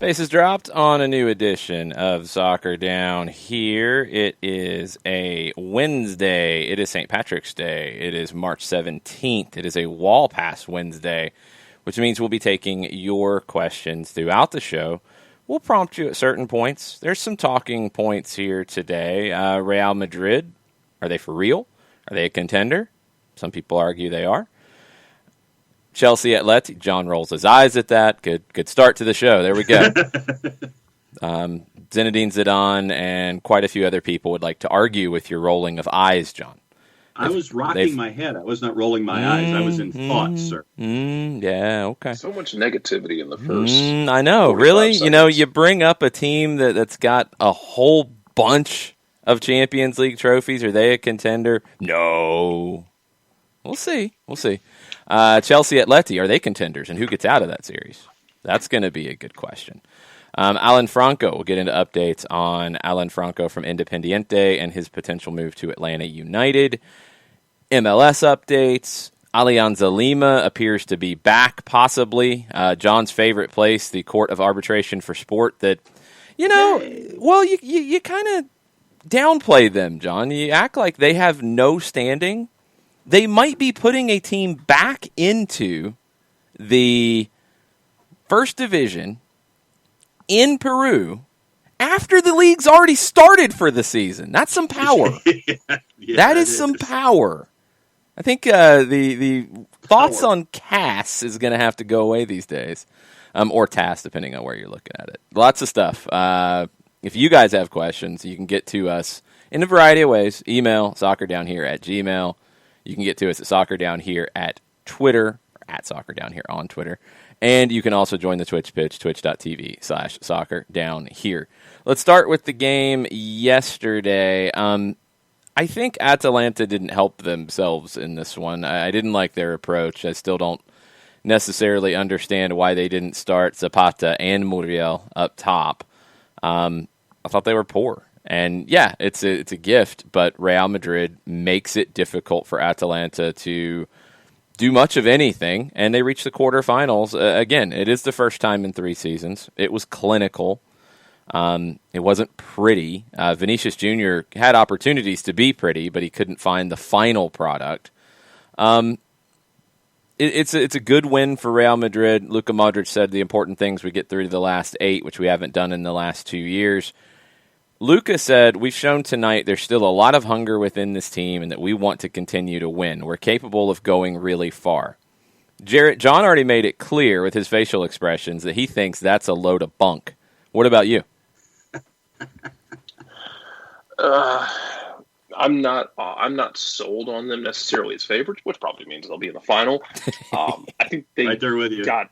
Bases dropped on a new edition of Soccer Down Here. It is a Wednesday. It is St. Patrick's Day. It is March 17th. It is a Wall Pass Wednesday, which means we'll be taking your questions throughout the show. We'll prompt you at certain points. There's some talking points here today. Real Madrid, are they for real? Are they a contender? Some people argue they are. Chelsea Atleti. John rolls his eyes at that. Good start to the show. There we go. Zinedine Zidane and quite a few other people would like to argue with your rolling of eyes, John. I was rocking my head. I was not rolling my eyes. I was in thought, sir. Yeah, okay. So much negativity in the first. I know, really. Seconds. You bring up a team that's got a whole bunch of Champions League trophies. Are they a contender? No. We'll see. Chelsea Atleti, are they contenders? And who gets out of that series? That's going to be a good question. Alan Franco, we'll get into updates on Alan Franco from Independiente and his potential move to Atlanta United. MLS updates. Alianza Lima appears to be back, possibly. John's favorite place, the Court of Arbitration for Sport, that, you kind of downplay them, John. You act like they have no standing. They might be putting a team back into the first division in Peru after the league's already started for the season. That's some power. That is some power. I think the thoughts on CAS is going to have to go away these days, or TAS, depending on where you're looking at it. Lots of stuff. If you guys have questions, you can get to us in a variety of ways. Email soccerdownhere@gmail.com. You can get to us at soccerdownhere at Twitter, or at soccerdownhere on Twitter. And you can also join the Twitch pitch, twitch.tv/soccerdownhere. Let's start with the game yesterday. I think Atalanta didn't help themselves in this one. I didn't like their approach. I still don't necessarily understand why they didn't start Zapata and Muriel up top. I thought they were poor. And yeah, it's a gift, but Real Madrid makes it difficult for Atalanta to do much of anything, and they reach the quarterfinals. Again, it is the first time in 3 seasons. It was clinical. It wasn't pretty. Vinicius Jr. had opportunities to be pretty, but he couldn't find the final product. It's a good win for Real Madrid. Luka Modric said the important things we get through to the last 8, which we haven't done in the last 2 years. Luka said, we've shown tonight there's still a lot of hunger within this team and that we want to continue to win. We're capable of going really far. John already made it clear with his facial expressions that he thinks that's a load of bunk. What about you? I'm not sold on them necessarily as favorites, which probably means they'll be in the final. I think they right there with you. I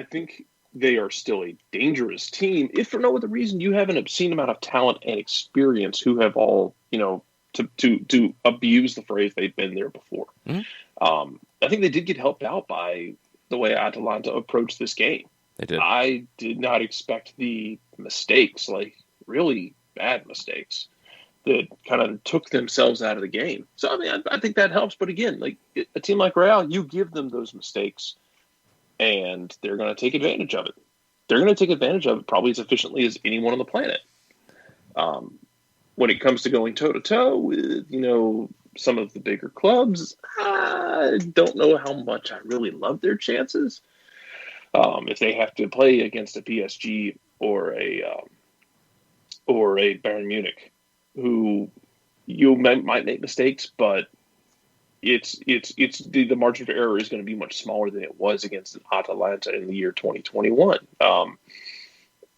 think they are still a dangerous team, if for no other reason you have an obscene amount of talent and experience who have all, to abuse the phrase, they've been there before. Mm-hmm. I think they did get helped out by the way Atalanta approached this game. They did. I did not expect the mistakes, like really bad mistakes, that kind of took themselves out of the game. So, I think that helps. But again, like a team like Real, you give them those mistakes, and they're going to take advantage of it. They're going to take advantage of it probably as efficiently as anyone on the planet. When it comes to going toe-to-toe with, some of the bigger clubs, I don't know how much I really love their chances. If they have to play against a PSG or a Bayern Munich, who you might make mistakes, but it's the margin of error is going to be much smaller than it was against an Atalanta in the year 2021.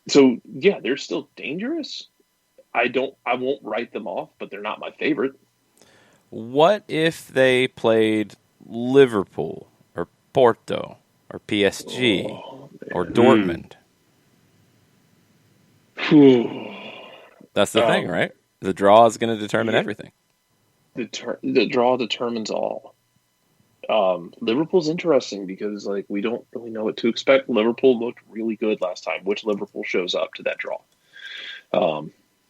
So yeah, they're still dangerous. I won't write them off, but they're not my favorite. What if they played Liverpool or Porto or PSG or Dortmund? That's the thing, right? The draw is going to determine everything. The draw determines all. Liverpool's interesting because we don't really know what to expect. Liverpool looked really good last time. Which Liverpool shows up to that draw?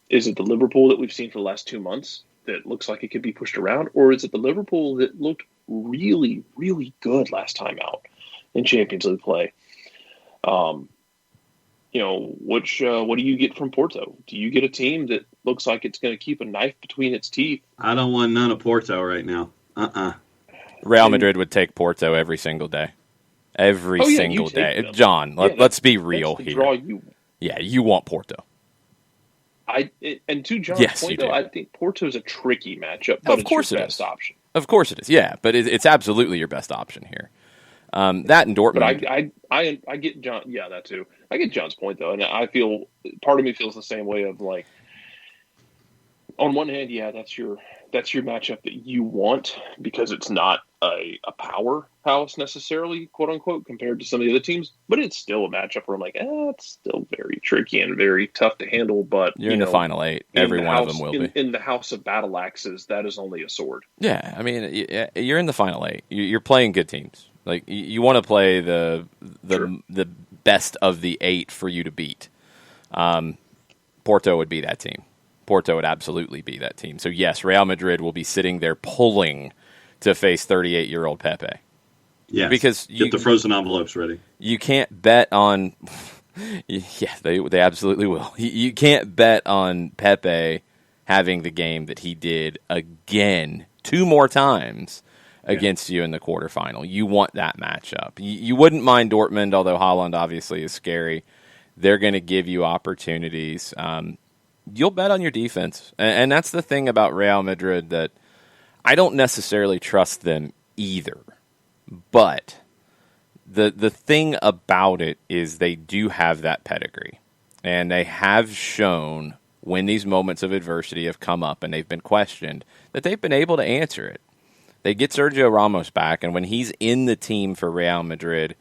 Is it the Liverpool that we've seen for the last 2 months that looks like it could be pushed around, or is it the Liverpool that looked really, really good last time out in Champions League play? what do you get from Porto? Do you get a team that looks like it's going to keep a knife between its teeth? I don't want none of Porto right now. Real Madrid would take Porto every single day. Every single day. Them. John, let's be real here. You want Porto. And to John's point, though, I think Porto's a tricky matchup, but it's your best option. Of course it is, yeah, but it's absolutely your best option here. That and Dortmund. But I get John. Yeah, that too. I get John's point though, and I feel part of me feels the same way. Of like, on one hand, yeah, that's your matchup that you want because it's not a powerhouse necessarily, quote unquote, compared to some of the other teams. But it's still a matchup where I'm like, it's still very tricky and very tough to handle. But you're in the final 8. Every one of them will be in the house of battle axes. That is only a sword. Yeah, I mean, you're in the final 8. You're playing good teams. Like you want to play the best of the 8 for you to beat. Porto would be that team. Porto would absolutely be that team. So yes, Real Madrid will be sitting there pulling to face 38-year-old Pepe. Yes, because get the frozen envelopes ready. You can't bet on. Yeah, they absolutely will. You can't bet on Pepe having the game that he did again 2 more times against you in the quarterfinal. You want that matchup. You wouldn't mind Dortmund, although Haaland obviously is scary. They're going to give you opportunities. You'll bet on your defense. And that's the thing about Real Madrid, that I don't necessarily trust them either. But the thing about it is they do have that pedigree. And they have shown when these moments of adversity have come up and they've been questioned that they've been able to answer it. They get Sergio Ramos back, and when he's in the team for Real Madrid,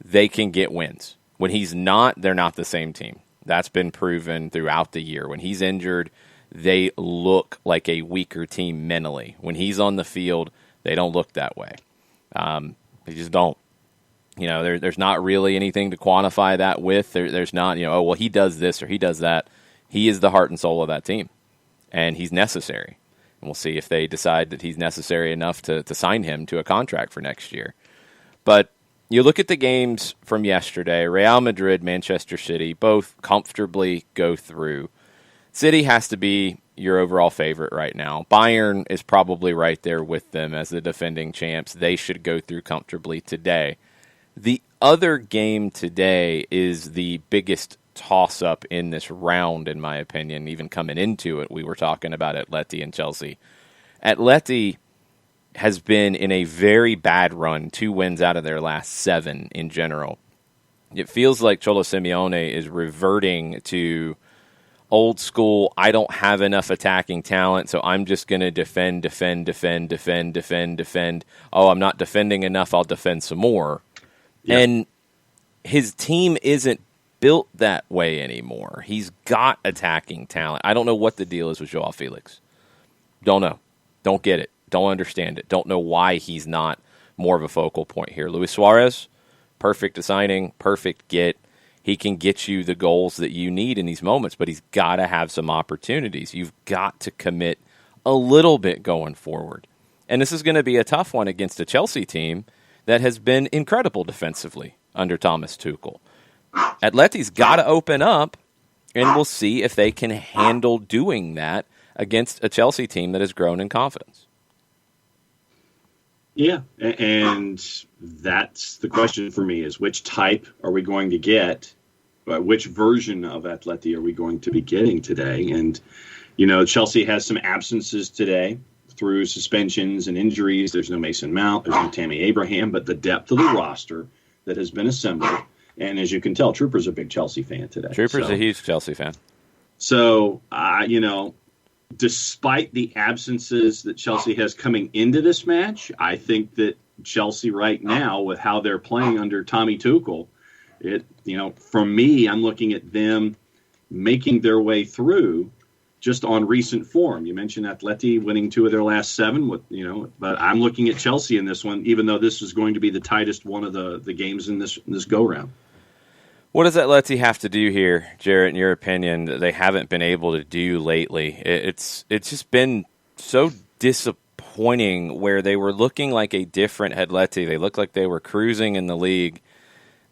they can get wins. When he's not, they're not the same team. That's been proven throughout the year. When he's injured, they look like a weaker team mentally. When he's on the field, they don't look that way. They just don't. There's not really anything to quantify that with. There's not, he does this or he does that. He is the heart and soul of that team, and he's necessary. And we'll see if they decide that he's necessary enough to sign him to a contract for next year. But you look at the games from yesterday, Real Madrid, Manchester City, both comfortably go through. City has to be your overall favorite right now. Bayern is probably right there with them as the defending champs. They should go through comfortably today. The other game today is the biggest toss-up in this round, in my opinion. Even coming into it, we were talking about Atleti and Chelsea. Atleti has been in a very bad run, 2 wins out of their last 7 in general. It feels like Cholo Simeone is reverting to old school, I don't have enough attacking talent, so I'm just going to defend. Oh, I'm not defending enough, I'll defend some more. Yeah. And his team isn't built that way anymore. He's got attacking talent. I don't know what the deal is with Joao Felix. Don't know. Don't get it. Don't understand it. Don't know why he's not more of a focal point here. Luis Suarez, perfect signing, perfect get. He can get you the goals that you need in these moments, but he's got to have some opportunities. You've got to commit a little bit going forward. And this is going to be a tough one against a Chelsea team that has been incredible defensively under Thomas Tuchel. Atleti's got to open up, and we'll see if they can handle doing that against a Chelsea team that has grown in confidence. Yeah, and that's the question for me, is which type are we going to get? Which version of Atleti are we going to be getting today? And, Chelsea has some absences today through suspensions and injuries. There's no Mason Mount, there's no Tammy Abraham, but the depth of the roster that has been assembled. And as you can tell, Trooper's a big Chelsea fan today. Trooper's a huge Chelsea fan. So, despite the absences that Chelsea has coming into this match, I think that Chelsea right now, with how they're playing under Tommy Tuchel, for me, I'm looking at them making their way through just on recent form. You mentioned Atleti winning 2 of their last 7, but I'm looking at Chelsea in this one, even though this is going to be the tightest one of the games in this go-round. What does Atleti have to do here, Jarrett, in your opinion, that they haven't been able to do lately? It's just been so disappointing where they were looking like a different Atleti. They looked like they were cruising in the league.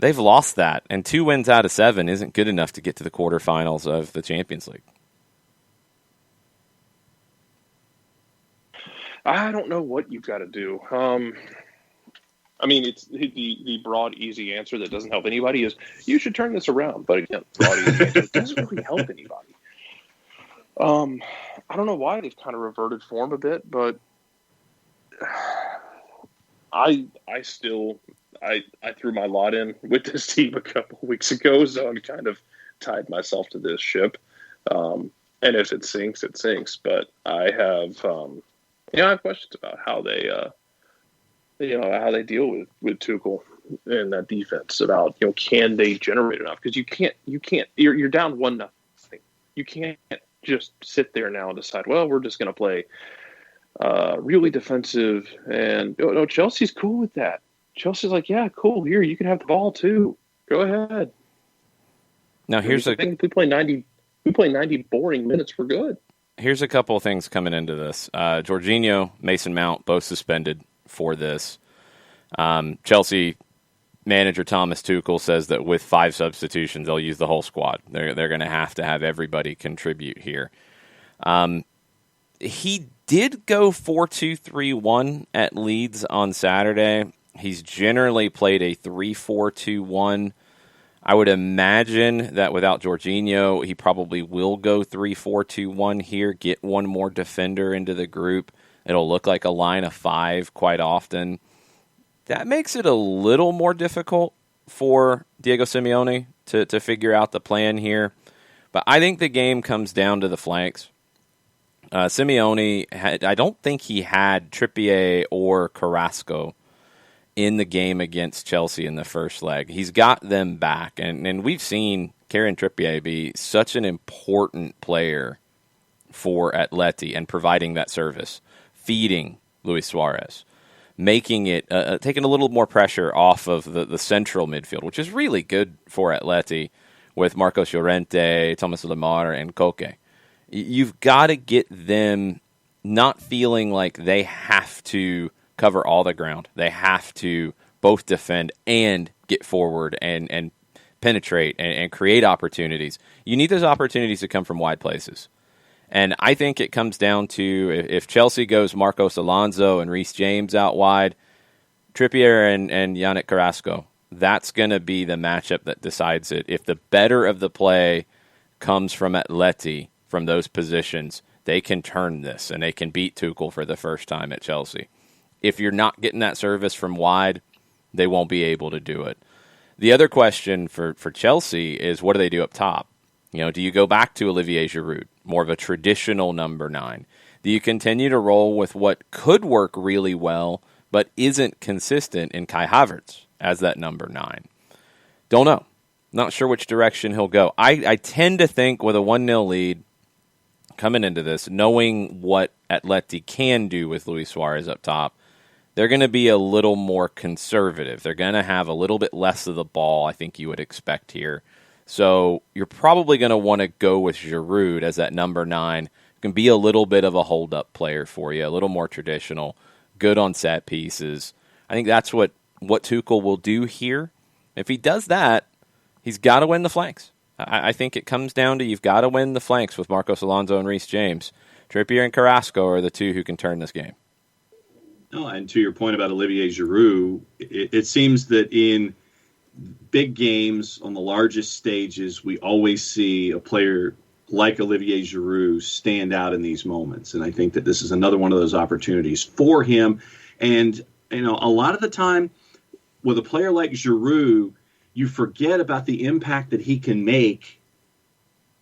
They've lost that, and 2 wins out of 7 isn't good enough to get to the quarterfinals of the Champions League. I don't know what you've got to do. I mean, it's the broad, easy answer that doesn't help anybody is you should turn this around. But again, broad, easy answer doesn't really help anybody. I don't know why they've kind of reverted form a bit, but I threw my lot in with this team a couple of weeks ago, so I'm kind of tied myself to this ship. And if it sinks, it sinks. But I have, I have questions about how they, how they deal with Tuchel and that defense. About can they generate enough? Because you're down 1-0. You can't just sit there now and decide, well, we're just going to play really defensive. And no, Chelsea's cool with that. Chelsea's like, yeah, cool. Here, you can have the ball too. Go ahead. Now here's I think we play 90 boring minutes. We're good. Here's a couple of things coming into this. Jorginho, Mason Mount, both suspended for this. Chelsea manager Thomas Tuchel says that with 5 substitutions, they'll use the whole squad. They're going to have everybody contribute here. He did go 4-2-3-1 at Leeds on Saturday. He's generally played a 3-4-2-1. I would imagine that without Jorginho, he probably will go 3-4-2-1 here, get one more defender into the group. It'll look like a line of 5 quite often. That makes it a little more difficult for Diego Simeone to figure out the plan here. But I think the game comes down to the flanks. Simeone, I don't think he had Trippier or Carrasco in the game against Chelsea in the first leg. He's got them back, and we've seen Kieran Trippier be such an important player for Atleti and providing that service, feeding Luis Suarez, making it, taking a little more pressure off of the central midfield, which is really good for Atleti with Marcos Llorente, Thomas Lemar, and Koke. You've got to get them not feeling like they have to cover all the ground. They have to both defend and get forward and penetrate and create opportunities. You need those opportunities to come from wide places. And I think it comes down to if Chelsea goes Marcos Alonso and Reece James out wide, Trippier and Yannick Carrasco, that's going to be the matchup that decides it. If the better of the play comes from Atleti, from those positions, they can turn this and they can beat Tuchel for the first time at Chelsea. If you're not getting that service from wide, they won't be able to do it. The other question for Chelsea is what do they do up top? Do you go back to Olivier Giroud, more of a traditional number 9? Do you continue to roll with what could work really well but isn't consistent in Kai Havertz as that number 9? Don't know. Not sure which direction he'll go. I tend to think with a 1-0 lead coming into this, knowing what Atleti can do with Luis Suarez up top, they're going to be a little more conservative. They're going to have a little bit less of the ball, I think you would expect here. So you're probably going to want to go with Giroud as that number 9. It can be a little bit of a hold-up player for you, a little more traditional, good on set pieces. I think that's what Tuchel will do here. If he does that, he's got to win the flanks. I think it comes down to you've got to win the flanks with Marcos Alonso and Reece James. Trippier and Carrasco are the 2 who can turn this game. No, and to your point about Olivier Giroud, it seems that in big games on the largest stages, we always see a player like Olivier Giroud stand out in these moments. And I think that this is another one of those opportunities for him. And, a lot of the time with a player like Giroud, you forget about the impact that he can make.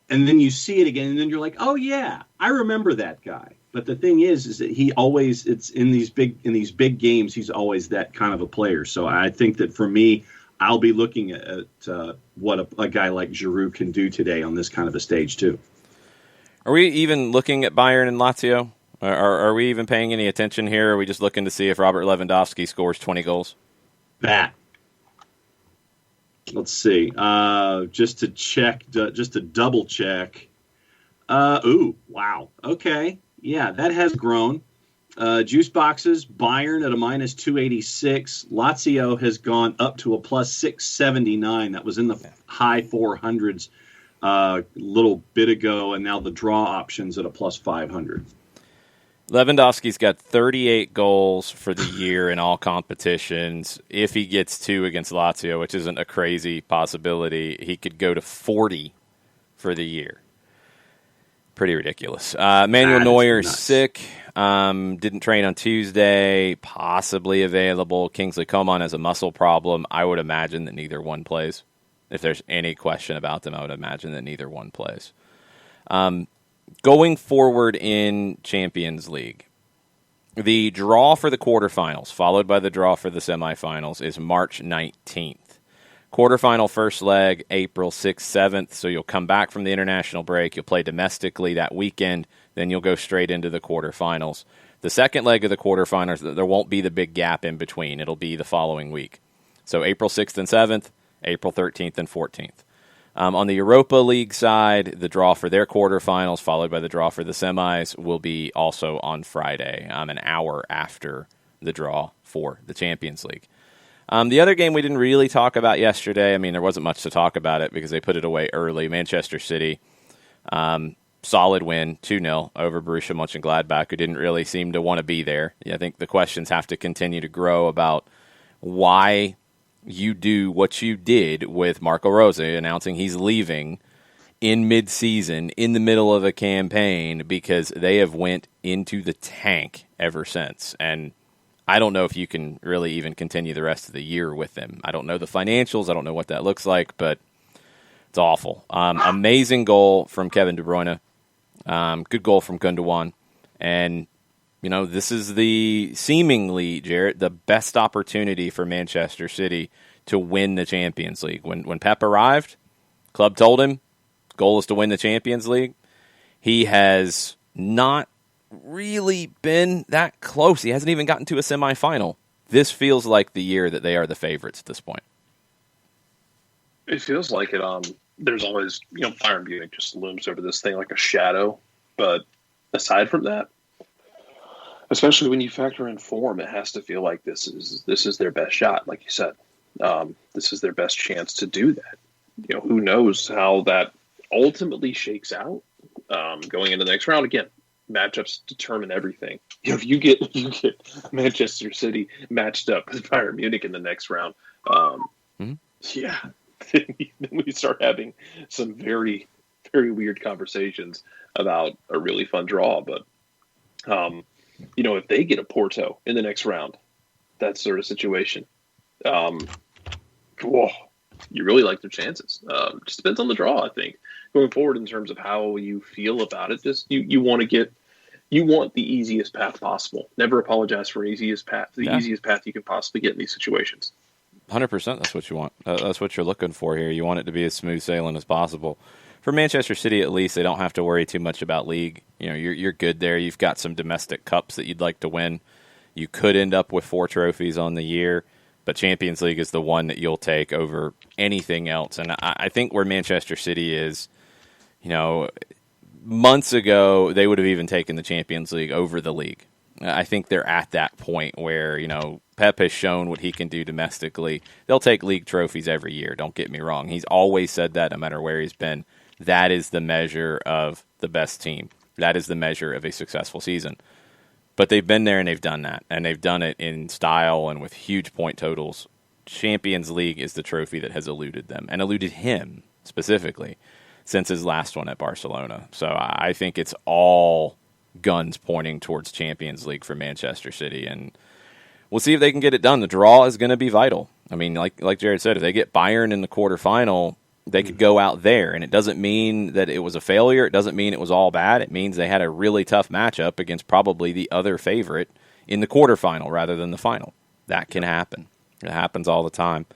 And then you see it again, and then you're like, oh, yeah, I remember that guy. But the thing is that he always, it's in these big games, he's always that kind of a player. So I think that for me, I'll be looking at what a guy like Giroud can do today on this kind of a stage too. Are we even looking at Bayern and Lazio? Are we even paying any attention here? Are we just looking to see if Robert Lewandowski scores 20 goals? That. Let's see. Just to check, just to double check. Wow. Okay. Yeah, that has grown. Juice boxes, Bayern at a minus 286. Lazio has gone up to a plus 679. That was in the high 400s a little bit ago, and now the draw options at a plus 500. Lewandowski's got 38 goals for the year in all competitions. If he gets 2 against Lazio, which isn't a crazy possibility, he could go to 40 for the year. Pretty ridiculous. Manuel Neuer's sick. Didn't train on Tuesday. Possibly available. Kingsley Coman has a muscle problem. I would imagine that neither one plays. If there's any question about them, I would imagine that neither one plays. Going forward in Champions League, the draw for the quarterfinals, followed by the draw for the semifinals, is March 19th. Quarterfinal first leg, April 6th, 7th, so you'll come back from the international break. You'll play domestically that weekend, then you'll go straight into the quarterfinals. The second leg of the quarterfinals, there won't be the big gap in between. It'll be the following week. So April 6th and 7th, April 13th and 14th. On the Europa League side, the draw for their quarterfinals, followed by the draw for the semis, will be also on Friday, an hour after the draw for the Champions League. The other game we didn't really talk about yesterday, I mean, there wasn't much to talk about it because they put it away early. Manchester City, solid win, 2-0 over Borussia Mönchengladbach, who didn't really seem to want to be there. I think the questions have to continue to grow about why you do what you did with Marco Rose announcing he's leaving in mid-season, in the middle of a campaign, because they have went into the tank ever since. And I don't know if you can really even continue the rest of the year with them. I don't know the financials. I don't know what that looks like, but it's awful. Amazing goal from Kevin De Bruyne. Good goal from Gundogan. And, you know, this is seemingly, Jarrett, the best opportunity for Manchester City to win the Champions League. When Pep arrived, club told him, goal is to win the Champions League. He has not really been that close. He hasn't even gotten to a semifinal. This feels like the year that they are the favorites at this point. It feels like it. There's always, Bayern Munich just looms over this thing like a shadow. But aside from that, especially when you factor in form, it has to feel like this is their best shot, like you said. This is their best chance to do that. Who knows how that ultimately shakes out going into the next round. Again, matchups determine everything. If you get Manchester City matched up with Bayern Munich in the next round, then we start having some very, very weird conversations about a really fun draw. But if they get a Porto in the next round, that sort of situation, you really like their chances. Just depends on the draw, I think, going forward in terms of how you feel about it. Just you want the easiest path possible. Never apologize for easiest path. Easiest path you can possibly get in these situations. 100%. That's what you want. That's what you're looking for here. You want it to be as smooth sailing as possible. For Manchester City, at least, they don't have to worry too much about league. You're good there. You've got some domestic cups that you'd like to win. You could end up with 4 trophies on the year, but Champions League is the one that you'll take over anything else. And I think where Manchester City is, months ago, they would have even taken the Champions League over the league. I think they're at that point where, Pep has shown what he can do domestically. They'll take league trophies every year, don't get me wrong. He's always said that no matter where he's been. That is the measure of the best team. That is the measure of a successful season. But they've been there and they've done that. And they've done it in style and with huge point totals. Champions League is the trophy that has eluded them, and eluded him specifically since his last one at Barcelona. So I think it's all guns pointing towards Champions League for Manchester City. And we'll see if they can get it done. The draw is going to be vital. I mean, like Jared said, if they get Bayern in the quarterfinal, they could go out there. And it doesn't mean that it was a failure. It doesn't mean it was all bad. It means they had a really tough matchup against probably the other favorite in the quarterfinal rather than the final. That can happen. It happens all the time.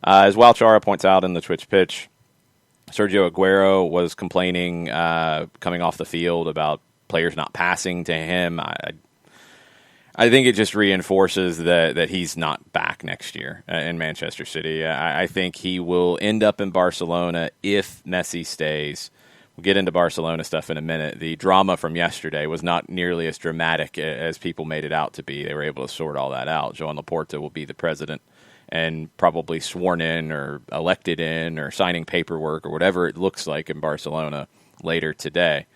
As Walchara points out in the Twitch pitch, Sergio Aguero was complaining coming off the field about players not passing to him. I think it just reinforces that he's not back next year in Manchester City. I think he will end up in Barcelona if Messi stays We'll get into Barcelona stuff in a minute. The drama from yesterday was not nearly as dramatic as people made it out to be. They were able to sort all that out. Joan Laporta will be the president and probably sworn in or elected in or signing paperwork or whatever it looks like in Barcelona later today.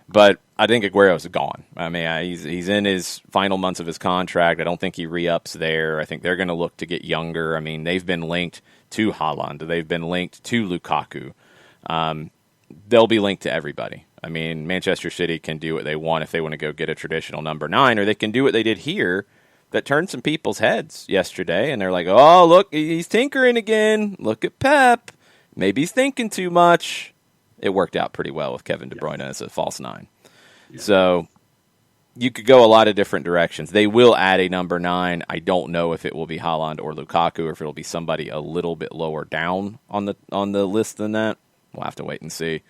But I think Agüero's gone. I mean, he's in his final months of his contract. I don't think he re-ups there. I think they're going to look to get younger. I mean, they've been linked to Haaland. They've been linked to Lukaku. They'll be linked to everybody. I mean, Manchester City can do what they want if they want to go get a traditional number 9, or they can do what they did here that turned some people's heads yesterday, and they're like, oh, look, he's tinkering again. Look at Pep. Maybe he's thinking too much. It worked out pretty well with Kevin De Bruyne as a false 9. Yeah. So you could go a lot of different directions. They will add a number 9. I don't know if it will be Haaland or Lukaku, or if it'll be somebody a little bit lower down on the list than that. We'll have to wait and see.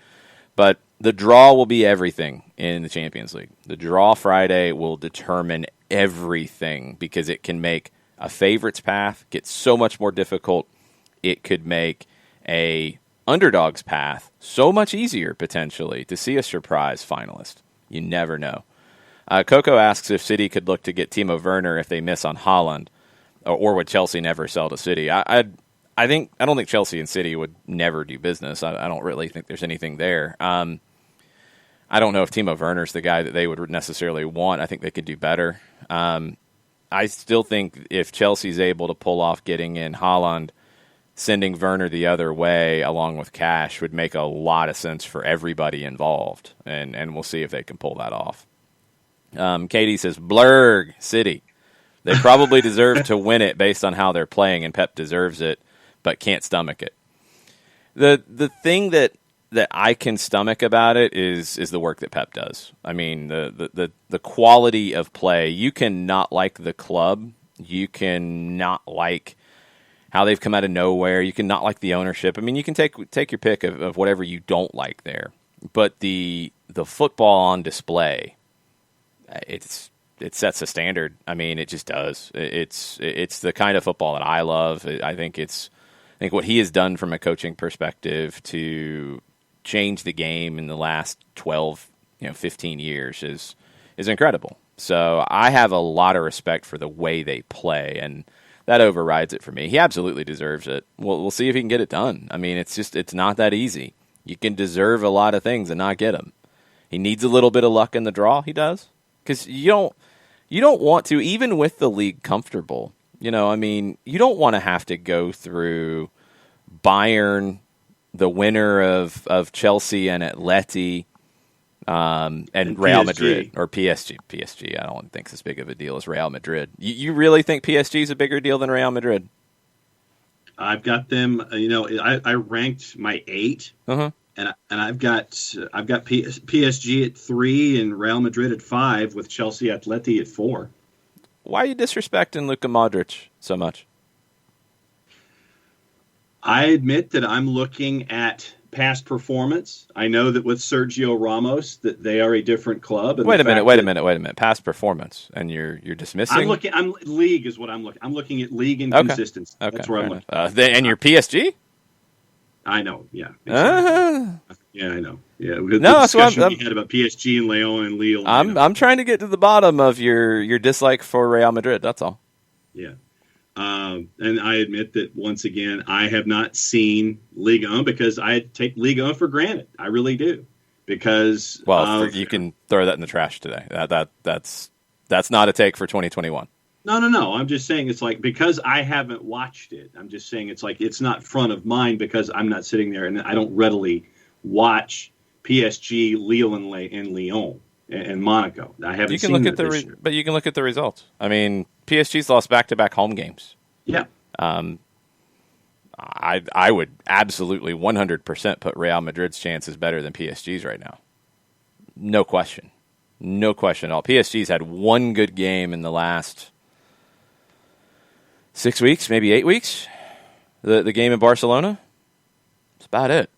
But the draw will be everything in the Champions League. The draw Friday will determine everything because it can make a favorites path get so much more difficult. It could make a underdog's path so much easier, potentially, to see a surprise finalist. You never know. Coco asks if City could look to get Timo Werner if they miss on Haaland, or would Chelsea never sell to City? I don't think Chelsea and City would never do business. I don't really think there's anything there. I don't know if Timo Werner's the guy that they would necessarily want. I think they could do better. I still think if Chelsea's able to pull off getting in Haaland, sending Werner the other way along with cash would make a lot of sense for everybody involved, and we'll see if they can pull that off. Katie says, Blurg, City. They probably deserve to win it based on how they're playing, and Pep deserves it, but can't stomach it. The thing that I can stomach about it is the work that Pep does. I mean, the quality of play. You can not like the club. You can not like how they've come out of nowhere. You can not like the ownership. I mean, you can take your pick of whatever you don't like there. But the football on display, it sets a standard. I mean, it just does. It's the kind of football that I love. I think what he has done from a coaching perspective to change the game in the last 12, 15 years is incredible. So I have a lot of respect for the way they play, and that overrides it for me. He absolutely deserves it. We'll see if he can get it done. I mean, it's not that easy. You can deserve a lot of things and not get them. He needs a little bit of luck in the draw. He does, because you don't want to, even with the league comfortable. I mean, you don't want to have to go through Bayern, the winner of Chelsea and Atleti, and Real Madrid or PSG. PSG, I don't think it's as big of a deal as Real Madrid. You really think PSG is a bigger deal than Real Madrid? I've got them. I ranked my 8, and I've got PSG at 3 and Real Madrid at 5, with Chelsea, Atleti at 4. Why are you disrespecting Luka Modric so much? I admit that I'm looking at past performance. I know that with Sergio Ramos that they are a different club. And wait a minute. Past performance, and you're dismissing. League is what I'm looking. I'm looking at league inconsistency. Okay. That's where I'm looking. And your PSG? I know. Yeah. Exactly. Yeah, I know. Yeah. The discussion we had about PSG and Leon and Lille. I'm trying to get to the bottom of your dislike for Real Madrid. That's all. Yeah. And I admit that, once again, I have not seen Ligue 1 because I take Ligue 1 for granted. I really do. Because you can throw that in the trash today. That's not a take for 2021. No. I'm just saying it's like, because I haven't watched it, I'm just saying it's like it's not front of mind because I'm not sitting there and I don't readily watch PSG, Lille, and Lyon and Monaco. I haven't seen it this year. But you can look at the results. I mean, PSG's lost back-to-back home games. Yeah. I would absolutely 100% put Real Madrid's chances better than PSG's right now. No question. No question at all. PSG's had one good game in the last 6 weeks, maybe 8 weeks. The game in Barcelona. That's about it.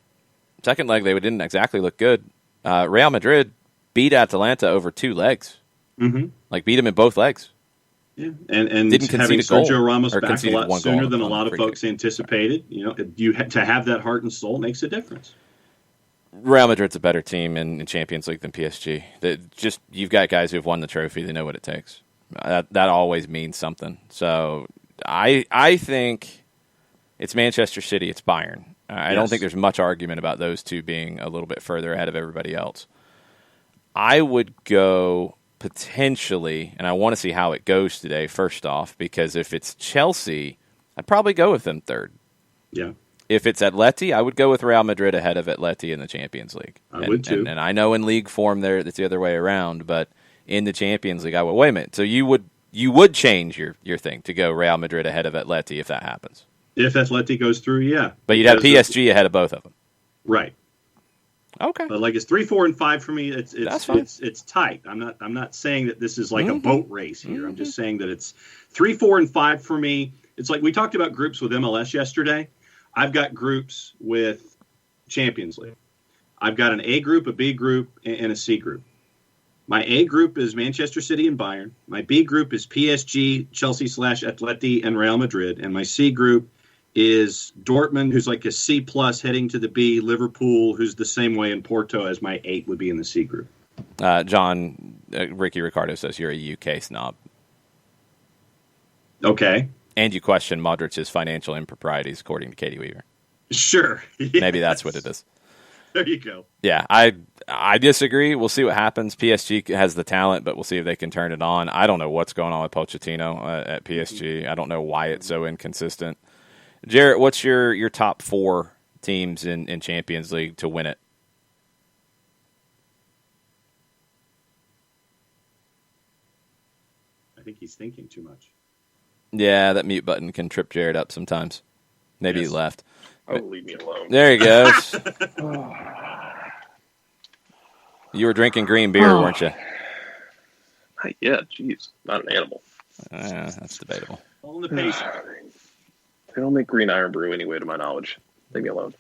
Second leg, they didn't exactly look good. Real Madrid beat Atalanta over 2 legs. Mm-hmm. Like, beat them in both legs. Yeah, and didn't having Sergio Ramos back a lot sooner than a lot of folks kick. anticipated. To have that heart and soul makes a difference. Real Madrid's a better team in Champions League than PSG. You've got guys who've won the trophy. They know what it takes. That always means something. So I think it's Manchester City. It's Bayern. I don't think there's much argument about those two being a little bit further ahead of everybody else. I would go potentially, and I want to see how it goes today, first off, because if it's Chelsea, I'd probably go with them third. Yeah. If it's Atleti, I would go with Real Madrid ahead of Atleti in the Champions League. I would too. And I know in league form there it's the other way around, but in the Champions League, I would. Wait a minute. So you would change your thing to go Real Madrid ahead of Atleti if that happens. If Atleti goes through, yeah. But you'd have PSG ahead of both of them. Right. Okay. But like it's 3, 4, and 5 for me. That's fine. It's tight. I'm not saying that this is like a boat race here. I'm just saying that it's 3, 4, and 5 for me. It's like we talked about groups with MLS yesterday. I've got groups with Champions League. I've got an A group, a B group, and a C group. My A group is Manchester City and Bayern. My B group is PSG, Chelsea / Atleti, and Real Madrid. And my C group is Dortmund, who's like a C+ heading to the B, Liverpool, who's the same way in Porto as my 8 would be in the C group. John, Ricky Ricardo says you're a UK snob. Okay. And you question Modric's financial improprieties, according to Katie Weaver. Sure. Yes. Maybe that's what it is. There you go. Yeah, I disagree. We'll see what happens. PSG has the talent, but we'll see if they can turn it on. I don't know what's going on with Pochettino at PSG. I don't know why it's so inconsistent. Jarrett, what's your top 4 teams in Champions League to win it? I think he's thinking too much. Yeah, that mute button can trip Jared up sometimes. Maybe he left. Oh, leave me alone. There he goes. You were drinking green beer, weren't you? Yeah, jeez. Not an animal. That's debatable. All in the pace. They don't make green iron brew anyway, to my knowledge. Leave me alone.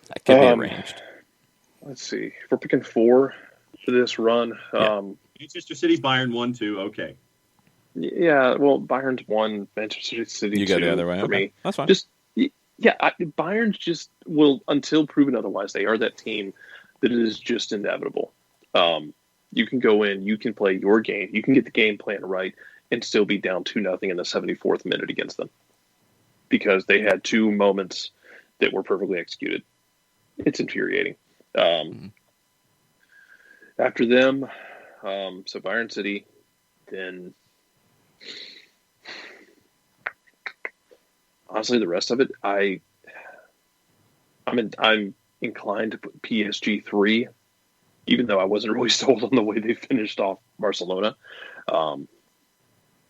That could be arranged. Let's see. If we're picking 4 for this run. Manchester City, Bayern 1, 2. Okay. Yeah, well, Bayern's 1, Manchester City 2. You go the other way. For me. That's fine. Bayern just will, until proven otherwise, they are that team that is just inevitable. You can go in, you can play your game, you can get the game plan right, and still be down 2-0 in the 74th minute against them. Because they had 2 moments that were perfectly executed. It's infuriating. After them, so Bayern City, then honestly the rest of it, I'm inclined to put PSG 3, even though I wasn't really sold on the way they finished off Barcelona. But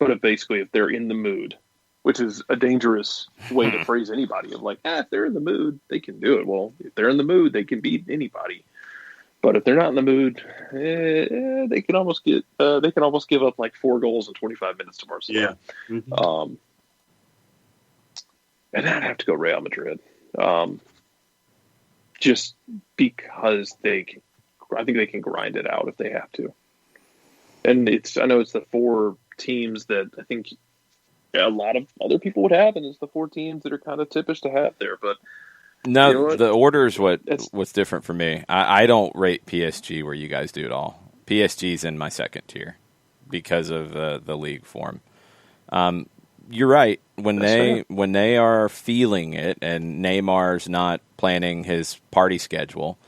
if they're in the mood, which is a dangerous way to phrase anybody, of like, if they're in the mood, they can do it. Well, if they're in the mood, they can beat anybody. But if they're not in the mood, they can almost give up like 4 goals in 25 minutes to Barcelona. Yeah. Mm-hmm. And I'd have to go Real Madrid, just because I think they can grind it out if they have to. And I know it's the 4 teams that I think a lot of other people would have, and it's the 4 teams that are kind of typish to have there. But no, you know the order is what's different for me. I don't rate PSG where you guys do at all. PSG's in my second tier because of the league form. You're right. When they are feeling it, and Neymar's not planning his party schedule,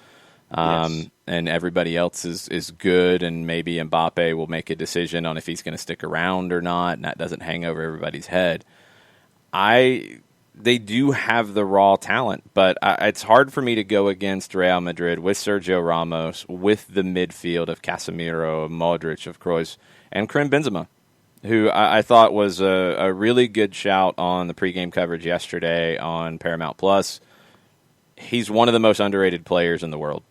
and everybody else is good, and maybe Mbappe will make a decision on if he's going to stick around or not, and that doesn't hang over everybody's head. They do have the raw talent, but it's hard for me to go against Real Madrid with Sergio Ramos, with the midfield of Casemiro, of Modric, of Kroos, and Karim Benzema, who I thought was a really good shout on the pregame coverage yesterday on Paramount Plus. He's one of the most underrated players in the world.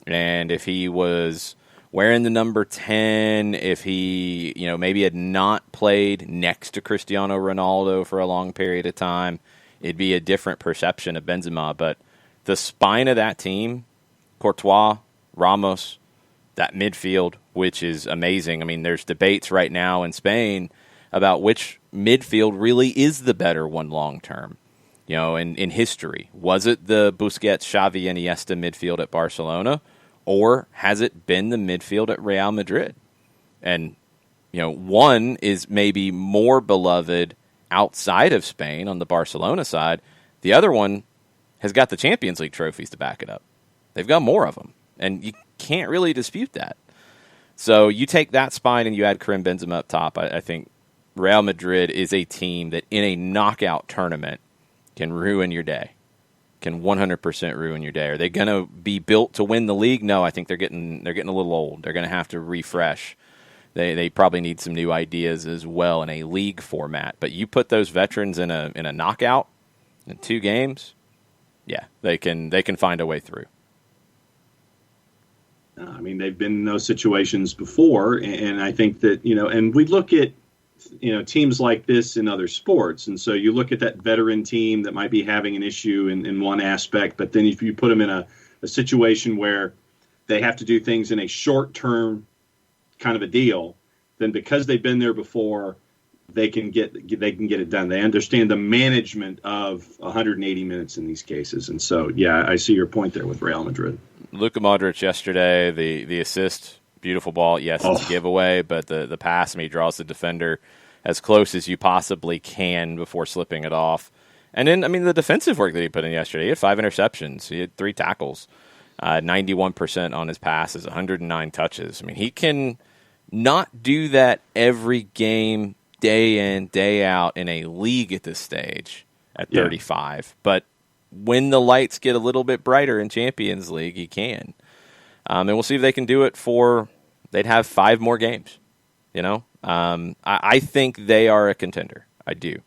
And if he was wearing the number 10, if he maybe had not played next to Cristiano Ronaldo for a long period of time, it'd be a different perception of Benzema. But the spine of that team, Courtois, Ramos, that midfield, which is amazing. I mean, there's debates right now in Spain about which midfield really is the better one long term. in history? Was it the Busquets, Xavi, and Iniesta midfield at Barcelona, or has it been the midfield at Real Madrid? And, one is maybe more beloved outside of Spain on the Barcelona side. The other one has got the Champions League trophies to back it up. They've got more of them, and you can't really dispute that. So you take that spine and you add Karim Benzema up top. I think Real Madrid is a team that in a knockout tournament can ruin your day, can 100% ruin your day. Are they going to be built to win the league? No, I think they're getting a little old. They're going to have to refresh. They probably need some new ideas as well in a league format. But you put those veterans in a knockout in 2 games, yeah, they can find a way through. I mean, they've been in those situations before, and I think that, and we look at, teams like this in other sports. And so you look at that veteran team that might be having an issue in one aspect, but then if you put them in a situation where they have to do things in a short-term kind of a deal, then because they've been there before, they can get it done. They understand the management of 180 minutes in these cases. And so, yeah, I see your point there with Real Madrid. Luka Modric yesterday, the assist, beautiful ball. Yes, it's a giveaway, but the pass, he draws the defender as close as you possibly can before slipping it off. And then, the defensive work that he put in yesterday, he had 5 interceptions. He had 3 tackles, 91% on his passes, 109 touches. He can not do that every game, day in, day out in a league at this stage at 35. But when the lights get a little bit brighter in Champions League, he can. And we'll see if they can do it they'd have 5 more games, I think they are a contender. I do.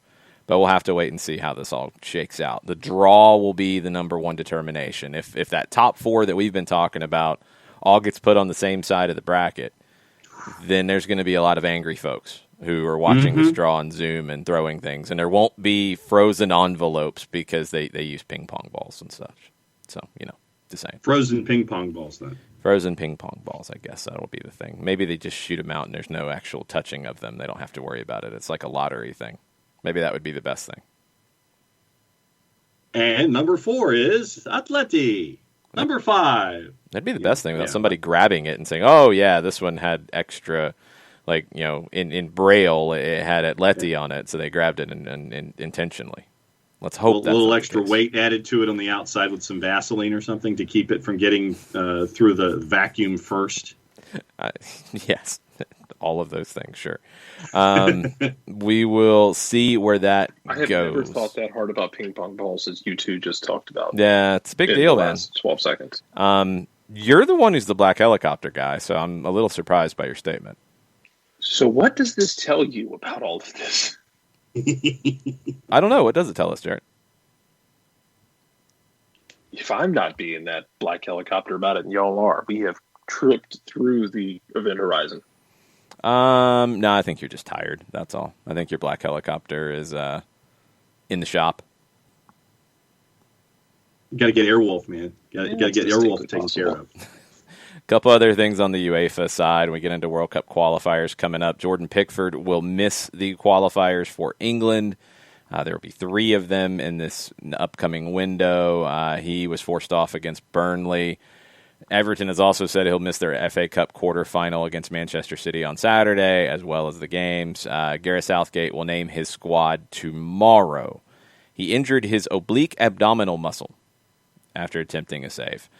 But we'll have to wait and see how this all shakes out. The draw will be the number one determination. If that top 4 that we've been talking about all gets put on the same side of the bracket, then there's going to be a lot of angry folks who are watching this draw on Zoom and throwing things. And there won't be frozen envelopes because they use ping pong balls and such. So, the same. Frozen ping pong balls, then. Frozen ping pong balls, I guess that'll be the thing. Maybe they just shoot them out and there's no actual touching of them. They don't have to worry about it. It's like a lottery thing. Maybe that would be the best thing. And number 4 is Atleti. Number 5. That'd be the best thing without somebody grabbing it and saying, oh, yeah, this one had extra, in Braille, it had Atleti on it, so they grabbed it intentionally. Let's hope that's a little extra weight added to it on the outside with some Vaseline or something to keep it from getting through the vacuum first. Yes, all of those things, sure. We will see where that goes. I have never thought that hard about ping pong balls as you two just talked about. Yeah, it's a big deal, man. 12 seconds. You're the one who's the black helicopter guy, so I'm a little surprised by your statement. So what does this tell you about all of this? I don't know. What does it tell us, Jared? If I'm not being that black helicopter about it, and y'all are, we have tripped through the event horizon. No, I think you're just tired. That's all. I think your black helicopter is in the shop. You got to get Airwolf, man. You got to get Airwolf taken care of. A couple other things on the UEFA side. When we get into World Cup qualifiers coming up, Jordan Pickford will miss the qualifiers for England. There will be 3 of them in this upcoming window. He was forced off against Burnley. Everton has also said he'll miss their FA Cup quarterfinal against Manchester City on Saturday, as well as the games. Gareth Southgate will name his squad tomorrow. He injured his oblique abdominal muscle after attempting a save.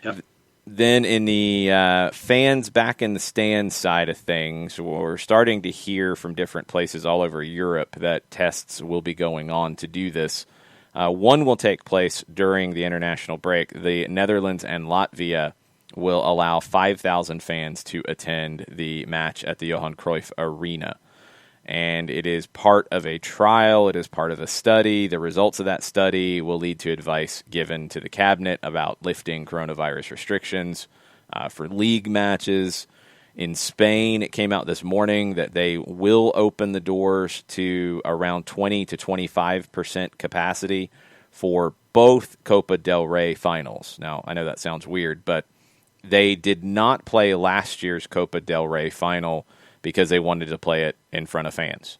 Yep. Then in the fans back in the stand side of things, we're starting to hear from different places all over Europe that tests will be going on to do this. One will take place during the international break. The Netherlands and Latvia will allow 5,000 fans to attend the match at the Johan Cruyff Arena. And it is part of a trial. It is part of a study. The results of that study will lead to advice given to the cabinet about lifting coronavirus restrictions for league matches. In Spain, it came out this morning that they will open the doors to around 20 to 25% capacity for both Copa del Rey finals. Now, I know that sounds weird, but they did not play last year's Copa del Rey final because they wanted to play it in front of fans.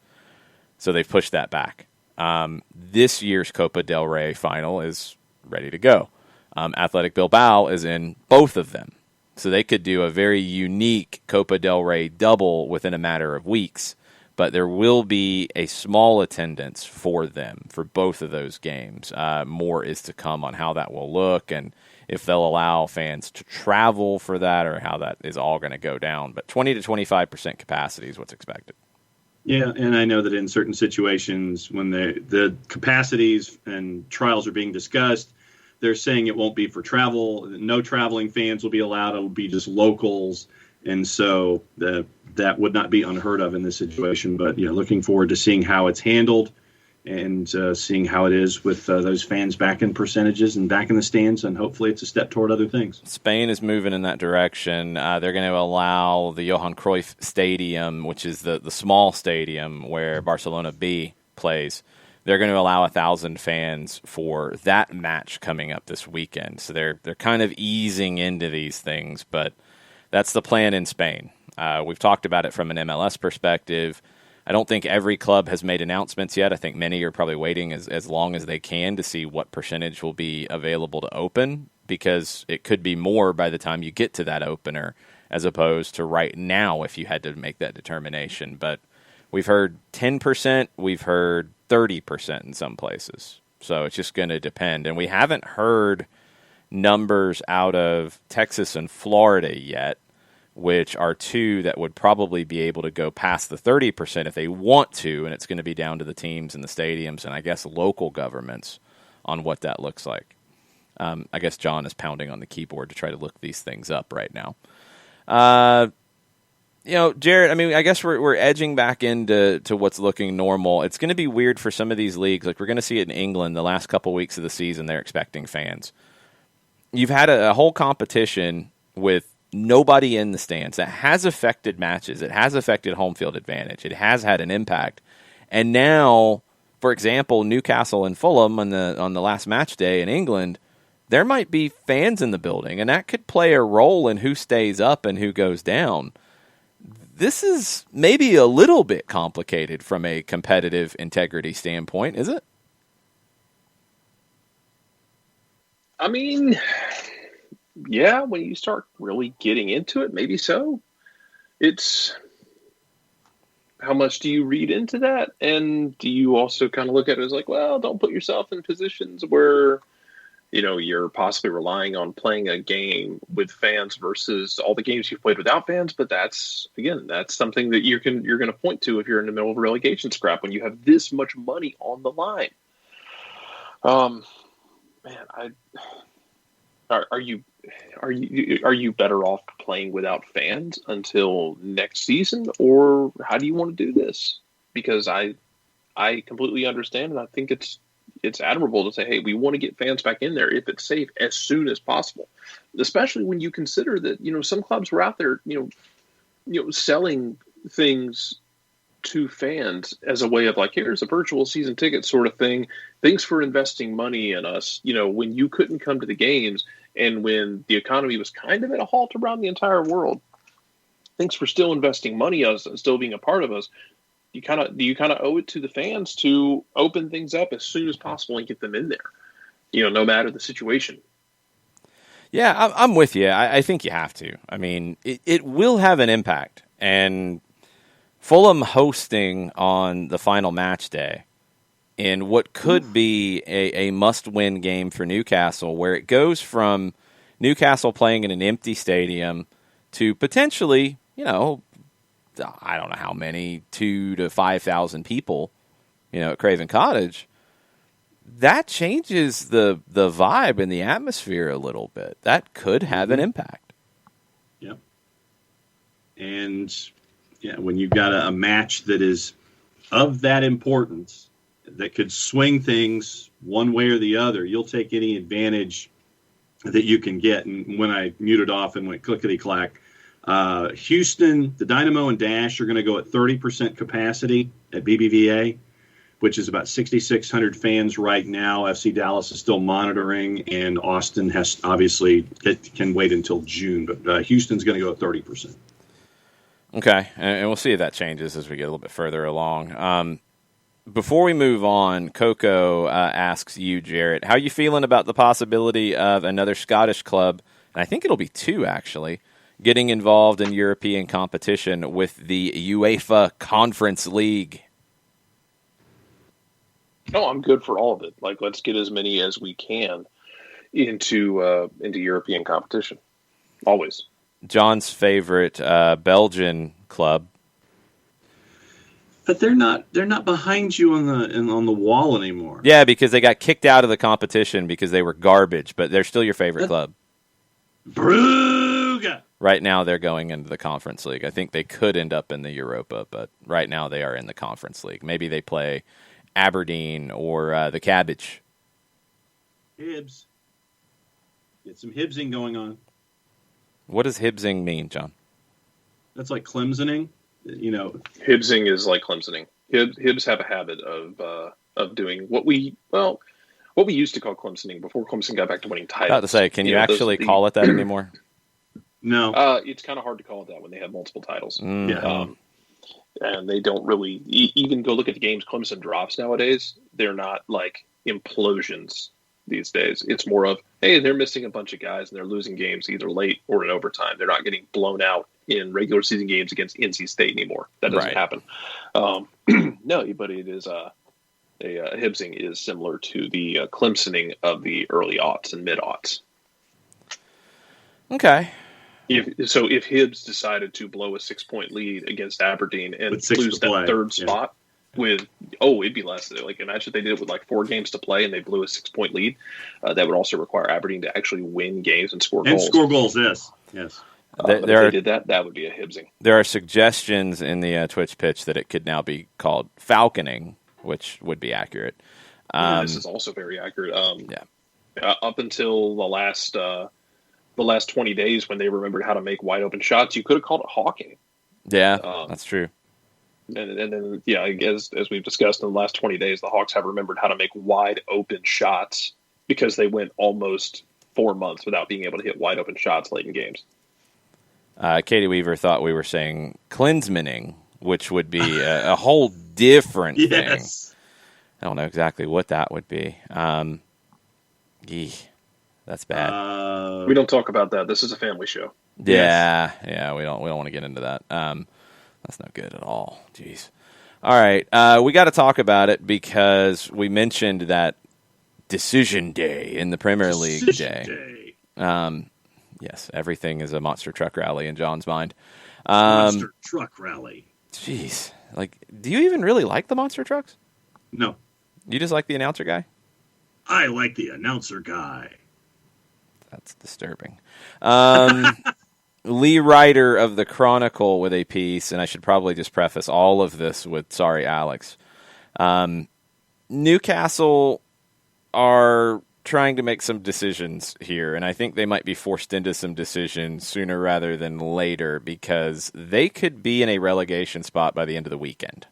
So they've pushed that back. This year's Copa del Rey final is ready to go. Athletic Bilbao is in both of them. So they could do a very unique Copa del Rey double within a matter of weeks. But there will be a small attendance for them for both of those games. More is to come on how that will look and if they'll allow fans to travel for that or how that is all going to go down. But 20 to 25% capacity is what's expected. Yeah, and I know that in certain situations when the capacities and trials are being discussed, they're saying it won't be for travel. No traveling fans will be allowed. It'll be just locals. And so that would not be unheard of in this situation. But, looking forward to seeing how it's handled and seeing how it is with those fans back in percentages and back in the stands. And hopefully it's a step toward other things. Spain is moving in that direction. They're going to allow the Johan Cruyff Stadium, which is the small stadium where Barcelona B plays. They're going to allow 1,000 fans for that match coming up this weekend. So they're kind of easing into these things, but that's the plan in Spain. We've talked about it from an MLS perspective. I don't think every club has made announcements yet. I think many are probably waiting as long as they can to see what percentage will be available to open, because it could be more by the time you get to that opener as opposed to right now if you had to make that determination. But we've heard 10%, we've heard 30% in some places. So it's just going to depend. And we haven't heard numbers out of Texas and Florida yet, which are two that would probably be able to go past the 30% if they want to, and it's going to be down to the teams and the stadiums and I guess local governments on what that looks like. I guess John is pounding on the keyboard to try to look these things up right now. Jared, I guess we're edging back into what's looking normal. It's going to be weird for some of these leagues. Like we're going to see it in England the last couple weeks of the season. They're expecting fans. You've had a whole competition with nobody in the stands. That has affected matches. It has affected home field advantage. It has had an impact. And now, for example, Newcastle and Fulham on the last match day in England, there might be fans in the building, and that could play a role in who stays up and who goes down. This is maybe a little bit complicated from a competitive integrity standpoint, is it? Yeah, when you start really getting into it, maybe so. It's how much do you read into that? And do you also kind of look at it as like, well, don't put yourself in positions where, you're possibly relying on playing a game with fans versus all the games you've played without fans. But that's something that you're going to point to if you're in the middle of a relegation scrap when you have this much money on the line. Are you better off playing without fans until next season, or how do you want to do this? Because I completely understand, and I think it's admirable to say, hey, we want to get fans back in there if it's safe as soon as possible. Especially when you consider that some clubs were out there selling things to fans as a way of like, here's a virtual season ticket sort of thing. Thanks for investing money in us. When you couldn't come to the games and when the economy was kind of at a halt around the entire world, thanks for still investing money in us and still being a part of us. Do you kind of owe it to the fans to open things up as soon as possible and get them in there, no matter the situation. Yeah, I'm with you. I think you have to. It will have an impact. And Fulham hosting on the final match day in what could be a must-win game for Newcastle, where it goes from Newcastle playing in an empty stadium to potentially, I don't know how many, 2,000 to 5,000 people, at Craven Cottage. That changes the vibe and the atmosphere a little bit. That could have an impact. Yep. And when you've got a match that is of that importance, that could swing things one way or the other, you'll take any advantage that you can get. And when I muted off and went clickety-clack, Houston, the Dynamo and Dash are going to go at 30% capacity at BBVA, which is about 6,600 fans right now. FC Dallas is still monitoring, and Austin has obviously it can wait until June, but Houston's going to go at 30%. Okay, and we'll see if that changes as we get a little bit further along. before we move on, Coco asks you, Jarrett, how are you feeling about the possibility of another Scottish club, and I think it'll be two actually, getting involved in European competition with the UEFA Conference League? No, I'm good for all of it. Like, let's get as many as we can into European competition. Always. John's favorite Belgian club. But they're not behind you on the wall anymore. Yeah, because they got kicked out of the competition because they were garbage, but they're still your favorite club. Brugge. Right now they're going into the Conference League. I think they could end up in the Europa, but right now they are in the Conference League. Maybe they play Aberdeen or the Cabbage. Hibs. Get some Hibsing going on. What does Hibsing mean, John? That's like Clemsoning. Hibsing is like Clemsoning. Hibs have a habit of doing what we used to call Clemsoning before Clemson got back to winning titles. About to say, can you actually call it that anymore? No. It's kind of hard to call it that when they have multiple titles. Yeah. And they don't really even go look at the games Clemson drops nowadays. They're not like implosions these days. It's more of, hey, they're missing a bunch of guys and they're losing games either late or in overtime. They're not getting blown out in regular season games against NC State anymore. That doesn't happen. No, but it is a Hibsing is similar to the Clemsoning of the early aughts and mid aughts. Okay. If Hibs decided to blow a 6-point lead against Aberdeen and lose that third spot it'd be less. Like, imagine if they did it with like 4 games to play and they blew a 6-point lead. That would also require Aberdeen to actually win games and score goals. And score goals, yes. If they did that, that would be a Hibsing. There are suggestions in the Twitch pitch that it could now be called falconing, which would be accurate. This is also very accurate. Up until the last 20 days when they remembered how to make wide open shots, you could have called it hawking. Yeah, that's true. And then, I guess, as we've discussed in the last 20 days, the Hawks have remembered how to make wide open shots because they went almost 4 months without being able to hit wide open shots late in games. Katie Weaver thought we were saying cleansmaning, which would be a whole different thing. I don't know exactly what that would be. That's bad. We don't talk about that. This is a family show. Yeah, we don't want to get into that. That's not good at all. Jeez. All right, we got to talk about it because we mentioned that decision day in the Premier League day. Yes, everything is a monster truck rally in John's mind. Monster truck rally. Jeez, like, do you even really like the monster trucks? No. You just like the announcer guy? I like the announcer guy. That's disturbing. Lee Ryder of the Chronicle with a piece, and I should probably just preface all of this with, sorry, Alex. Newcastle are trying to make some decisions here, and I think they might be forced into some decisions sooner rather than later because they could be in a relegation spot by the end of the weekend.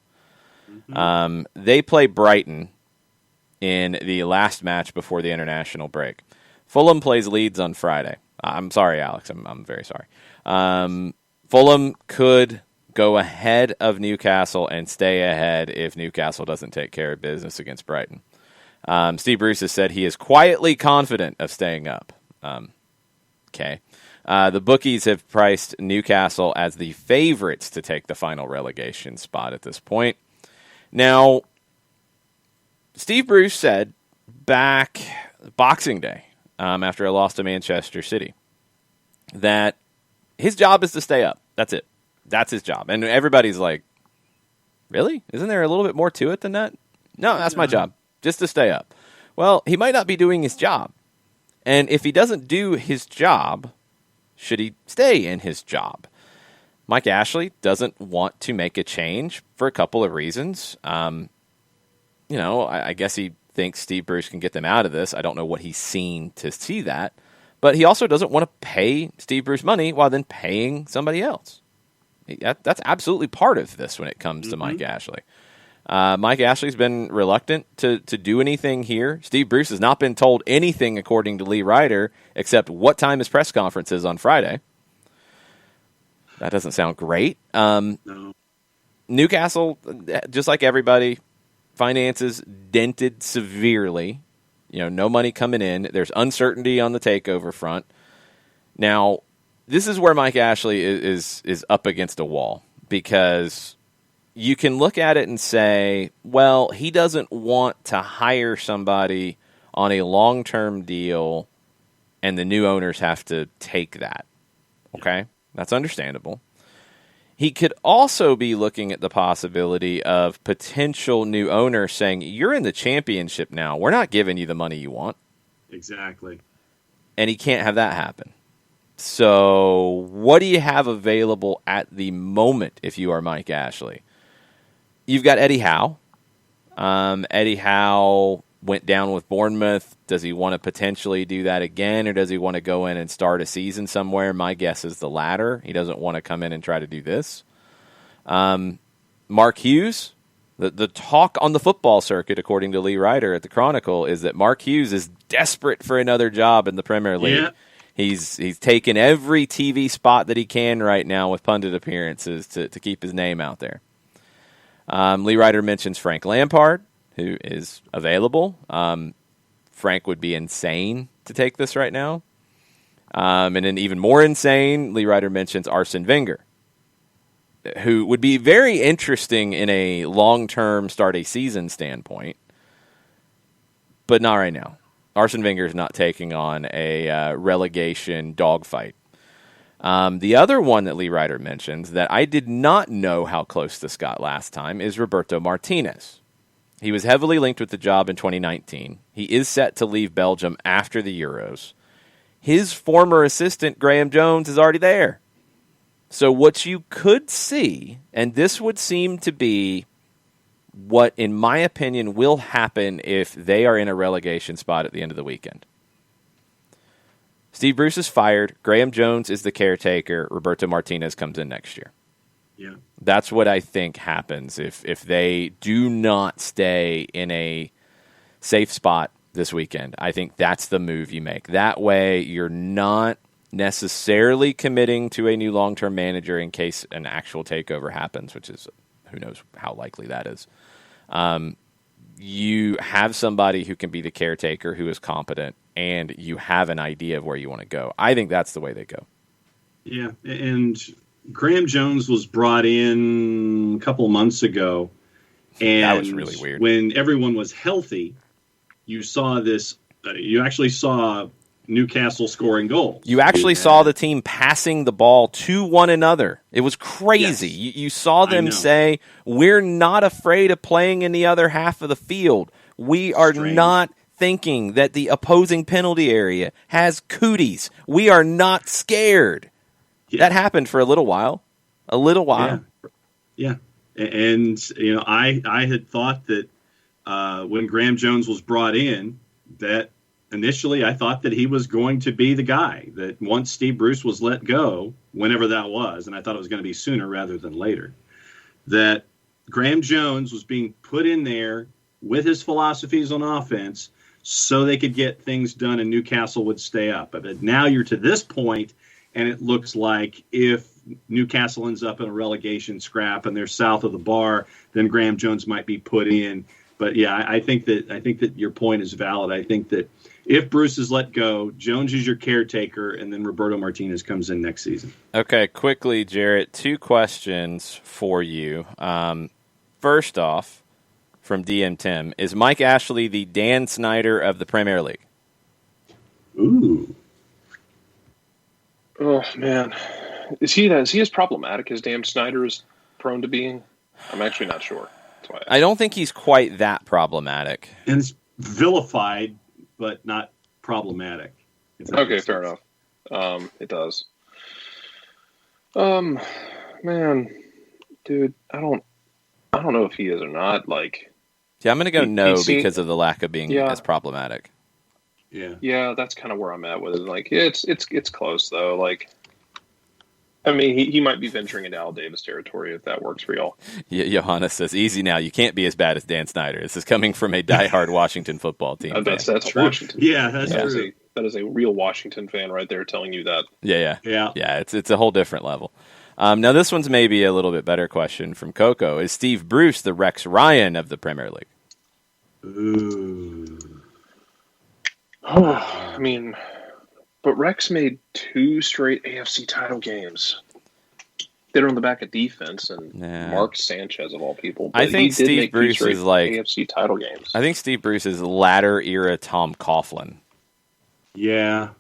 Mm-hmm. They play Brighton in the last match before the international break. Fulham plays Leeds on Friday. I'm sorry, Alex. I'm very sorry. Fulham could go ahead of Newcastle and stay ahead if Newcastle doesn't take care of business against Brighton. Steve Bruce has said he is quietly confident of staying up. Okay. The bookies have priced Newcastle as the favorites to take the final relegation spot at this point. Now, Steve Bruce said back Boxing Day, after a loss to Manchester City, that his job is to stay up. That's it. That's his job. And everybody's like, really? Isn't there a little bit more to it than that? No, that's my job. Just to stay up. Well, he might not be doing his job. And if he doesn't do his job, should he stay in his job? Mike Ashley doesn't want to make a change for a couple of reasons. I guess he thinks Steve Bruce can get them out of this. I don't know what he's seen to see that. But he also doesn't want to pay Steve Bruce money while then paying somebody else. That's absolutely part of this when it comes to Mike Ashley. Mike Ashley's been reluctant to do anything here. Steve Bruce has not been told anything, according to Lee Ryder, except what time his press conference is on Friday. That doesn't sound great. No. Newcastle, just like everybody, finances dented severely. No money coming in. There's uncertainty on the takeover front. Now, this is where Mike Ashley is up against a wall, because you can look at it and say, well, he doesn't want to hire somebody on a long-term deal, and the new owners have to take that. Okay? That's understandable. He could also be looking at the possibility of potential new owners saying, you're in the championship now. We're not giving you the money you want. Exactly. And he can't have that happen. So what do you have available at the moment if you are Mike Ashley? You've got Eddie Howe. Eddie Howe went down with Bournemouth. Does he want to potentially do that again, or does he want to go in and start a season somewhere? My guess is the latter. He doesn't want to come in and try to do this. Mark Hughes, the talk on the football circuit, according to Lee Ryder at the Chronicle, is that Mark Hughes is desperate for another job in the Premier League. Yeah. He's taken every TV spot that he can right now with pundit appearances to keep his name out there. Lee Ryder mentions Frank Lampard, who is available. Frank would be insane to take this right now. And then even more insane, Lee Ryder mentions Arsene Wenger, who would be very interesting in a long-term start-a-season standpoint, but not right now. Arsene Wenger is not taking on a relegation dogfight. The other one that Lee Ryder mentions that I did not know how close this got last time is Roberto Martinez. He was heavily linked with the job in 2019. He is set to leave Belgium after the Euros. His former assistant, Graham Jones, is already there. So what you could see, and this would seem to be what, in my opinion, will happen if they are in a relegation spot at the end of the weekend. Steve Bruce is fired. Graham Jones is the caretaker. Roberto Martinez comes in next year. Yeah. That's what I think happens if they do not stay in a safe spot this weekend. I think that's the move you make. That way you're not necessarily committing to a new long-term manager in case an actual takeover happens, which is who knows how likely that is. You have somebody who can be the caretaker, who is competent, and you have an idea of where you want to go. I think that's the way they go. Yeah, and Graham Jones was brought in a couple months ago, and that was really weird. When everyone was healthy, you saw this. You actually saw Newcastle scoring goals. You actually saw the team passing the ball to one another. It was crazy. Yes. You saw them say, we're not afraid of playing in the other half of the field. We are not thinking that the opposing penalty area has cooties. We are not scared. Yeah. That happened for a little while. Yeah. And, I had thought that when Graham Jones was brought in, that initially I thought that he was going to be the guy, that once Steve Bruce was let go, whenever that was, and I thought it was going to be sooner rather than later, that Graham Jones was being put in there with his philosophies on offense so they could get things done and Newcastle would stay up. But now you're to this point, and it looks like if Newcastle ends up in a relegation scrap and they're south of the bar, then Graham Jones might be put in. But yeah, I think that your point is valid. I think that if Bruce is let go, Jones is your caretaker, and then Roberto Martinez comes in next season. Okay, quickly, Jarrett, 2 questions for you. First off, from DM Tim, is Mike Ashley the Dan Snyder of the Premier League? Ooh. Oh, man. Is he as problematic as Dan Snyder is prone to being? I'm actually not sure. That's why I don't think he's quite that problematic. And it's vilified, but not problematic. Okay, fair enough. It does. Man, dude, I don't know if he is or not. Yeah, I'm going to go no because of the lack of being as problematic. Yeah, that's kind of where I'm at with it. It's close though. I mean, he might be venturing into Al Davis territory if that works for y'all. Johannes says, easy now. You can't be as bad as Dan Snyder. This is coming from a diehard Washington football team. That's true. Washington. Yeah, that's true. That is a real Washington fan right there telling you that. Yeah. It's a whole different level. Now, this one's maybe a little bit better question from Coco. Is Steve Bruce the Rex Ryan of the Premier League? Ooh. I mean, but Rex made 2 straight AFC title games. They're on the back of defense and Mark Sanchez of all people. But I think Steve Bruce is like AFC title games. I think Steve Bruce is latter era Tom Coughlin. Yeah.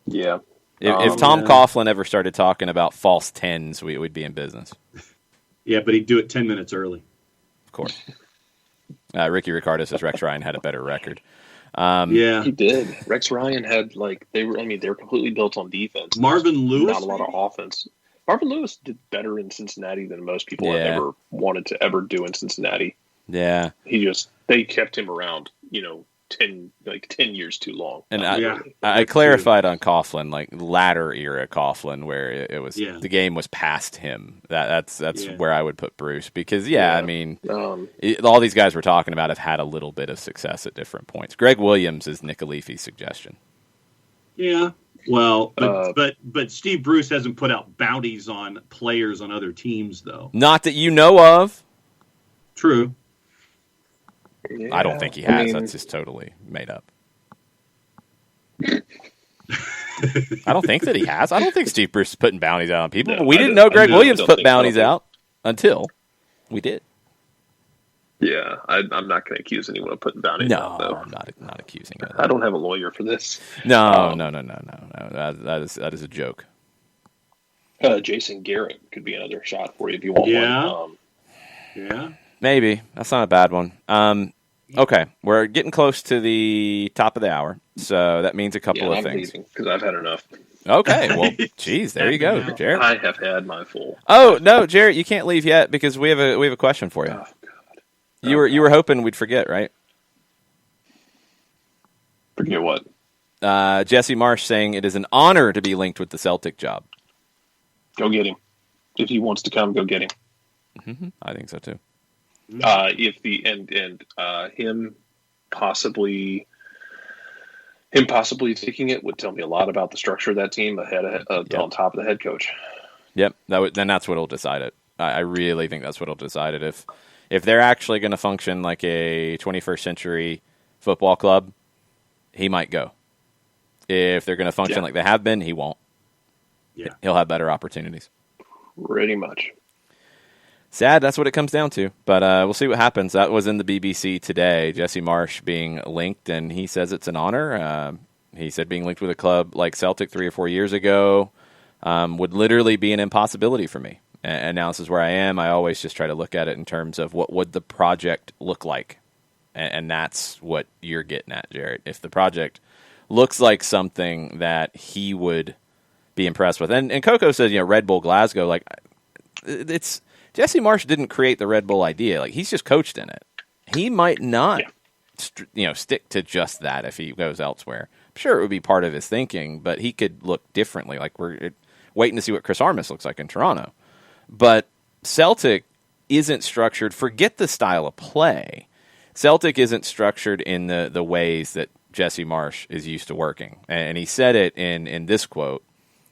Yeah. If Tom Coughlin ever started talking about false tens, we'd be in business. Yeah, but he'd do it 10 minutes early. Of course. Ricky Ricardo says Rex Ryan had a better record. Yeah, he did. Rex Ryan had they were completely built on defense. Marvin Lewis, not a lot of offense. Marvin Lewis did better in Cincinnati than most people have ever wanted to ever do in Cincinnati. Yeah, they kept him around, 10 years too long. And I clarified on Coughlin, like latter era Coughlin, where it was the game was past him. That's where I would put Bruce because I mean, all these guys we're talking about have had a little bit of success at different points. Greg Williams is Nick Alifi's suggestion. Yeah, well, but Steve Bruce hasn't put out bounties on players on other teams, though. Not that you know of. True. Yeah, I don't think he has. That's just totally made up. I don't think that he has. I don't think Steve Bruce is putting bounties out on people. No, we didn't know Greg Williams put bounties out until we did. Yeah, I'm not going to accuse anyone of putting bounties out, though. I'm not accusing him. I don't have a lawyer for this. No. That is a joke. Jason Garrett could be another shot for you if you want one. Yeah. Maybe. That's not a bad one. Okay, we're getting close to the top of the hour, so that means a couple of things. Because I've had enough. Okay, well, geez, there you go, Jarrett. I have had my full. Oh no, Jarrett, you can't leave yet because we have a question for you. Oh, God. You were hoping we'd forget, right? Forget what? Jesse Marsh saying it is an honor to be linked with the Celtic job. Go get him. If he wants to come, go get him. Mm-hmm. I think so too. If the him possibly taking it would tell me a lot about the structure of that team on top of the head coach. Yep, then that's what'll decide it. I really think that's what'll decide it. If they're actually going to function like a 21st century football club, he might go. If they're going to function like they have been, he won't. Yeah, he'll have better opportunities. Pretty much. Sad, that's what it comes down to. But we'll see what happens. That was in the BBC today, Jesse Marsh being linked, and he says it's an honor. He said being linked with a club like Celtic 3 or 4 years ago would literally be an impossibility for me. And now this is where I am. I always just try to look at it in terms of what would the project look like. And that's what you're getting at, Jarrett. If the project looks like something that he would be impressed with. And Coco says, Red Bull Glasgow, like it's... Jesse Marsh didn't create the Red Bull idea. Like he's just coached in it. He might not, stick to just that if he goes elsewhere. I'm sure it would be part of his thinking, but he could look differently. Like we're waiting to see what Chris Armas looks like in Toronto. But Celtic isn't structured. Forget the style of play. Celtic isn't structured in the ways that Jesse Marsh is used to working. And he said it in this quote.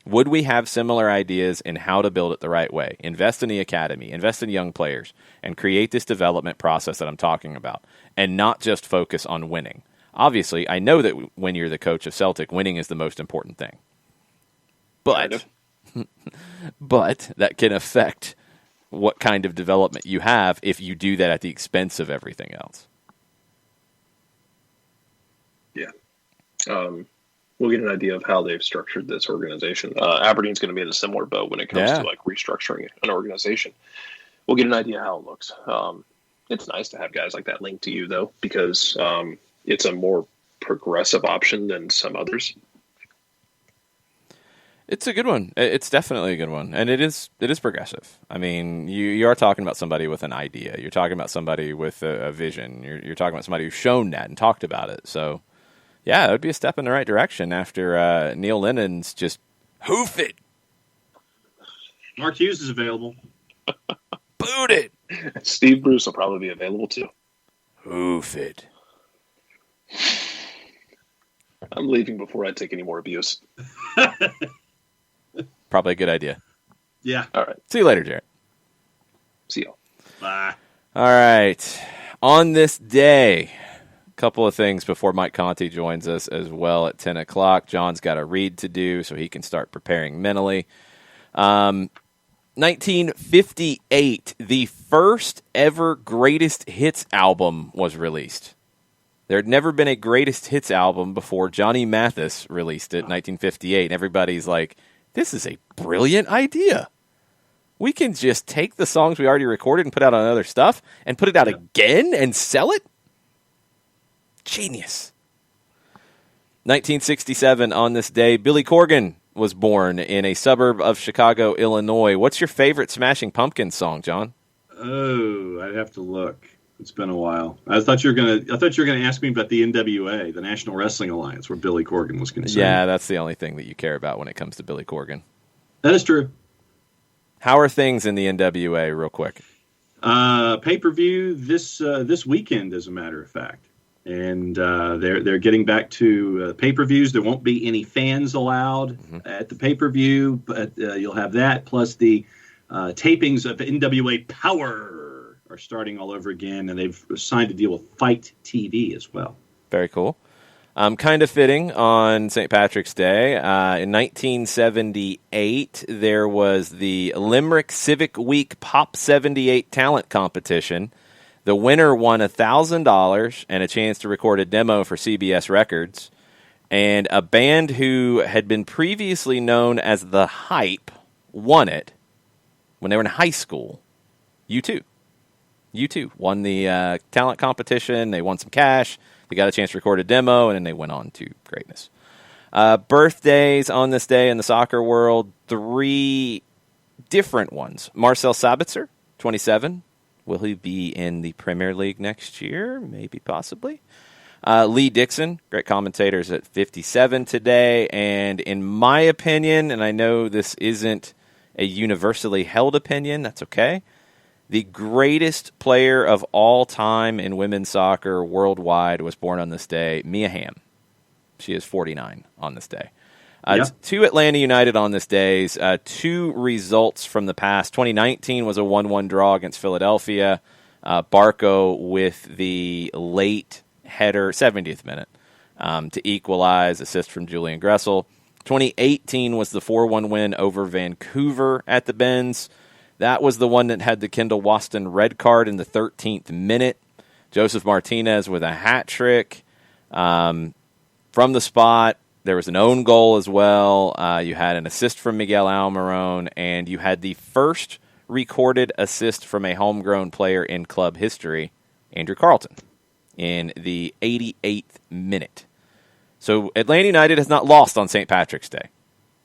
Would we have similar ideas in how to build it the right way? Invest in the academy, invest in young players, and create this development process that I'm talking about, and not just focus on winning. Obviously, I know that when you're the coach of Celtic, winning is the most important thing. But that can affect what kind of development you have if you do that at the expense of everything else. Yeah. We'll get an idea of how they've structured this organization. Aberdeen's going to be in a similar boat when it comes to restructuring an organization. We'll get an idea how it looks. It's nice to have guys like that linked to you, though, because it's a more progressive option than some others. It's a good one. It's definitely a good one, and it is progressive. I mean, you are talking about somebody with an idea. You're talking about somebody with a vision. You're talking about somebody who's shown that and talked about it. So. Yeah, it would be a step in the right direction after Neil Lennon's just hoof it. Mark Hughes is available. Boot it. Steve Bruce will probably be available too. Hoof it. I'm leaving before I take any more abuse. Probably a good idea. Yeah. All right. See you later, Jarrett. See y'all. Bye. All right. On this day, a couple of things before Mike Conti joins us as well at 10 o'clock. John's got a read to do so he can start preparing mentally. 1958, the first ever greatest hits album was released. There had never been a greatest hits album before Johnny Mathis released it in 1958. And everybody's like, this is a brilliant idea. We can just take the songs we already recorded and put out on other stuff and put it out again and sell it? Genius. 1967, on this day, Billy Corgan was born in a suburb of Chicago, Illinois. What's your favorite Smashing Pumpkins song, John? Oh, I'd have to look. It's been a while. I thought you were gonna ask me about the NWA, the National Wrestling Alliance, where Billy Corgan was concerned. Yeah, that's the only thing that you care about when it comes to Billy Corgan. That is true. How are things in the NWA, real quick? Pay-per-view this weekend, as a matter of fact. And they're getting back to pay-per-views. There won't be any fans allowed at the pay-per-view, but you'll have that. Plus the tapings of NWA Power are starting all over again, and they've signed a deal with Fight TV as well. Very cool. Kind of fitting on St. Patrick's Day. In 1978, there was the Limerick Civic Week Pop 78 Talent Competition. The winner won $1,000 and a chance to record a demo for CBS Records. And a band who had been previously known as The Hype won it when they were in high school. U2. U2 won the talent competition. They won some cash. They got a chance to record a demo, and then they went on to greatness. Birthdays on this day in the soccer world, 3 different ones. Marcel Sabitzer, 27. Will he be in the Premier League next year? Maybe, possibly. Lee Dixon, great commentator, is at 57 today. And in my opinion, and I know this isn't a universally held opinion, that's okay, the greatest player of all time in women's soccer worldwide was born on this day, Mia Hamm. She is 49 on this day. 2 Atlanta United on this day. 2 results from the past. 2019 was a 1-1 draw against Philadelphia. Barco with the late header, 70th minute, to equalize. Assist from Julian Gressel. 2018 was the 4-1 win over Vancouver at the Benz. That was the one that had the Kendall Waston red card in the 13th minute. Joseph Martinez with a hat trick from the spot. There was an own goal as well. You had an assist from Miguel Almiron, and you had the first recorded assist from a homegrown player in club history, Andrew Carlton, in the 88th minute. So Atlanta United has not lost on St. Patrick's Day.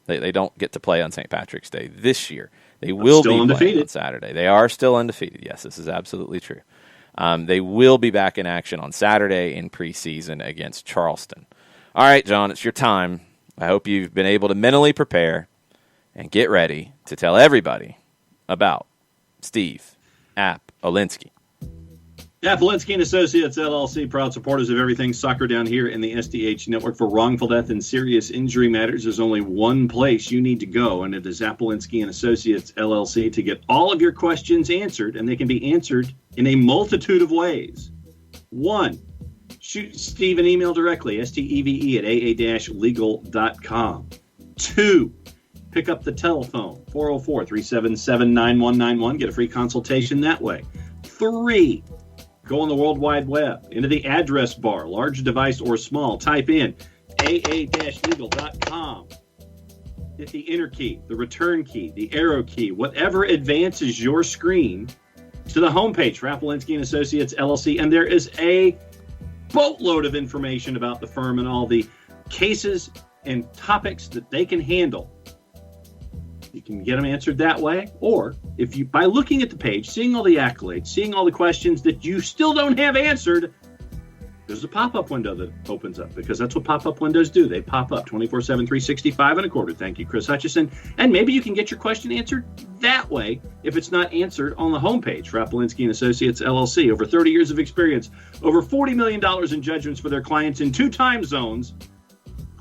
They don't get to play on St. Patrick's Day this year. They will be playing on Saturday. They are still undefeated. Yes, this is absolutely true. They will be back in action on Saturday in preseason against Charleston. All right, John, it's your time. I hope you've been able to mentally prepare and get ready to tell everybody about Steve App Olinsky. Yeah, Polinsky & Associates, LLC, proud supporters of everything soccer down here in the SDH network. For wrongful death and serious injury matters, there's only one place you need to go, and it is Polinsky & Associates, LLC, to get all of your questions answered, and they can be answered in a multitude of ways. 1, shoot Steve an email directly, steve@aa-legal.com. 2, pick up the telephone, 404-377-9191. Get a free consultation that way. 3, go on the World Wide Web, into the address bar, large device or small, type in aa-legal.com. Hit the enter key, the return key, the arrow key, whatever advances your screen to the homepage for Polinsky & Associates, LLC, and there is a boatload of information about the firm and all the cases and topics that they can handle. You can get them answered that way, or if you, by looking at the page, seeing all the accolades, seeing all the questions that you still don't have answered, there's a pop-up window that opens up, because that's what pop-up windows do. They pop up 24/7, 365 and a quarter. Thank you, Chris Hutchison. And maybe you can get your question answered that way if it's not answered on the homepage for Polinsky & Associates, LLC. Over 30 years of experience, over $40 million in judgments for their clients in 2 time zones.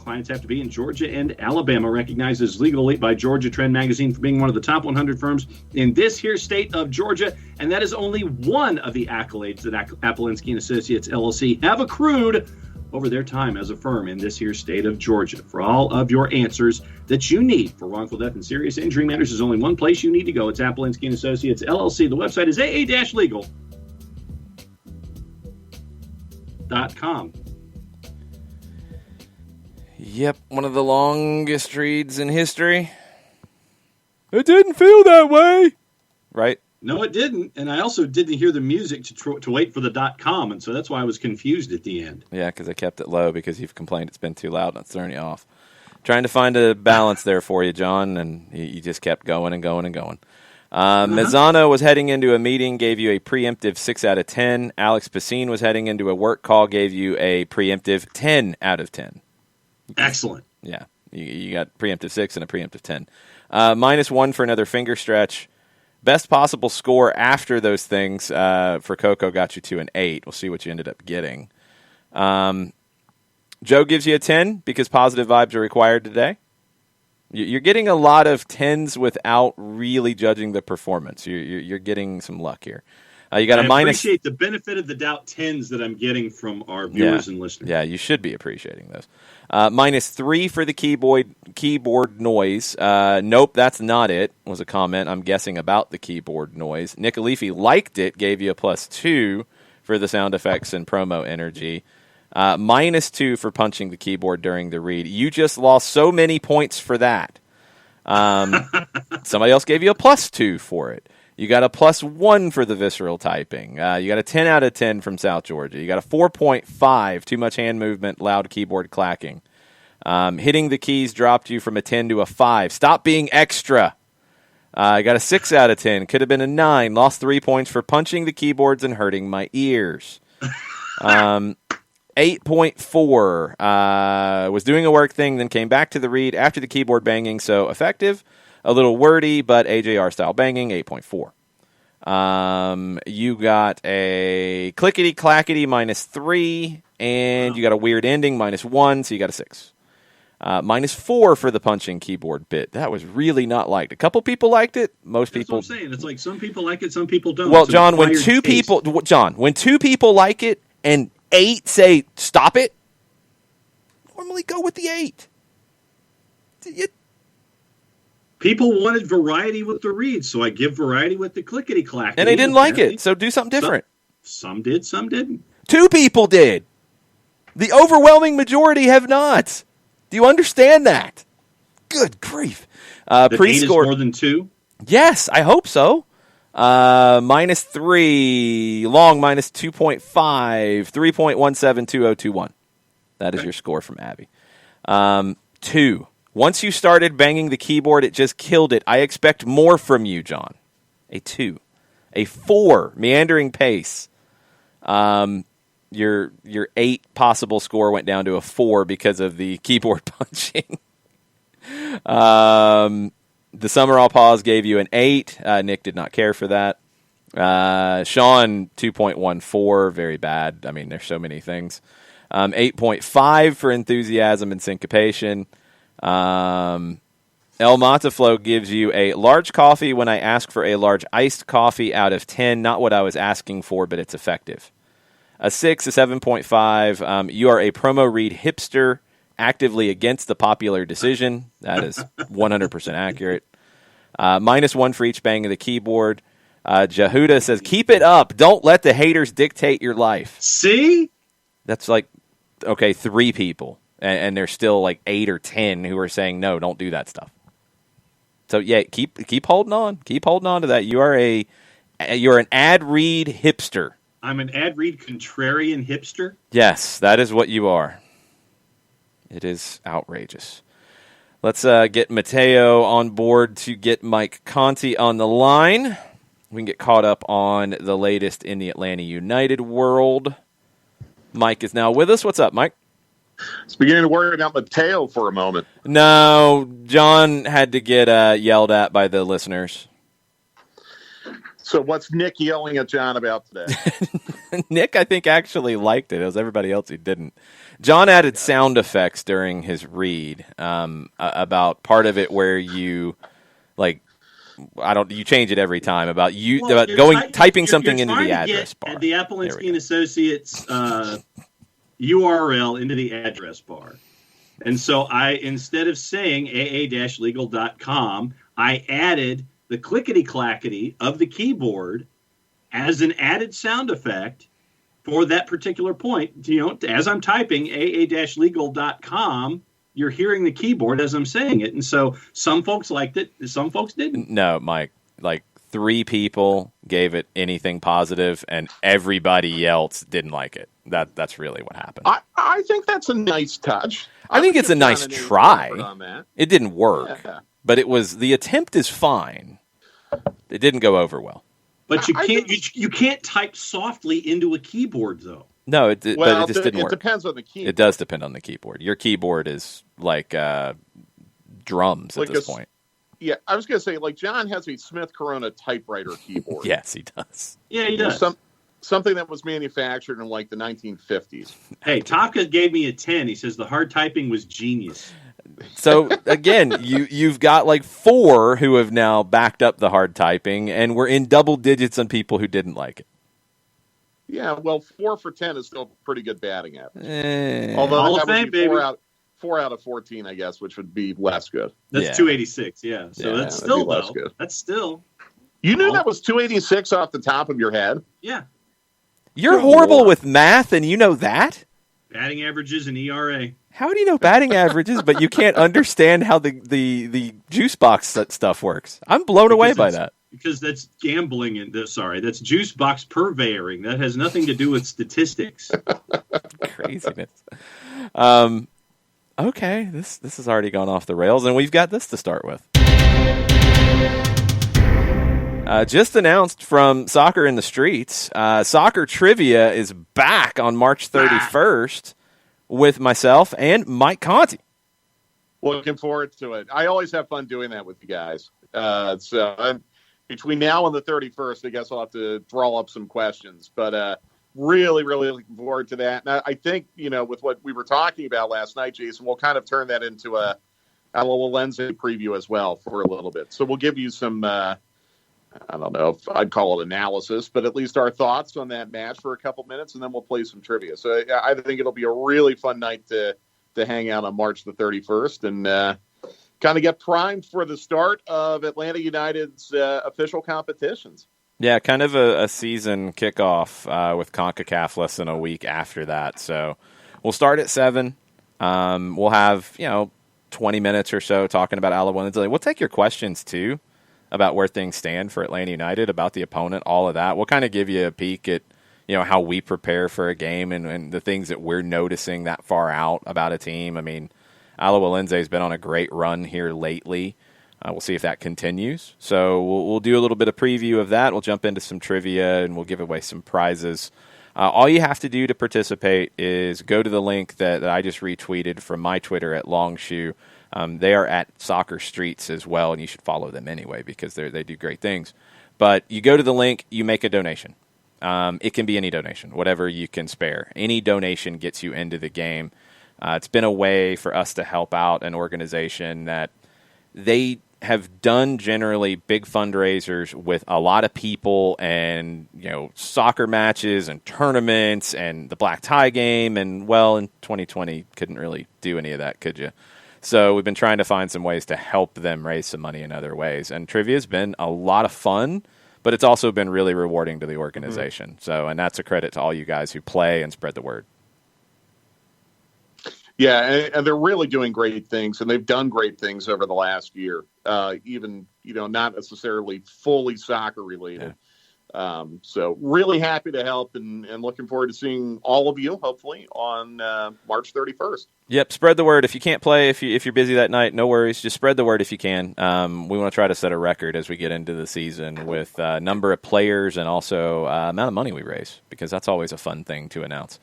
clients have to be in Georgia and Alabama, recognized as Legal Elite by Georgia Trend Magazine for being one of the top 100 firms in this here state of Georgia. And that is only one of the accolades that Apolinski & Associates, LLC have accrued over their time as a firm in this here state of Georgia. For all of your answers that you need for wrongful death and serious injury matters, there's only one place you need to go. It's Apolinski & Associates, LLC. The website is aa-legal.com. Yep, one of the longest reads in history. It didn't feel that way. Right? No, it didn't. And I also didn't hear the music to wait for the .com, and so that's why I was confused at the end. Yeah, because I kept it low because you've complained it's been too loud and it's throwing you off. Trying to find a balance there for you, John, and you just kept going and going and going. Mazzano was heading into a meeting, gave you a preemptive 6 out of 10. Alex Pacine was heading into a work call, gave you a preemptive 10 out of 10. Excellent. Yeah, you got preemptive 6 and a preemptive 10. -1 for another finger stretch. Best possible score after those things for Coco got you to an 8. We'll see what you ended up getting. Joe gives you a 10 because positive vibes are required today. You're getting a lot of 10s without really judging the performance. You're getting some luck here. You got a minus. I appreciate the benefit of the doubt 10s that I'm getting from our viewers and listeners. Yeah, you should be appreciating those. -3 for the keyboard noise. Nope, that's not it, was a comment, I'm guessing, about the keyboard noise. Nick Alifi liked it, gave you a +2 for the sound effects and promo energy. -2 for punching the keyboard during the read. You just lost so many points for that. Somebody else gave you a +2 for it. You got a +1 for the visceral typing. You got a 10 out of 10 from South Georgia. You got a 4.5, too much hand movement, loud keyboard clacking. Hitting the keys dropped you from a 10 to a 5. Stop being extra. I got a 6 out of 10. Could have been a 9. Lost 3 points for punching the keyboards and hurting my ears. 8.4. Was doing a work thing, then came back to the read after the keyboard banging, so effective. A little wordy, but AJR-style banging, 8.4. You got a clickety-clackety -3, and you got a weird ending, -1, so you got a 6. -4 for the punching keyboard bit. That was really not liked. A couple people liked it. Most people. That's what I'm saying. It's like some people like it, some people don't. Well, John, when two people like it and 8 say stop it, normally go with the 8. People wanted variety with the reads, so I give variety with the clickety-clack. And they didn't like it, so do something different. Some did, some didn't. 2 people did. The overwhelming majority have not. Do you understand that? Good grief. Pre-score 8 is more than 2? Yes, I hope so. -3, long -2.5, 3.172021. That is your score from Abby. 2. Once you started banging the keyboard, it just killed it. I expect more from you, John. A 2. A 4, meandering pace. Your 8 possible score went down to a 4 because of the keyboard punching. The Summerall pause gave you an 8. Nick did not care for that. Sean, 2.14, very bad. I mean, there's so many things. 8.5 for enthusiasm and syncopation. El Mataflow gives you a large coffee when I ask for a large iced coffee out of 10. Not what I was asking for, but it's effective. A 6, a 7.5. You are a promo read hipster, actively against the popular decision. That is 100% accurate. -1 for each bang of the keyboard. Jahuda says, keep it up. Don't let the haters dictate your life. See? That's like, okay, 3 people. And there's still like 8 or 10 who are saying, no, don't do that stuff. So, yeah, keep holding on. Keep holding on to that. You're an ad read hipster. I'm an ad read contrarian hipster? Yes, that is what you are. It is outrageous. Let's get Mateo on board to get Mike Conti on the line. We can get caught up on the latest in the Atlanta United world. Mike is now with us. What's up, Mike? It's beginning to worry about Mateo for a moment. No, John had to get yelled at by the listeners. So what's Nick yelling at John about today? Nick, I think, actually liked it. It was everybody else who didn't. John added sound effects during his read about part of it where you you change it every time about typing something into the address bar. The Appalachian and Associates URL into the address bar. And so instead of saying aa-legal.com, I added the clickety-clackety of the keyboard as an added sound effect for that particular point. As I'm typing aa-legal.com, you're hearing the keyboard as I'm saying it. And so some folks liked it, some folks didn't. No, Mike, 3 people gave it anything positive, and everybody else didn't like it. That's really what happened. I think that's a nice touch. I think it's a nice try. It didn't work, but the attempt is fine. It didn't go over well. But you can't type softly into a keyboard, though. No, but it just didn't work. It depends on the keyboard. It does depend on the keyboard. Your keyboard is like drums at this point. Yeah, I was going to say, John has a Smith Corona typewriter keyboard. Yes, he does. Yeah, he does. Something that was manufactured in the 1950s. Hey, Taka gave me a 10. He says the hard typing was genius. So again, you've got 4 who have now backed up the hard typing, and we're in double digits on people who didn't like it. Yeah, well, 4 for 10 is still pretty good batting average. Although that would be 4 out of 14, I guess, which would be less good. That's 286. Yeah, so that's still less good. That's still. You knew that was 286 off the top of your head. Yeah. You're horrible with math, and you know that? Batting averages and ERA. How do you know batting averages, but you can't understand how the juice box stuff works? I'm blown away by that. Because that's gambling that's juice box purveying. That has nothing to do with statistics. Craziness. Okay, this has already gone off the rails, and we've got this to start with. Just announced from Soccer in the Streets, Soccer Trivia is back on March 31st with myself and Mike Conti. Looking forward to it. I always have fun doing that with you guys. Between now and the 31st, I guess I'll have to draw up some questions. But really, really looking forward to that. And I think, with what we were talking about last night, Jason, we'll kind of turn that into a little lens preview as well for a little bit. So we'll give you some... I don't know if I'd call it analysis, but at least our thoughts on that match for a couple minutes, and then we'll play some trivia. So I think it'll be a really fun night to hang out on March the 31st and kind of get primed for the start of Atlanta United's official competitions. Yeah, kind of a season kickoff with CONCACAF less than a week after that. So we'll start at 7. We'll have 20 minutes or so talking about Alajuelense. We'll take your questions too, about where things stand for Atlanta United, about the opponent, all of that. We'll kind of give you a peek at, how we prepare for a game and the things that we're noticing that far out about a team. I mean, Alajuelense has been on a great run here lately. We'll see if that continues. So we'll do a little bit of preview of that. We'll jump into some trivia, and we'll give away some prizes. All you have to do to participate is go to the link that I just retweeted from my Twitter at Longshoe. They are at Soccer Streets as well, and you should follow them anyway because they do great things. But you go to the link, you make a donation. It can be any donation, whatever you can spare. Any donation gets you into the game. It's been a way for us to help out an organization that they have done generally big fundraisers with a lot of people and, soccer matches and tournaments and the black tie game. And, in 2020, couldn't really do any of that, could you? So we've been trying to find some ways to help them raise some money in other ways. And trivia has been a lot of fun, but it's also been really rewarding to the organization. Mm-hmm. So, and that's a credit to all you guys who play and spread the word. Yeah, and they're really doing great things, and they've done great things over the last year, even, not necessarily fully soccer related. Yeah. So really happy to help and looking forward to seeing all of you, hopefully, on March 31st. Yep, spread the word. If you can't play, if you're busy that night, no worries. Just spread the word if you can. We want to try to set a record as we get into the season with number of players and also amount of money we raise, because that's always a fun thing to announce.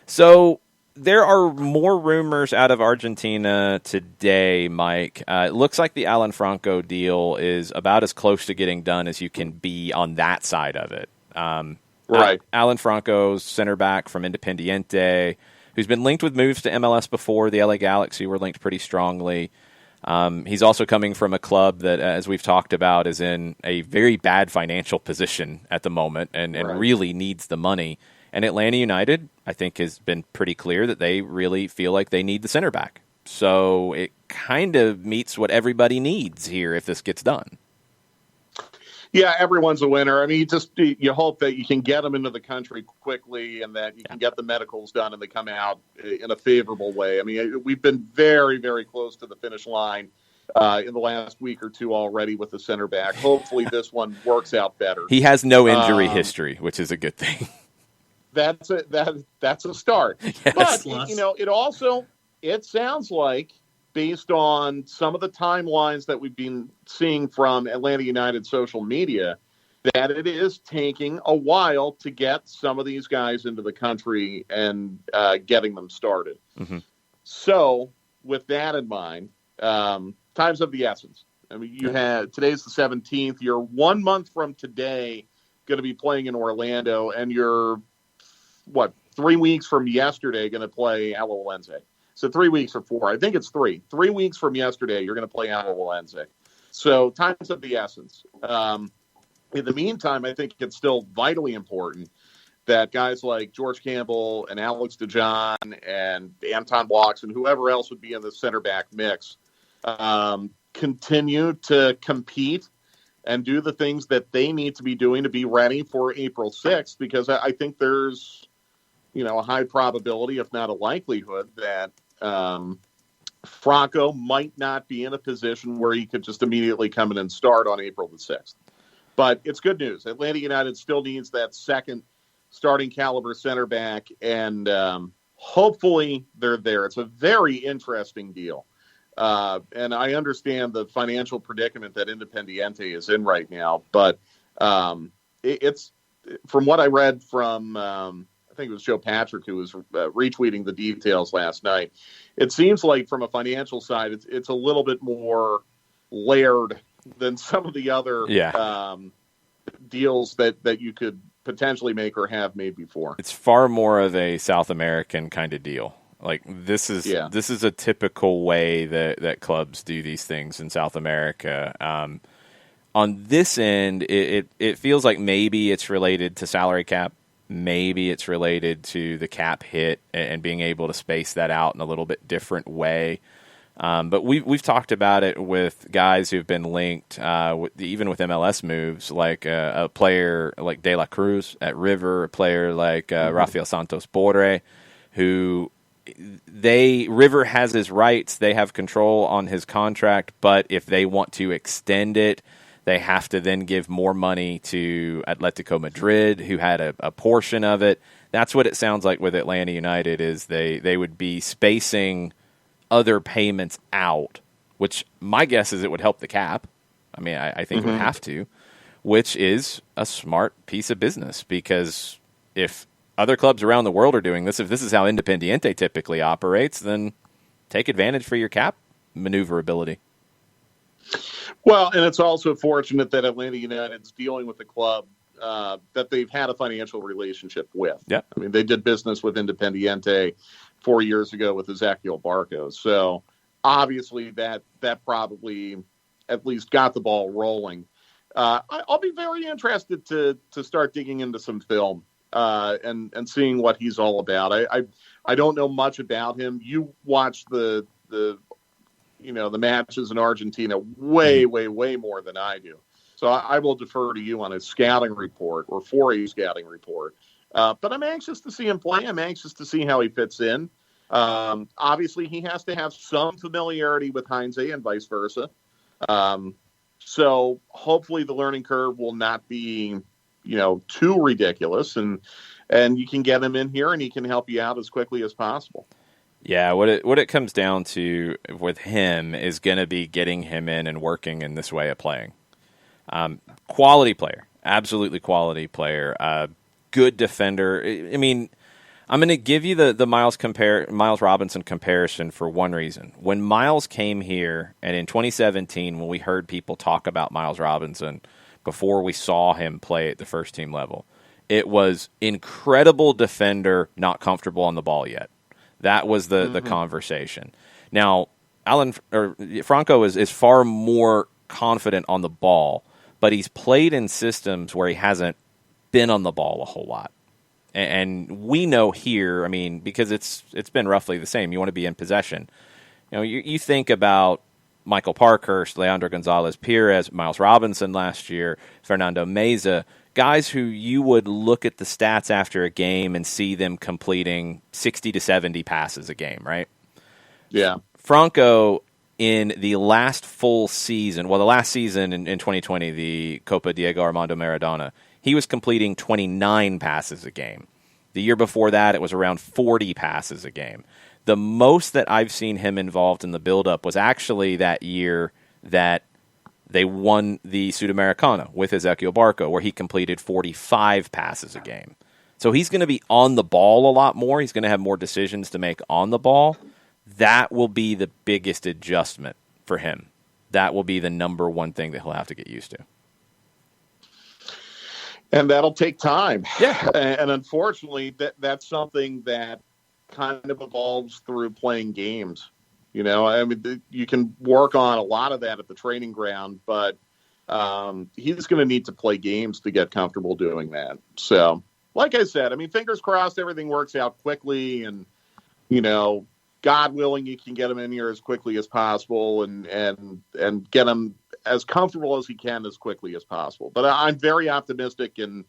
So there are more rumors out of Argentina today, Mike. It looks like the Alan Franco deal is about as close to getting done as you can be on that side of it. Right. Alan Franco's center back from Independiente. who's been linked with moves to MLS before. The LA Galaxy were linked pretty strongly. He's also coming from a club that, as we've talked about, is in a very bad financial position at the moment and really needs the money. And Atlanta United, I think, has been pretty clear that they really feel like they need the center back. So it kind of meets what everybody needs here if this gets done. Yeah, everyone's a winner. I mean, you hope that you can get them into the country quickly and that you can get the medicals done and they come out in a favorable way. I mean, we've been very, very close to the finish line in the last week or two already with the center back. Hopefully this one works out better. He has no injury history, which is a good thing. That's a start. Yes. But, it sounds like, based on some of the timelines that we've been seeing from Atlanta United social media, that it is taking a while to get some of these guys into the country and getting them started. Mm-hmm. So, with that in mind, time's of the essence. I mean, today's the 17th. You're 1 month from today going to be playing in Orlando, and you're 3 weeks from yesterday going to play Alajuelense. So 3 weeks or 4. I think it's 3. 3 weeks from yesterday, you're going to play Alajuelense. So time's of the essence. In the meantime, I think it's still vitally important that guys like George Campbell and Alex DeJohn and Anton Blocks and whoever else would be in the center back mix continue to compete and do the things that they need to be doing to be ready for April 6th, because I think there's a high probability, if not a likelihood, that Franco might not be in a position where he could just immediately come in and start on April the 6th. But it's good news. Atlanta United still needs that second starting caliber center back, and hopefully they're there. It's a very interesting deal. And I understand the financial predicament that Independiente is in right now, but it's from what I read from I think it was Joe Patrick who was retweeting the details last night. It seems like from a financial side, it's a little bit more layered than some of the other deals that you could potentially make or have made before. It's far more of a South American kind of deal. Like this is a typical way that clubs do these things in South America. On this end, it feels like maybe it's related to salary cap. Maybe it's related to the cap hit and being able to space that out in a little bit different way. But we've talked about it with guys who've been linked, even with MLS moves, like a player like De La Cruz at River, a player like Rafael Santos Borre, who River has his rights. They have control on his contract, but if they want to extend it, they have to then give more money to Atletico Madrid, who had a portion of it. That's what it sounds like with Atlanta United, is they would be spacing other payments out, which my guess is it would help the cap. I mean, I think it would have to, which is a smart piece of business, because if other clubs around the world are doing this, if this is how Independiente typically operates, then take advantage for your cap maneuverability. Well, and it's also fortunate that Atlanta United's dealing with a club that they've had a financial relationship with. Yeah. I mean, they did business with Independiente 4 years ago with Ezequiel Barcos. So obviously that probably at least got the ball rolling. I'll be very interested to start digging into some film and seeing what he's all about. I don't know much about him. You watch the matches in Argentina way more than I do. So I will defer to you on a scouting report or for a scouting report. But I'm anxious to see him play. I'm anxious to see how he fits in. Obviously, he has to have some familiarity with Heinze and vice versa. So hopefully the learning curve will not be, too ridiculous, and you can get him in here and he can help you out as quickly as possible. Yeah, what it comes down to with him is going to be getting him in and working in this way of playing. Quality player, absolutely quality player, good defender. I mean, I'm going to give you the Miles Robinson comparison for one reason. When Miles came here, and in 2017, when we heard people talk about Miles Robinson before we saw him play at the first team level, it was incredible defender, not comfortable on the ball yet. That was the conversation. Now, Franco is far more confident on the ball, but he's played in systems where he hasn't been on the ball a whole lot. And we know here, I mean, because it's been roughly the same. You want to be in possession. You know, you think about Michael Parkhurst, Leandro Gonzalez-Pirez, Miles Robinson last year, Fernando Meza, guys who you would look at the stats after a game and see them completing 60 to 70 passes a game, right? Yeah. Franco, in the last full season, the last season in 2020, the Copa Diego Armando Maradona, he was completing 29 passes a game. The year before that, it was around 40 passes a game. The most that I've seen him involved in the build-up was actually that year that they won the Sudamericana with Ezequiel Barco, where he completed 45 passes a game. So he's going to be on the ball a lot more. He's going to have more decisions to make on the ball. That will be the biggest adjustment for him. That will be the number one thing that he'll have to get used to. And that'll take time. Yeah. And unfortunately, that's something that kind of evolves through playing games. You know, I mean, you can work on a lot of that at the training ground, but he's going to need to play games to get comfortable doing that. So, like I said, I mean, fingers crossed everything works out quickly, and, you know, God willing, you can get him in here as quickly as possible and get him as comfortable as he can as quickly as possible. But I'm very optimistic, and,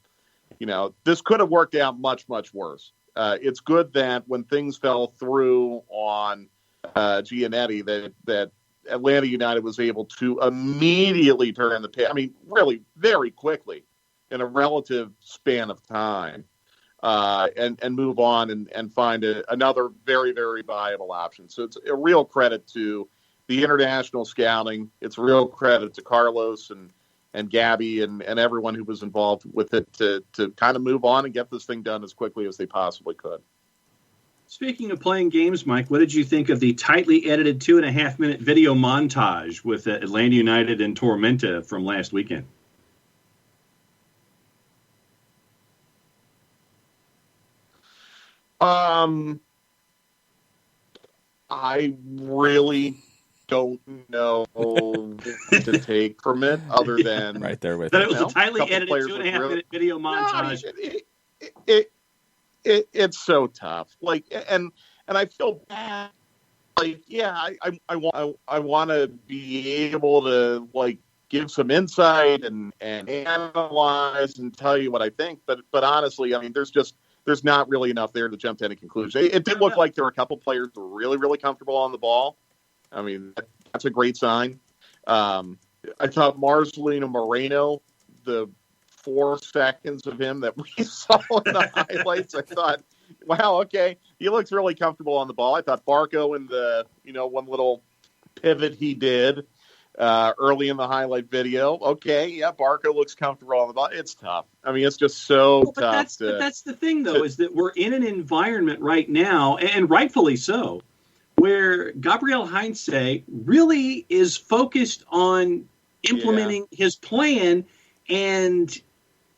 you know, this could have worked out much, much worse. It's good that when things fell through on Giannetti, that Atlanta United was able to immediately turn the page. I mean, really very quickly in a relative span of time, and move on and find another very, very viable option. So it's a real credit to the international scouting. It's a real credit to Carlos and Gabby and everyone who was involved with it to kind of move on and get this thing done as quickly as they possibly could. Speaking of playing games, Mike, what did you think of the tightly edited 2.5-minute video montage with Atlanta United and Tormenta from last weekend? I really don't know what to take from it other than right there with that it was a tightly edited 2.5-minute video montage. It's so tough. Like, and I feel bad. Like, yeah, I want to be able to, like, give some insight and analyze and tell you what I think. But honestly, I mean, there's not really enough there to jump to any conclusion. It did look like there were a couple players who were really, really comfortable on the ball. I mean, that's a great sign. I thought Marcelino Moreno, the 4 seconds of him that we saw in the highlights, I thought, wow, okay, he looks really comfortable on the ball. I thought Barco in the, one little pivot he did early in the highlight video. Okay, yeah, Barco looks comfortable on the ball. It's tough. I mean, it's just so tough. But that's the thing, though, is that we're in an environment right now, and rightfully so, where Gabriel Heinze really is focused on implementing his plan, and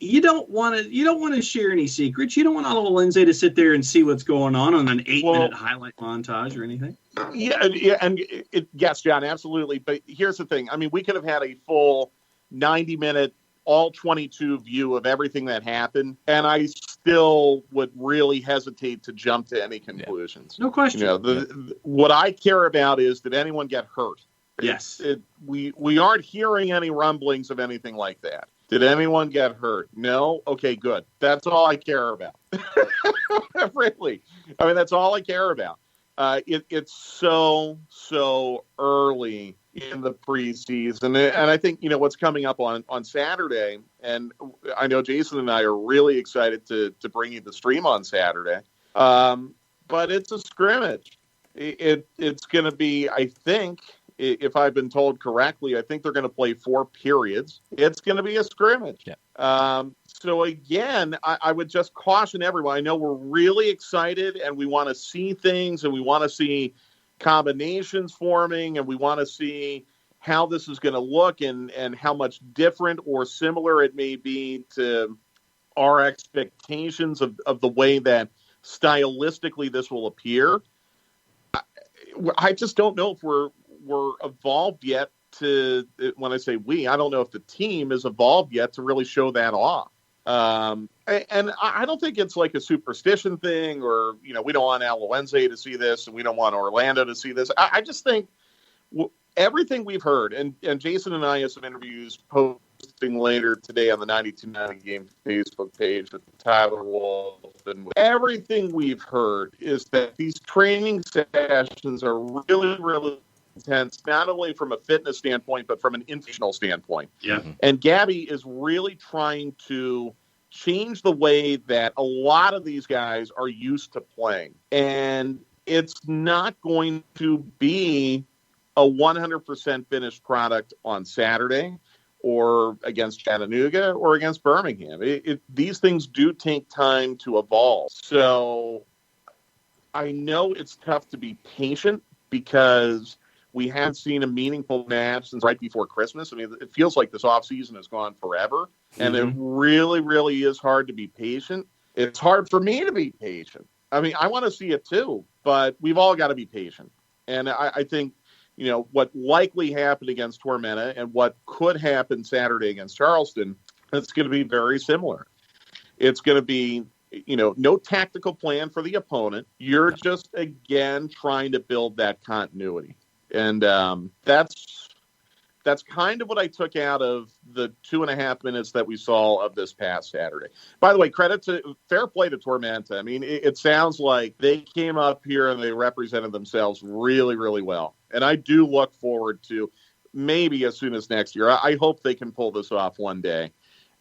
you don't want to share any secrets. You don't want Oliver Lindsay to sit there and see what's going on an 8-minute highlight montage or anything. Yeah, and yes, John, absolutely. But here's the thing. I mean, we could have had a full 90-minute, all 22 view of everything that happened, and I still would really hesitate to jump to any conclusions. No question. What I care about is, did anyone get hurt? Yes. We aren't hearing any rumblings of anything like that. Did anyone get hurt? No? Okay, good. That's all I care about. Really. I mean, that's all I care about. It's so early in the preseason. And I think, what's coming up on Saturday, and I know Jason and I are really excited to bring you the stream on Saturday. But it's a scrimmage. It's going to be, I think, if I've been told correctly, I think they're going to play 4 periods. It's going to be a scrimmage. Yeah. So again, I would just caution everyone. I know we're really excited and we want to see things and we want to see combinations forming and we want to see how this is going to look and how much different or similar it may be to our expectations of the way that stylistically this will appear. I just don't know if we're evolved yet to, when I say we, I don't know if the team is evolved yet to really show that off. And I don't think it's like a superstition thing, or, we don't want Alajuelense to see this and we don't want Orlando to see this. I just think everything we've heard, and Jason and I have some interviews posting later today on the 92.90 Game Facebook page with Tyler Wolf, and everything we've heard is that these training sessions are really, really intense, not only from a fitness standpoint, but from an intentional standpoint. Yeah. And Gabby is really trying to change the way that a lot of these guys are used to playing. And it's not going to be a 100% finished product on Saturday or against Chattanooga or against Birmingham. These things do take time to evolve. So I know it's tough to be patient because we haven't seen a meaningful match since right before Christmas. I mean, it feels like this offseason has gone forever, and it really, really is hard to be patient. It's hard for me to be patient. I mean, I want to see it too, but we've all got to be patient. And I think, what likely happened against Tormenta and what could happen Saturday against Charleston, it's going to be very similar. It's going to be, no tactical plan for the opponent. You're just, again, trying to build that continuity. And that's kind of what I took out of the 2.5 minutes that we saw of this past Saturday. By the way, fair play to Tormenta. I mean, it sounds like they came up here and they represented themselves really, really well. And I do look forward to, maybe as soon as next year, I hope they can pull this off one day,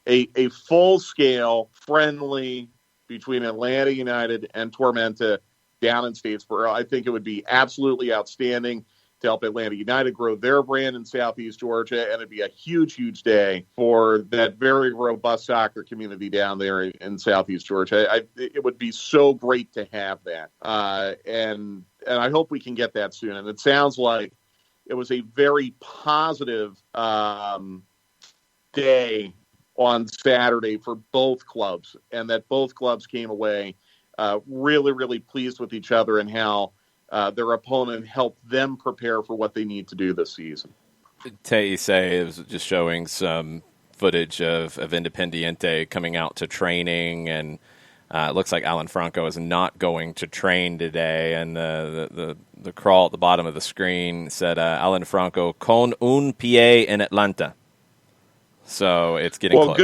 a full-scale friendly between Atlanta United and Tormenta down in Statesboro. I think it would be absolutely outstanding to help Atlanta United grow their brand in Southeast Georgia, and it'd be a huge, huge day for that very robust soccer community down there in Southeast Georgia. It would be so great to have that, and I hope we can get that soon. And it sounds like it was a very positive day on Saturday for both clubs, and that both clubs came away really, really pleased with each other and how their opponent helped them prepare for what they need to do this season. Teise is just showing some footage of Independiente coming out to training, and it looks like Alan Franco is not going to train today. And the crawl at the bottom of the screen said Alan Franco con un pie en Atlanta. So it's getting close.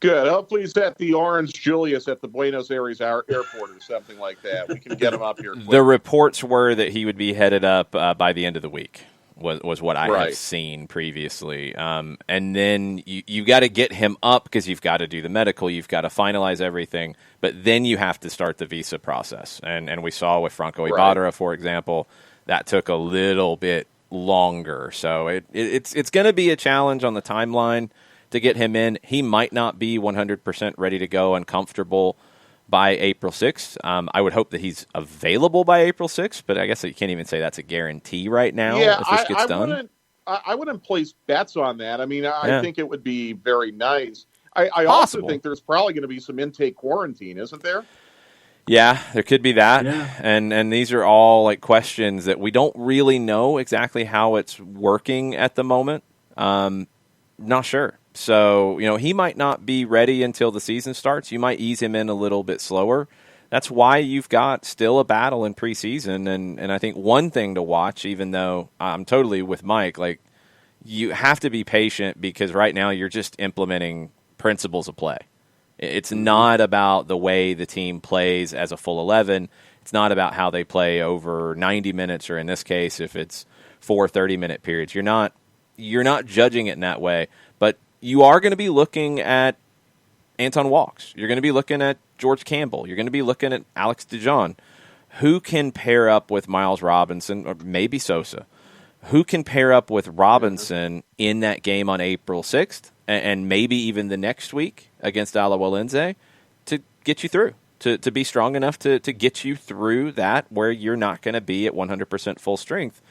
Good. Hopefully he's at the Orange Julius at the Buenos Aires airport or something like that. We can get him up here quick. The reports were that he would be headed up by the end of the week, was what I have seen previously. And then you got to get him up because you've got to do the medical. You've got to finalize everything. But then you have to start the visa process. And we saw with Franco Ibarra, for example, that took a little bit longer. So it's going to be a challenge on the timeline to get him in. He might not be 100% ready to go and comfortable by April 6th. I would hope that he's available by April 6th, but I guess you can't even say that's a guarantee right now if this gets done. I wouldn't place bets on that. I mean, I think it would be very nice. I also think there's probably going to be some intake quarantine, isn't there? Yeah, there could be that. Yeah. And these are all like questions that we don't really know exactly how it's working at the moment. Not sure. So, he might not be ready until the season starts. You might ease him in a little bit slower. That's why you've got still a battle in preseason. And I think one thing to watch, even though I'm totally with Mike, like you have to be patient because right now you're just implementing principles of play. It's not about the way the team plays as a full 11. It's not about how they play over 90 minutes, or in this case, if it's 4 30-minute periods. You're not judging it in that way. But you are going to be looking at Anton Walks. You're going to be looking at George Campbell. You're going to be looking at Alex DeJohn. Who can pair up with Miles Robinson, or maybe Sosa? Who can pair up with Robinson in that game on April 6th and maybe even the next week against Alajuelense to get you through, to be strong enough to get you through that where you're not going to be at 100% full strength?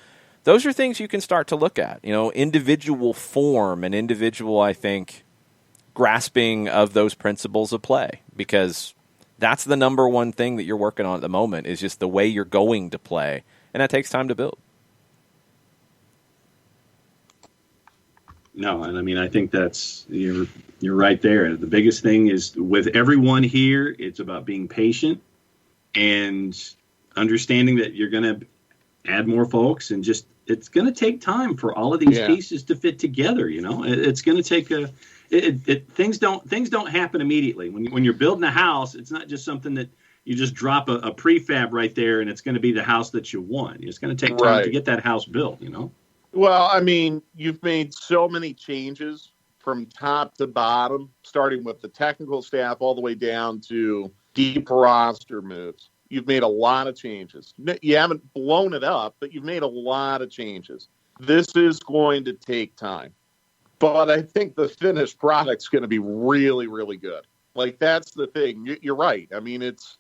Those are things you can start to look at, individual form and individual, I think, grasping of those principles of play, because that's the number one thing that you're working on at the moment is just the way you're going to play and that takes time to build. No, and I mean, I think that's you're right there. The biggest thing is with everyone here, it's about being patient and understanding that you're going to add more folks, and just it's going to take time for all of these pieces to fit together. It's going to take things don't happen immediately. When you're building a house, it's not just something that you just drop a prefab right there and it's going to be the house that you want. It's going to take time to get that house built. Well, I mean, you've made so many changes from top to bottom, starting with the technical staff all the way down to deep roster moves. You've made a lot of changes. You haven't blown it up, but you've made a lot of changes. This is going to take time. But I think the finished product's going to be really, really good. Like, that's the thing. You're right. I mean, it's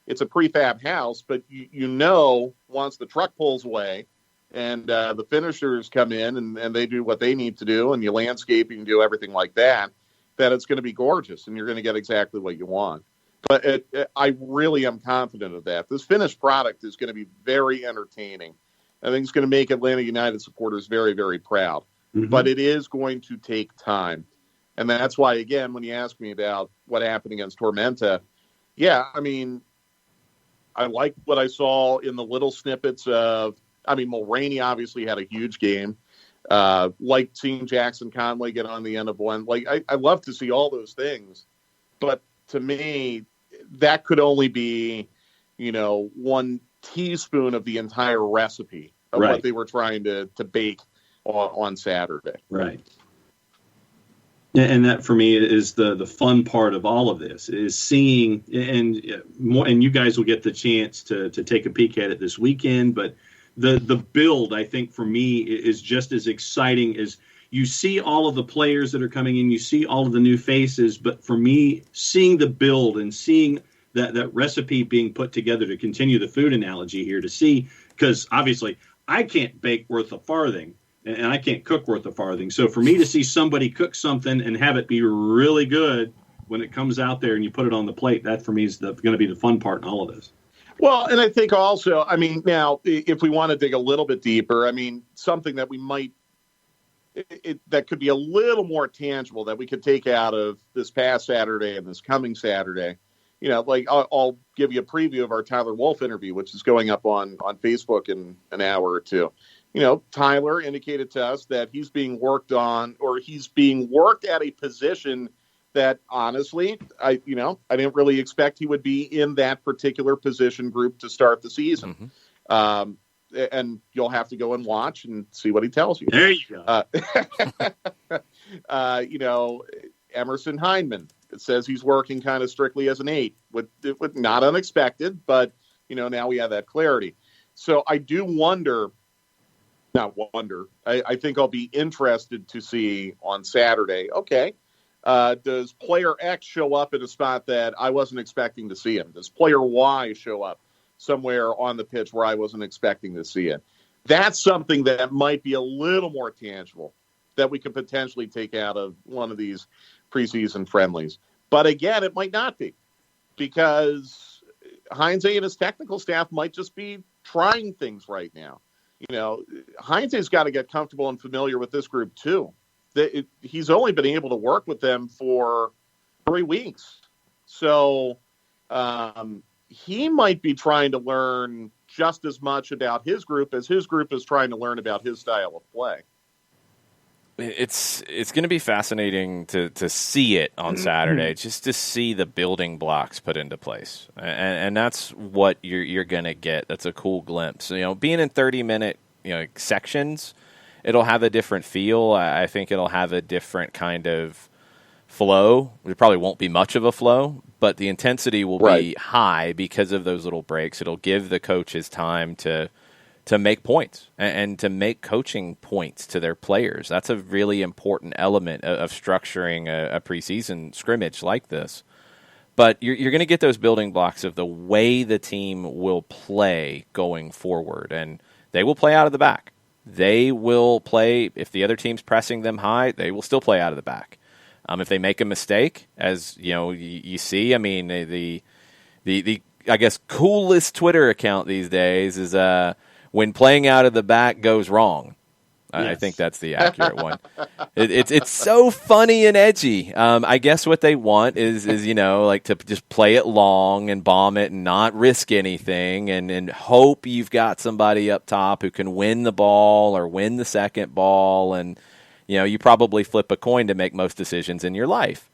a prefab house, but once the truck pulls away, and the finishers come in and they do what they need to do, and you landscaping, do everything like that, that it's going to be gorgeous and you're going to get exactly what you want. But I really am confident of that. This finished product is going to be very entertaining. I think it's going to make Atlanta United supporters very, very proud. Mm-hmm. But it is going to take time. And that's why, again, when you ask me about what happened against Tormenta, I mean, I like what I saw in the little snippets of, Mulraney obviously had a huge game. Like seeing Jackson Conley get on the end of one. Like, I love to see all those things. But to me, that could only be, one teaspoon of the entire recipe of what they were trying to bake on Saturday. Right. And that for me is the fun part of all of this is seeing and you guys will get the chance to take a peek at it this weekend, but the build, I think, for me is just as exciting as you see all of the players that are coming in, you see all of the new faces, but for me, seeing the build and seeing that recipe being put together, to continue the food analogy here, to see, because obviously I can't bake worth a farthing and I can't cook worth a farthing. So for me to see somebody cook something and have it be really good when it comes out there and you put it on the plate, that for me is going to be the fun part in all of this. Well, and I think also, now, if we want to dig a little bit deeper, something that we might, that could be a little more tangible that we could take out of this past Saturday and this coming Saturday, I'll give you a preview of our Tyler Wolf interview, which is going up on Facebook in an hour or two. Tyler indicated to us that he's being worked on, or he's being worked at a position that honestly, I didn't really expect he would be in that particular position group to start the season. Mm-hmm. And you'll have to go and watch and see what he tells you. There you go. Emerson Heineman, it says he's working kind of strictly as an 8, with not unexpected, but now we have that clarity. So I do I think I'll be interested to see on Saturday. Okay. Does player X show up in a spot that I wasn't expecting to see him? Does player Y show up somewhere on the pitch where I wasn't expecting to see it? That's something that might be a little more tangible that we could potentially take out of one of these preseason friendlies. But again, it might not be, because Heinze and his technical staff might just be trying things right now. Heinze's got to get comfortable and familiar with this group too. He's only been able to work with them for 3 weeks. So he might be trying to learn just as much about his group as his group is trying to learn about his style of play. It's going to be fascinating to see it on Saturday, just to see the building blocks put into place, and that's what you're going to get. That's a cool glimpse. Being in 30-minute sections, it'll have a different feel. I think it'll have a different kind of flow. There probably won't be much of a flow, but the intensity will be high because of those little breaks. It'll give the coaches time to make points and to make coaching points to their players. That's a really important element of structuring a preseason scrimmage like this. But you're going to get those building blocks of the way the team will play going forward, and they will play out of the back. They will play, if the other team's pressing them high, they will still play out of the back. If they make a mistake, as you see, the I guess coolest Twitter account these days is when playing out of the back goes wrong. I Yes. think that's the accurate one. It's so funny and edgy. I guess what they want is like to just play it long and bomb it and not risk anything and hope you've got somebody up top who can win the ball or win the second ball. And you probably flip a coin to make most decisions in your life.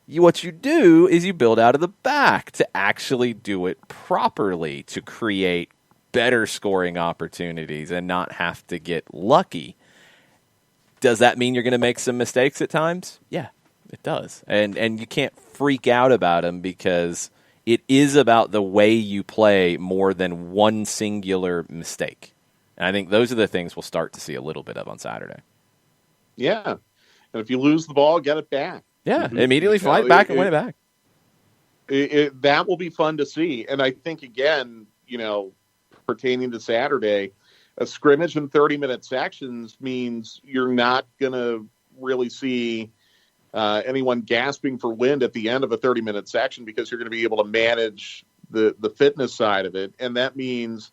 What you do is you build out of the back to actually do it properly, to create better scoring opportunities and not have to get lucky. Does that mean you're going to make some mistakes at times? Yeah, it does. And you can't freak out about them because it is about the way you play more than one singular mistake. And I think those are the things we'll start to see a little bit of on Saturday. Yeah. And if you lose the ball, get it back. Yeah, immediately fly it back and win it back. That will be fun to see. And I think, again, pertaining to Saturday, a scrimmage in 30-minute sections means you're not going to really see anyone gasping for wind at the end of a 30-minute section because you're going to be able to manage the fitness side of it. And that means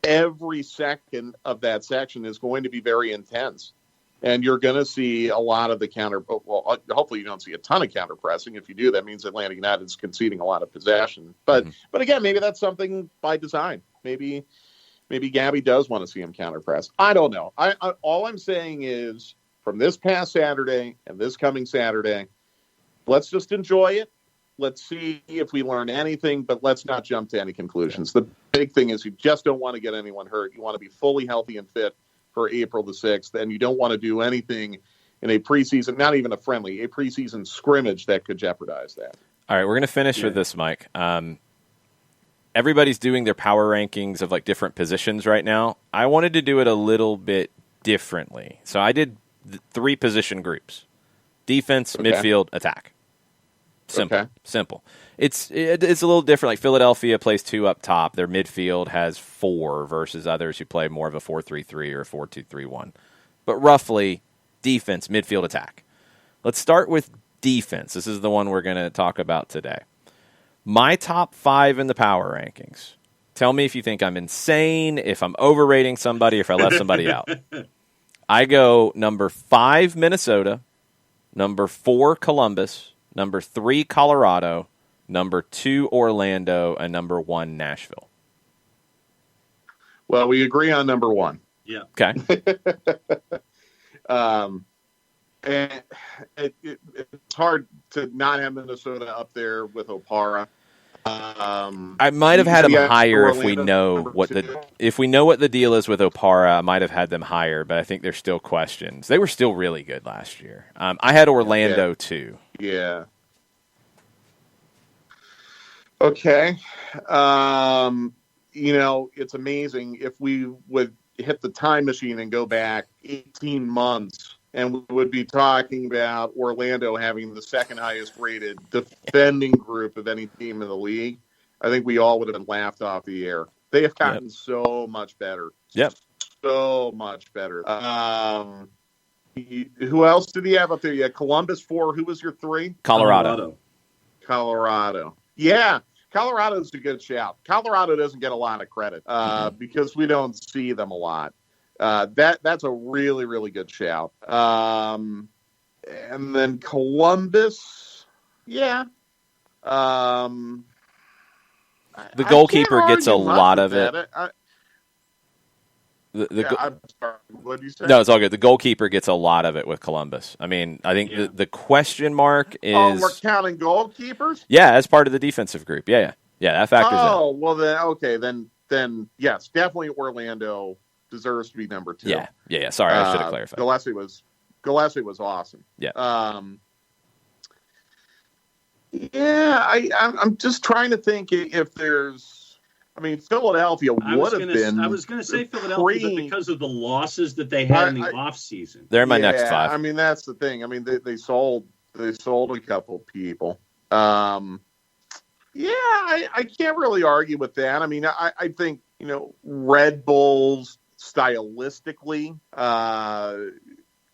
every second of that section is going to be very intense. And you're going to see a lot of the counter. Well, hopefully you don't see a ton of counter pressing. If you do, that means Atlanta United is conceding a lot of possession. But again, maybe that's something by design. Maybe Gabby does want to see him counter press. I don't know. I all I'm saying is from this past Saturday and this coming Saturday, let's just enjoy it. Let's see if we learn anything, but let's not jump to any conclusions. The big thing is you just don't want to get anyone hurt. You want to be fully healthy and fit for April the 6th, and you don't want to do anything in a preseason, not even a preseason scrimmage that could jeopardize that. All right, we're going to finish with this, Mike. Everybody's doing their power rankings of like different positions right now. I wanted to do it a little bit differently. So I did 3 position groups: defense, midfield, attack. Simple. It's a little different. Like Philadelphia plays 2 up top. Their midfield has 4 versus others who play more of a 4-3-3 or a 4-2-3-1. But roughly, defense, midfield, attack. Let's start with defense. This is the one we're going to talk about today. My top 5 in the power rankings. Tell me if you think I'm insane, if I'm overrating somebody, if I left somebody out. I go number 5, Minnesota, number 4, Columbus, number 3, Colorado, number 2, Orlando, and number 1, Nashville. Well, we agree on number 1. Yeah. Okay. And it's hard to not have Minnesota up there with Opara. I might have had them higher if we know what the deal is with Opara. I might have had them higher, but I think there's still questions. They were still really good last year. I had Orlando too. Yeah. Okay. It's amazing if we would hit the time machine and go back 18 months. And we would be talking about Orlando having the second highest rated defending group of any team in the league. I think we all would have been laughed off the air. They have gotten so much better. Yep. So much better. Who else did he have up there? Yeah, Columbus 4. Who was your 3? Colorado. Yeah. Colorado's a good shout. Colorado doesn't get a lot of credit because we don't see them a lot. That's a really, really good shout. And then Columbus, yeah. The goalkeeper gets a lot of it. I'm sorry. What did you say? No, it's all good. The goalkeeper gets a lot of it with Columbus. I mean, I think the question mark is... Oh, we're counting goalkeepers? Yeah, as part of the defensive group. Yeah, that factors in. Oh, well, then, yes, definitely Orlando deserves to be number 2. Yeah. Sorry, I should have clarified. Gillespie was awesome. Yeah. I'm just trying to think if there's. I mean, Philadelphia would have been. I was going to say Philadelphia, but because of the losses that they had in the offseason. They're my next 5. I mean, that's the thing. I mean, they sold a couple people. I can't really argue with that. I mean, I think Red Bulls stylistically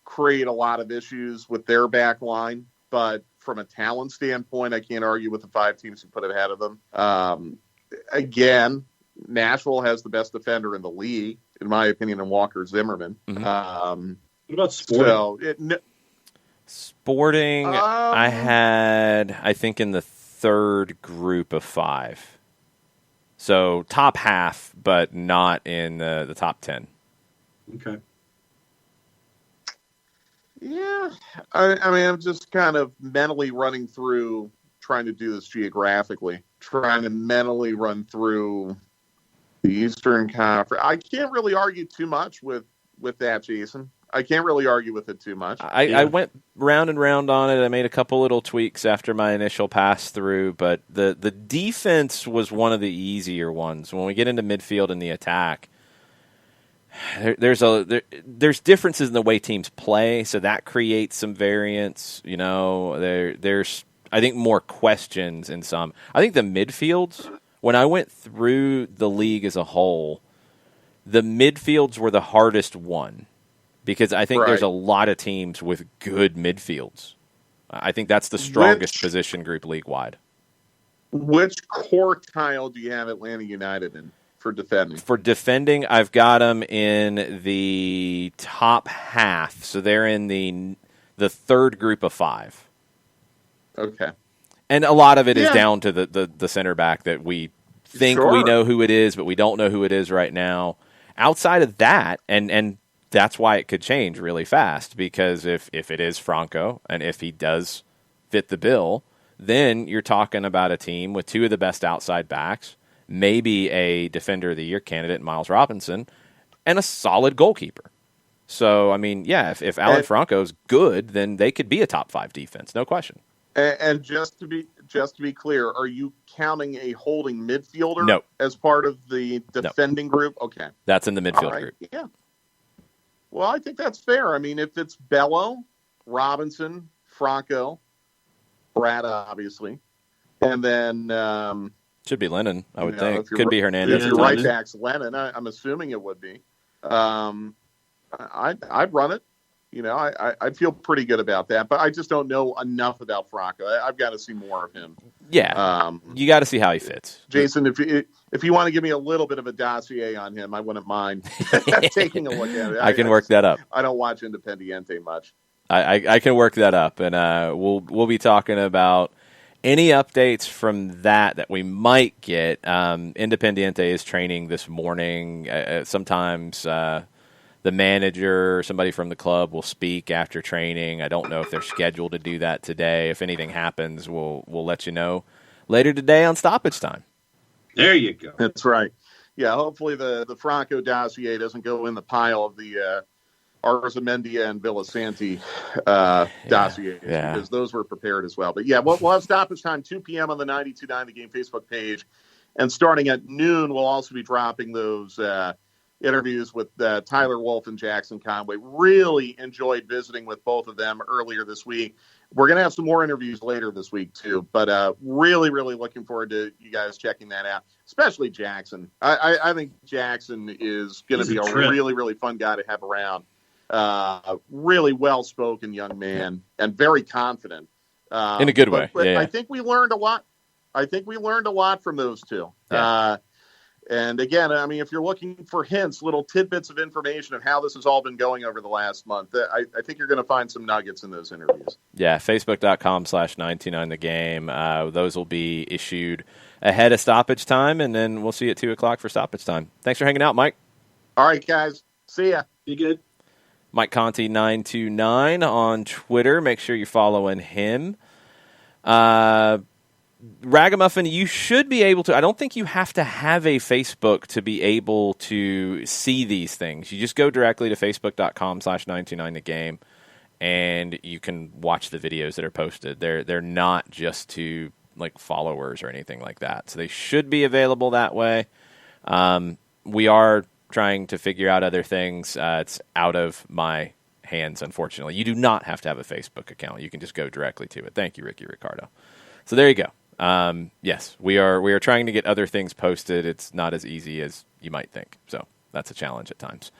create a lot of issues with their back line, but from a talent standpoint, I can't argue with the 5 teams who put it ahead of them. Again, Nashville has the best defender in the league, in my opinion, in Walker Zimmerman. What about Sporting? Sporting, I had, I think, in the third group of 5. So top half, but not in the top 10. Okay. Yeah. I mean, I'm just kind of mentally running through, trying to do this geographically, trying to mentally run through the Eastern Conference. I can't really argue too much with that, Jason. I can't really argue with it too much. I went round and round on it. I made a couple little tweaks after my initial pass through, but the defense was one of the easier ones. When we get into midfield and the attack, there's differences in the way teams play, so that creates some variance. You know, there's I think more questions in some. I think the midfields, when I went through the league as a whole, the midfields were the hardest one. Because I think there's a lot of teams with good midfields. I think that's the strongest position group league-wide. Which quartile do you have Atlanta United in for defending? For defending, I've got them in the top half. So they're in the third group of 5. Okay. And a lot of it is down to the center back that we think we know who it is, but we don't know who it is right now. Outside of that, and that's why it could change really fast, because if it is Franco and if he does fit the bill, then you're talking about a team with 2 of the best outside backs, maybe a Defender of the Year candidate, Miles Robinson, and a solid goalkeeper. So, I mean, yeah, if Alan Franco's good, then they could be a top 5 defense, no question. And just to be clear, are you counting a holding midfielder as part of the defending group? Okay. That's in the midfield group. Yeah. Well, I think that's fair. I mean, if it's Bello, Robinson, Franco, Brad, obviously, and then should be Lennon, I would think. Could be Hernandez. If you're right back's Lennon, I'm assuming it would be. I'd run it. You know, I feel pretty good about that, but I just don't know enough about Franco. I've got to see more of him. Yeah, you got to see how he fits. Jason, if you want to give me a little bit of a dossier on him, I wouldn't mind taking a look at it. I can work that up. I don't watch Independiente much. I can work that up, and we'll be talking about any updates from that we might get. Independiente is training this morning. Sometimes the manager or somebody from the club will speak after training. I don't know if they're scheduled to do that today. If anything happens, we'll let you know later today on Stoppage Time. There you go. That's right. Yeah, hopefully the Franco dossier doesn't go in the pile of the Arzamendia and Villasanti dossiers, because those were prepared as well. But yeah, we'll have Stoppage Time 2 p.m. on the 92.9 The Game Facebook page. And starting at noon, we'll also be dropping those interviews with Tyler Wolf and Jackson Conway. Really enjoyed visiting with both of them earlier this week. We're going to have some more interviews later this week, too. But really, really looking forward to you guys checking that out, especially Jackson. I think Jackson is going to be a really, really fun guy to have around. Really well-spoken young man and very confident. In a good way. But I think we learned a lot. I think we learned a lot from those two. Yeah. And again, I mean, if you're looking for hints, little tidbits of information of how this has all been going over the last month, I think you're going to find some nuggets in those interviews. Yeah, Facebook.com/929 The Game. Those will be issued ahead of Stoppage Time, and then we'll see you at 2 o'clock for Stoppage Time. Thanks for hanging out, Mike. All right, guys. See ya. Be good. Mike Conti 929 on Twitter. Make sure you're following him. Ragamuffin, you should be able to. I don't think you have to have a Facebook to be able to see these things. You just go directly to facebook.com/929 The Game, and you can watch the videos that are posted. They're not just to like followers or anything like that. So they should be available that way. We are trying to figure out other things. It's out of my hands, unfortunately. You do not have to have a Facebook account. You can just go directly to it. Thank you, Ricky Ricardo. So there you go. Yes, we are trying to get other things posted. It's not as easy as you might think. So that's a challenge at times.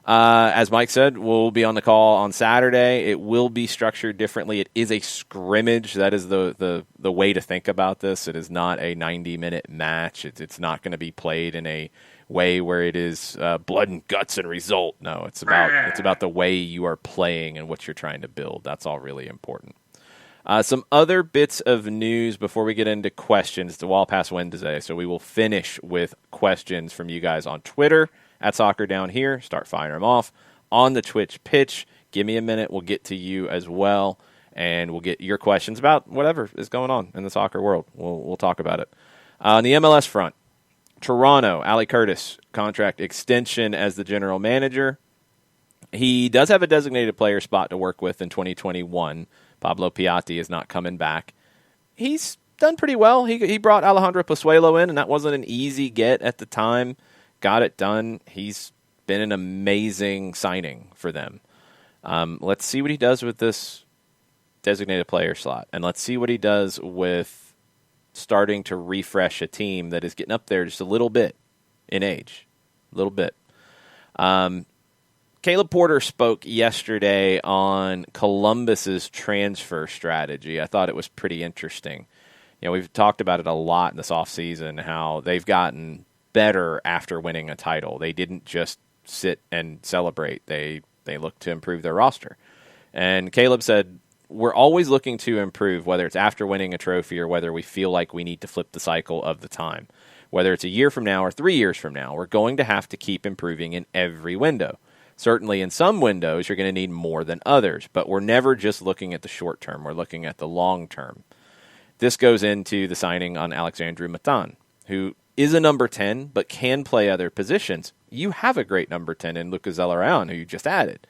As Mike said, we'll be on the call on Saturday. It will be structured differently. It is a scrimmage. That is the way to think about this. It is not a 90-minute match. It's not going to be played in a way where it is blood and guts and result. No, it's about the way you are playing and what you're trying to build. That's all really important. Some other bits of news before we get into questions. It's a Wall Pass Wednesday, so we will finish with questions from you guys on Twitter at Soccer Down Here. Start firing them off on the Twitch pitch. Give me a minute. We'll get to you as well, and we'll get your questions about whatever is going on in the soccer world. We'll talk about it. On the MLS front, Toronto, Ali Curtis, contract extension as the general manager. He does have a designated player spot to work with in 2021. Pablo Piatti is not coming back. He's done pretty well. He brought Alejandro Pozuelo in, and that wasn't an easy get at the time. Got it done. He's been an amazing signing for them. Let's see what he does with this designated player slot, and let's see what he does with starting to refresh a team that is getting up there just a little bit in age. A little bit. Caleb Porter spoke yesterday on Columbus's transfer strategy. I thought it was pretty interesting. We've talked about it a lot in this offseason, how they've gotten better after winning a title. They didn't just sit and celebrate. They looked to improve their roster. And Caleb said, we're always looking to improve, whether it's after winning a trophy or whether we feel like we need to flip the cycle of the time. Whether it's a year from now or 3 years from now, we're going to have to keep improving in every window. Certainly in some windows, you're going to need more than others, but we're never just looking at the short term. We're looking at the long term. This goes into the signing on Alexandru Matan, who is a number 10, but can play other positions. You have a great number 10 in Lucas Zelarayan, who you just added.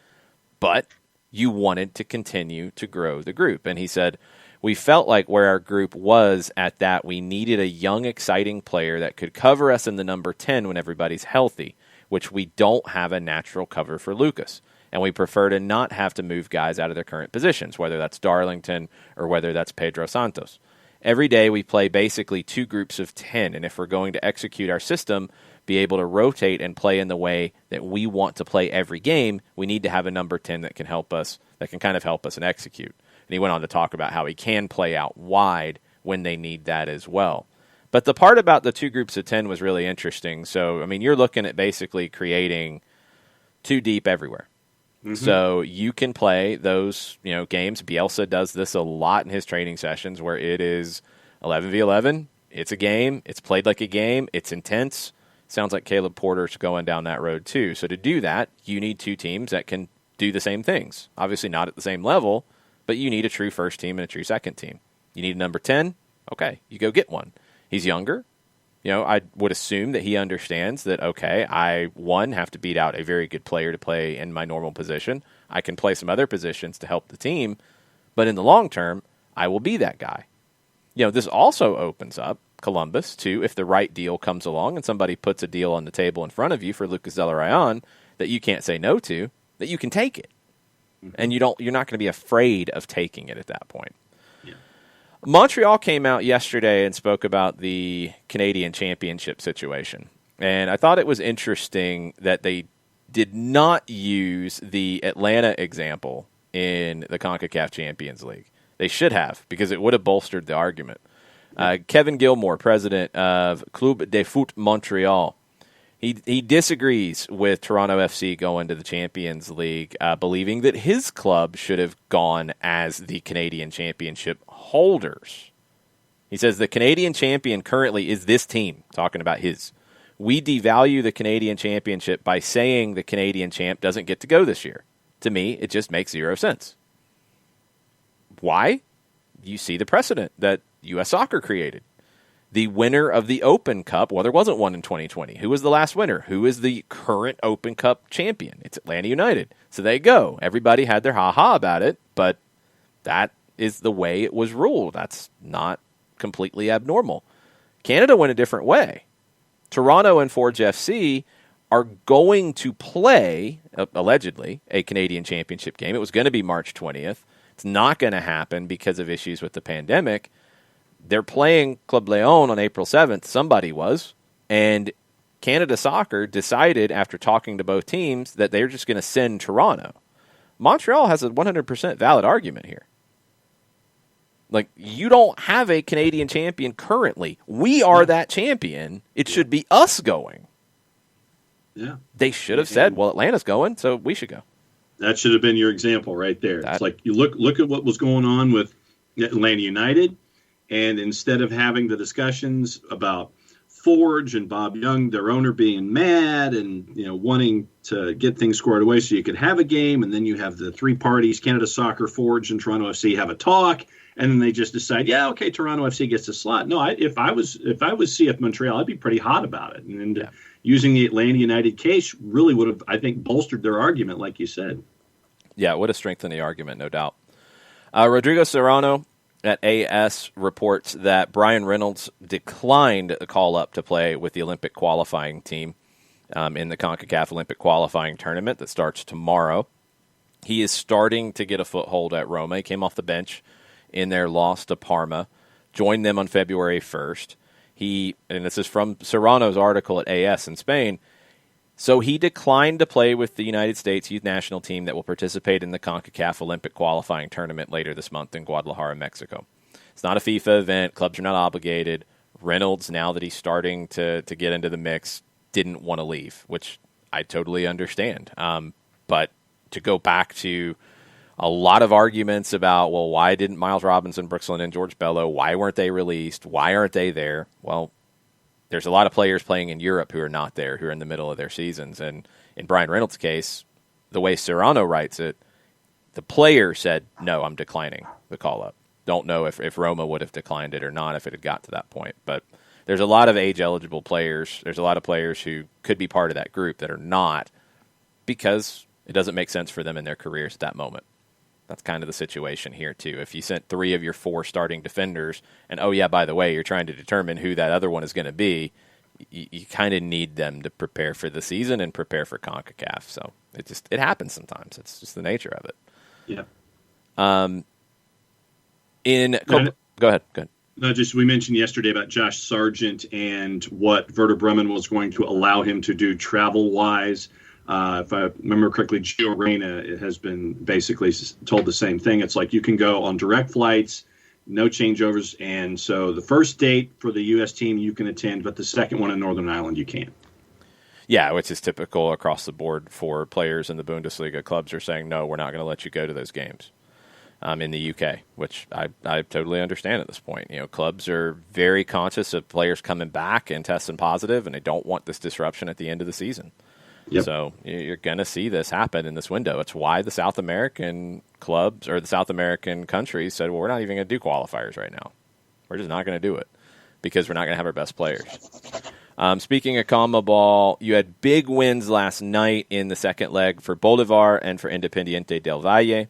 But you wanted to continue to grow the group. And he said, we felt like where our group was at that, we needed a young, exciting player that could cover us in the number 10 when everybody's healthy, which we don't have a natural cover for Lucas. And we prefer to not have to move guys out of their current positions, whether that's Darlington or whether that's Pedro Santos. Every day we play basically 2 groups of 10, and if we're going to execute our system, be able to rotate and play in the way that we want to play every game, we need to have a number 10 that can help us, that can kind of help us and execute. And he went on to talk about how he can play out wide when they need that as well. But the part about the 2 groups of 10 was really interesting. So, you're looking at basically creating 2 deep everywhere. Mm-hmm. So you can play those, games. Bielsa does this a lot in his training sessions where it is 11v11. It's a game. It's played like a game. It's intense. Sounds like Caleb Porter's going down that road too. So to do that, you need 2 teams that can do the same things. Obviously not at the same level, but you need a true first team and a true second team. You need a number 10? Okay, you go get one. He's younger. I would assume that he understands that, okay, I, have to beat out a very good player to play in my normal position. I can play some other positions to help the team, but in the long term, I will be that guy. This also opens up Columbus to, if the right deal comes along and somebody puts a deal on the table in front of you for Lucas Zelarayan that you can't say no to, that you can take it. Mm-hmm. And you're not going to be afraid of taking it at that point. Montreal came out yesterday and spoke about the Canadian Championship situation. And I thought it was interesting that they did not use the Atlanta example in the CONCACAF Champions League. They should have, because it would have bolstered the argument. Kevin Gilmore, president of Club de Foot Montreal, he disagrees with Toronto FC going to the Champions League, believing that his club should have gone as the Canadian Championship holders. He says the Canadian champion currently is this team, talking about his. We devalue the Canadian Championship by saying the Canadian champ doesn't get to go this year. To me, it just makes 0 sense. Why? You see the precedent that U.S. Soccer created. The winner of the Open Cup, well, there wasn't one in 2020. Who was the last winner? Who is the current Open Cup champion? It's Atlanta United. So there you go. Everybody had their ha-ha about it, but that is the way it was ruled. That's not completely abnormal. Canada went a different way. Toronto and Forge FC are going to play, allegedly, a Canadian Championship game. It was going to be March 20th. It's not going to happen because of issues with the pandemic. They're playing Club Leon on April 7th. Somebody was. And Canada Soccer decided after talking to both teams that they're just going to send Toronto. Montreal has a 100% valid argument here. Like, you don't have a Canadian champion currently. We are that champion. It should be us going. Yeah. They should have said, well, Atlanta's going, so we should go. That should have been your example right there. It's like you look at what was going on with Atlanta United, and instead of having the discussions about Forge and Bob Young, their owner, being mad and wanting to get things squared away so you could have a game, and then you have the three parties, Canada Soccer, Forge, and Toronto FC, have a talk, and then they just decide, yeah, okay, Toronto FC gets a slot. No, if I was CF Montreal, I'd be pretty hot about it, and using the Atlanta United case really would have, I think, bolstered their argument, like you said. Yeah, it would have strengthened the argument, no doubt. Rodrigo Serrano at AS reports that Brian Reynolds declined a call-up to play with the Olympic qualifying team in the CONCACAF Olympic qualifying tournament that starts tomorrow. He is starting to get a foothold at Roma. He came off the bench in their loss to Parma, joined them on February 1st. And this is from Serrano's article at AS in Spain, so he declined to play with the United States youth national team that will participate in the CONCACAF Olympic qualifying tournament later this month in Guadalajara, Mexico. It's not a FIFA event. Clubs are not obligated. Reynolds, now that he's starting to get into the mix, didn't want to leave, which I totally understand. But to go back to a lot of arguments about, well, why didn't Miles Robinson, Brooks Lynn, and George Bello, why weren't they released? Why aren't they there? Well, there's a lot of players playing in Europe who are not there, who are in the middle of their seasons. And in Brian Reynolds' case, the way Serrano writes it, the player said, no, I'm declining the call-up. Don't know if Roma would have declined it or not if it had got to that point. But there's a lot of age-eligible players. There's a lot of players who could be part of that group that are not because it doesn't make sense for them in their careers at that moment. That's kind of the situation here, too. If you sent 3 of your 4 starting defenders, and, oh, yeah, by the way, you're trying to determine who that other one is going to be, you kind of need them to prepare for the season and prepare for CONCACAF. So it happens sometimes. It's just the nature of it. Yeah. Go ahead. No, just we mentioned yesterday about Josh Sargent and what Werder Bremen was going to allow him to do travel-wise. If I remember correctly, Gio Reyna has been basically told the same thing. It's like you can go on direct flights, no changeovers, and so the first date for the U.S. team you can attend, but the second one in Northern Ireland you can't. Yeah, which is typical across the board for players in the Bundesliga. Clubs are saying, no, we're not going to let you go to those games in the UK, which I totally understand at this point. Clubs are very conscious of players coming back and testing positive, and they don't want this disruption at the end of the season. Yep. So you're going to see this happen in this window. It's why the South American clubs or the South American countries said, well, we're not even going to do qualifiers right now. We're just not going to do it because we're not going to have our best players. Speaking of CONMEBOL, you had big wins last night in the second leg for Bolivar and for Independiente del Valle.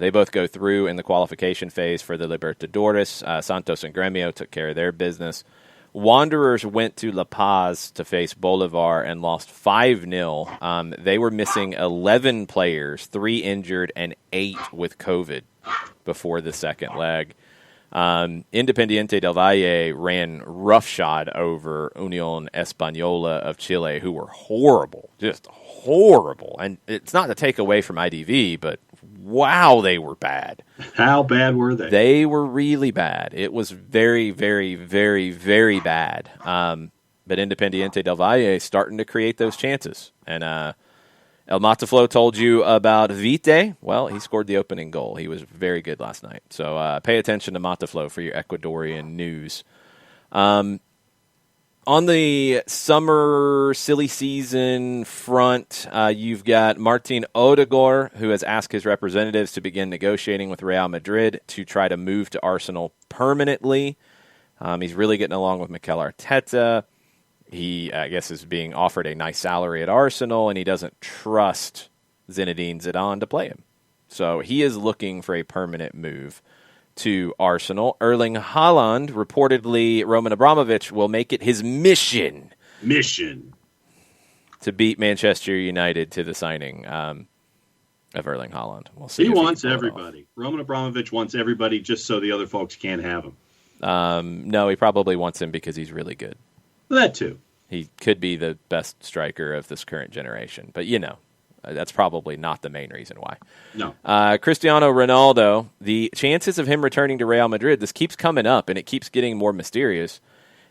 They both go through in the qualification phase for the Libertadores. Santos and Gremio took care of their business. Wanderers went to La Paz to face Bolivar and lost 5-0. They were missing 11 players, 3 injured and 8 with COVID before the second leg. Independiente del Valle ran roughshod over Unión Española of Chile, who were horrible, just horrible. And it's not to take away from IDV, but wow, they were bad. How bad were they? They were really bad. It was very, very, very, very bad. But Independiente del Valle is starting to create those chances. And El Mataflo told you about Vite. Well, he scored the opening goal. He was very good last night. So pay attention to Mataflo for your Ecuadorian news. On the summer silly season front, you've got Martin Odegaard, who has asked his representatives to begin negotiating with Real Madrid to try to move to Arsenal permanently. He's really getting along with Mikel Arteta. He, I guess, is being offered a nice salary at Arsenal, and he doesn't trust Zinedine Zidane to play him. So he is looking for a permanent move to Arsenal. Erling Haaland, reportedly, Roman Abramovich will make it his mission to beat Manchester United to the signing of Erling Haaland. We'll see. He wants everybody. Roman Abramovich wants everybody just so the other folks can't have him. No, he probably wants him because he's really good. That too. He could be the best striker of this current generation. But, that's probably not the main reason why. No. Cristiano Ronaldo, the chances of him returning to Real Madrid, this keeps coming up, and it keeps getting more mysterious.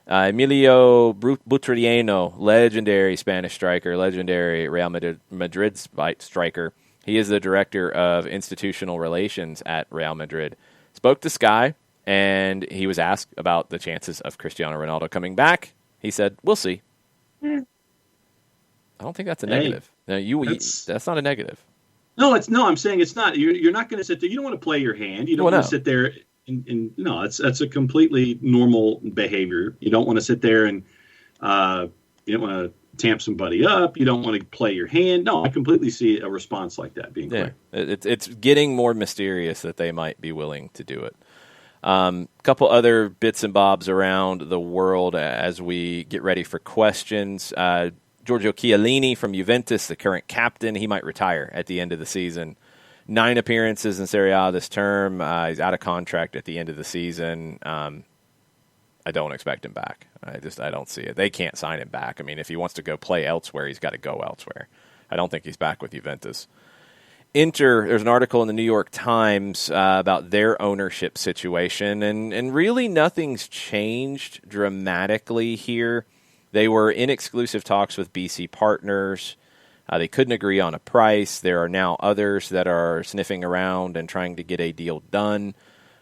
Emilio Butragueño, legendary Spanish striker, legendary Real Madrid striker. He is the director of institutional relations at Real Madrid. Spoke to Sky, and he was asked about the chances of Cristiano Ronaldo coming back. He said, "We'll see." I don't think that's a negative. No, that's not a negative. No, I'm saying it's not. You're not going to sit there. You don't want to play your hand. You don't want to sit there. That's a completely normal behavior. You don't want to sit there and you don't want to tamp somebody up. You don't want to play your hand. No, I completely see a response like that being clear. It's getting more mysterious that they might be willing to do it. Couple other bits and bobs around the world as we get ready for questions. Giorgio Chiellini from Juventus, the current captain, he might retire at the end of the season. 9 appearances in Serie A this term. He's out of contract at the end of the season. I don't expect him back. I don't see it. They can't sign him back. I mean, if he wants to go play elsewhere, he's got to go elsewhere. I don't think he's back with Juventus. Inter, there's an article in the New York Times about their ownership situation, and really nothing's changed dramatically here. They were in exclusive talks with BC Partners. They couldn't agree on a price. There are now others that are sniffing around and trying to get a deal done.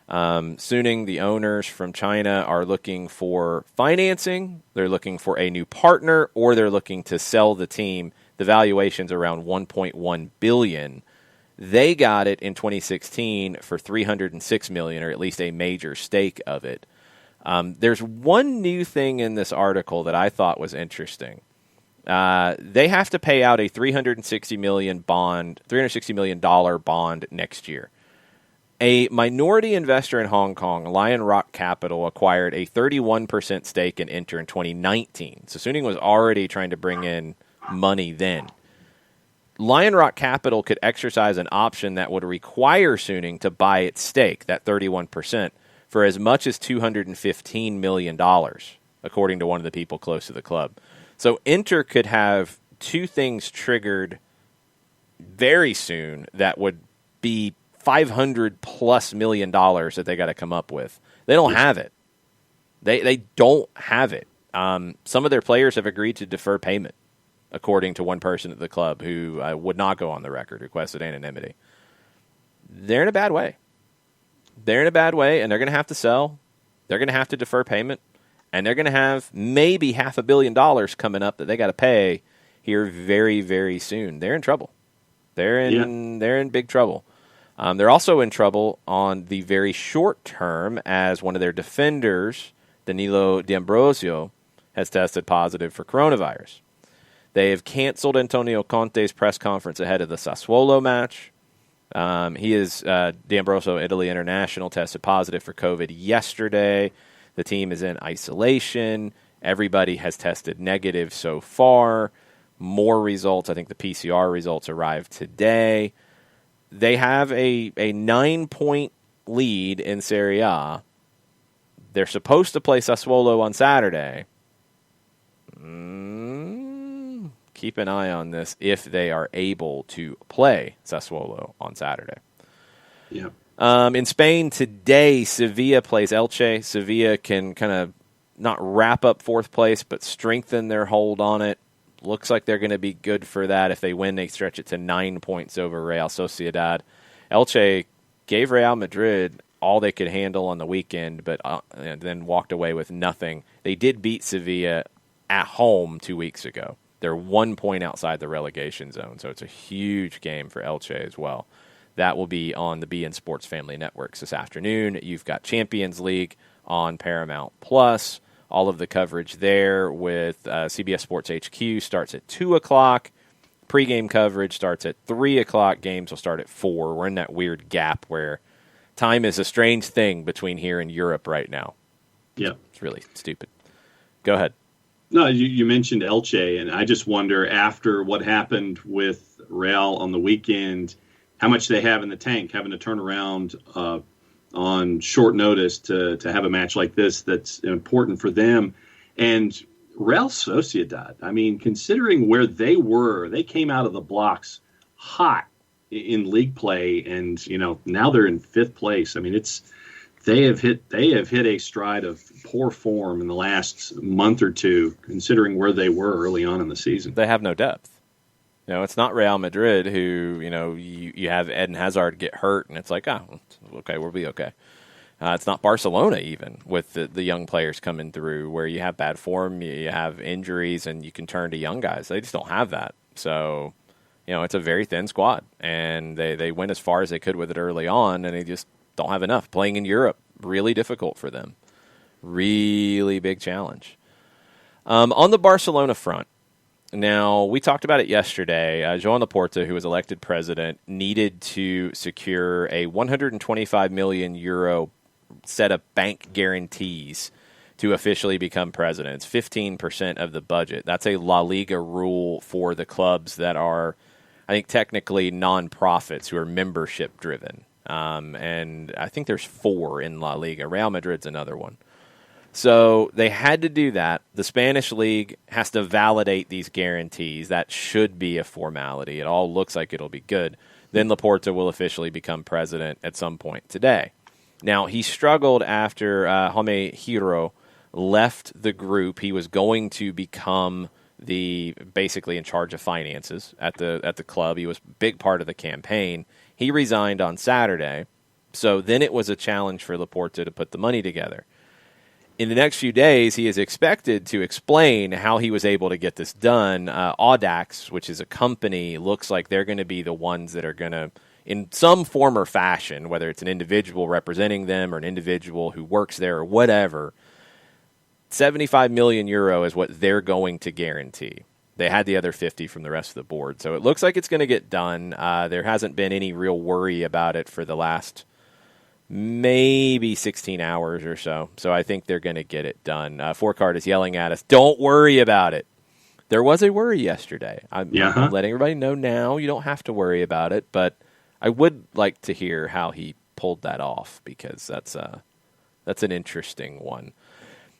Suning, the owners from China, are looking for financing. They're looking for a new partner, or they're looking to sell the team. The valuation's around $1.1 billion. They got it in 2016 for $306 million, or at least a major stake of it. There's one new thing in this article that I thought was interesting. They have to pay out a $360 million bond next year. A minority investor in Hong Kong, Lion Rock Capital, acquired a 31% stake in Inter in 2019. So Suning was already trying to bring in money then. Lion Rock Capital could exercise an option that would require Suning to buy its stake, that 31%, for as much as $215 million, according to one of the people close to the club. So Inter could have two things triggered very soon that would be $500+ million that they got to come up with. They don't have it. They don't have it. Some of their players have agreed to defer payment, according to one person at the club who would not go on the record, requested anonymity. They're in a bad way. They're in a bad way, and they're going to have to sell. They're going to have to defer payment, and they're going to have maybe $500 million coming up that they got to pay here very, very soon. They're in trouble. They're in big trouble. They're also in trouble on the very short term, as one of their defenders, Danilo D'Ambrosio, has tested positive for coronavirus. They have canceled Antonio Conte's press conference ahead of the Sassuolo match. He is D'Ambrosio, Italy international, tested positive for COVID yesterday. The team is in isolation. Everybody has tested negative so far. More results. I think the PCR results arrived today. They have a 9-point lead in Serie A. They're supposed to play Sassuolo on Saturday. Keep an eye on this if they are able to play Sassuolo on Saturday. Yeah. In Spain today, Sevilla plays Elche. Sevilla can kind of not wrap up fourth place, but strengthen their hold on it. Looks like they're going to be good for that. If they win, they stretch it to 9 points over Real Sociedad. Elche gave Real Madrid all they could handle on the weekend, but then walked away with nothing. They did beat Sevilla at home 2 weeks ago. They're 1 point outside the relegation zone, so it's a huge game for Elche as well. That will be on the BN Sports Family Networks this afternoon. You've got Champions League on Paramount Plus. All of the coverage there with CBS Sports HQ starts at 2 o'clock. Pre-game coverage starts at 3 o'clock. Games will start at 4. We're in that weird gap where time is a strange thing between here and Europe right now. Yeah. It's really stupid. Go ahead. No, you mentioned Elche, and I just wonder, after what happened with Real on the weekend, how much they have in the tank, having to turn around on short notice to have a match like this that's important for them. And Real Sociedad, I mean, considering where they were, they came out of the blocks hot in league play, and now they're in 5th place. I mean, they have hit a stride of poor form in the last month or two, considering where they were early on in the season. They have no depth. It's not Real Madrid who, you have Eden Hazard get hurt, and it's like, okay, we'll be okay. It's not Barcelona even, with the young players coming through, where you have bad form, you have injuries, and you can turn to young guys. They just don't have that. So, it's a very thin squad, and they went as far as they could with it early on, and they just don't have enough. Playing in Europe, really difficult for them. Really big challenge. On the Barcelona front, now, we talked about it yesterday. Joan Laporta, who was elected president, needed to secure a 125 million euro set of bank guarantees to officially become president. It's 15% of the budget. That's a La Liga rule for the clubs that are, I think, technically non-profits who are membership-driven. And I think there's 4 in La Liga. Real Madrid's another one. So they had to do that. The Spanish league has to validate these guarantees. That should be a formality. It all looks like it'll be good. Then Laporta will officially become president at some point today. Now, he struggled after Jaime Giro left the group. He was going to become basically in charge of finances at the club. He was a big part of the campaign. He resigned on Saturday. So then it was a challenge for Laporta to put the money together. In the next few days, he is expected to explain how he was able to get this done. Audax, which is a company, looks like they're going to be the ones that are going to, in some form or fashion, whether it's an individual representing them or an individual who works there or whatever, 75 million euro is what they're going to guarantee. They had the other 50 from the rest of the board. So it looks like it's going to get done. There hasn't been any real worry about it for the last maybe 16 hours or so. So I think they're going to get it done. Fourcard is yelling at us, don't worry about it. There was a worry yesterday. I'm letting everybody know now. You don't have to worry about it, but I would like to hear how he pulled that off, because that's an interesting one.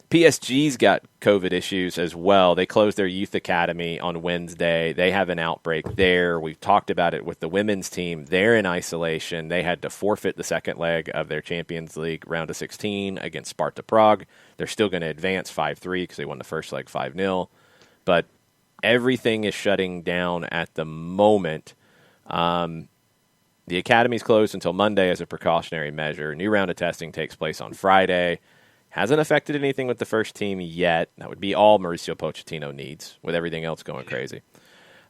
PSG's got COVID issues as well. They closed their youth academy on Wednesday. They have an outbreak there. We've talked about it with the women's team. They're in isolation. They had to forfeit the second leg of their Champions League round of 16 against Sparta Prague. They're still going to advance 5-3 because they won the first leg 5-0. But everything is shutting down at the moment. The academy's closed until Monday as a precautionary measure. A new round of testing takes place on Friday. Hasn't affected anything with the first team yet. That would be all Mauricio Pochettino needs, with everything else going crazy.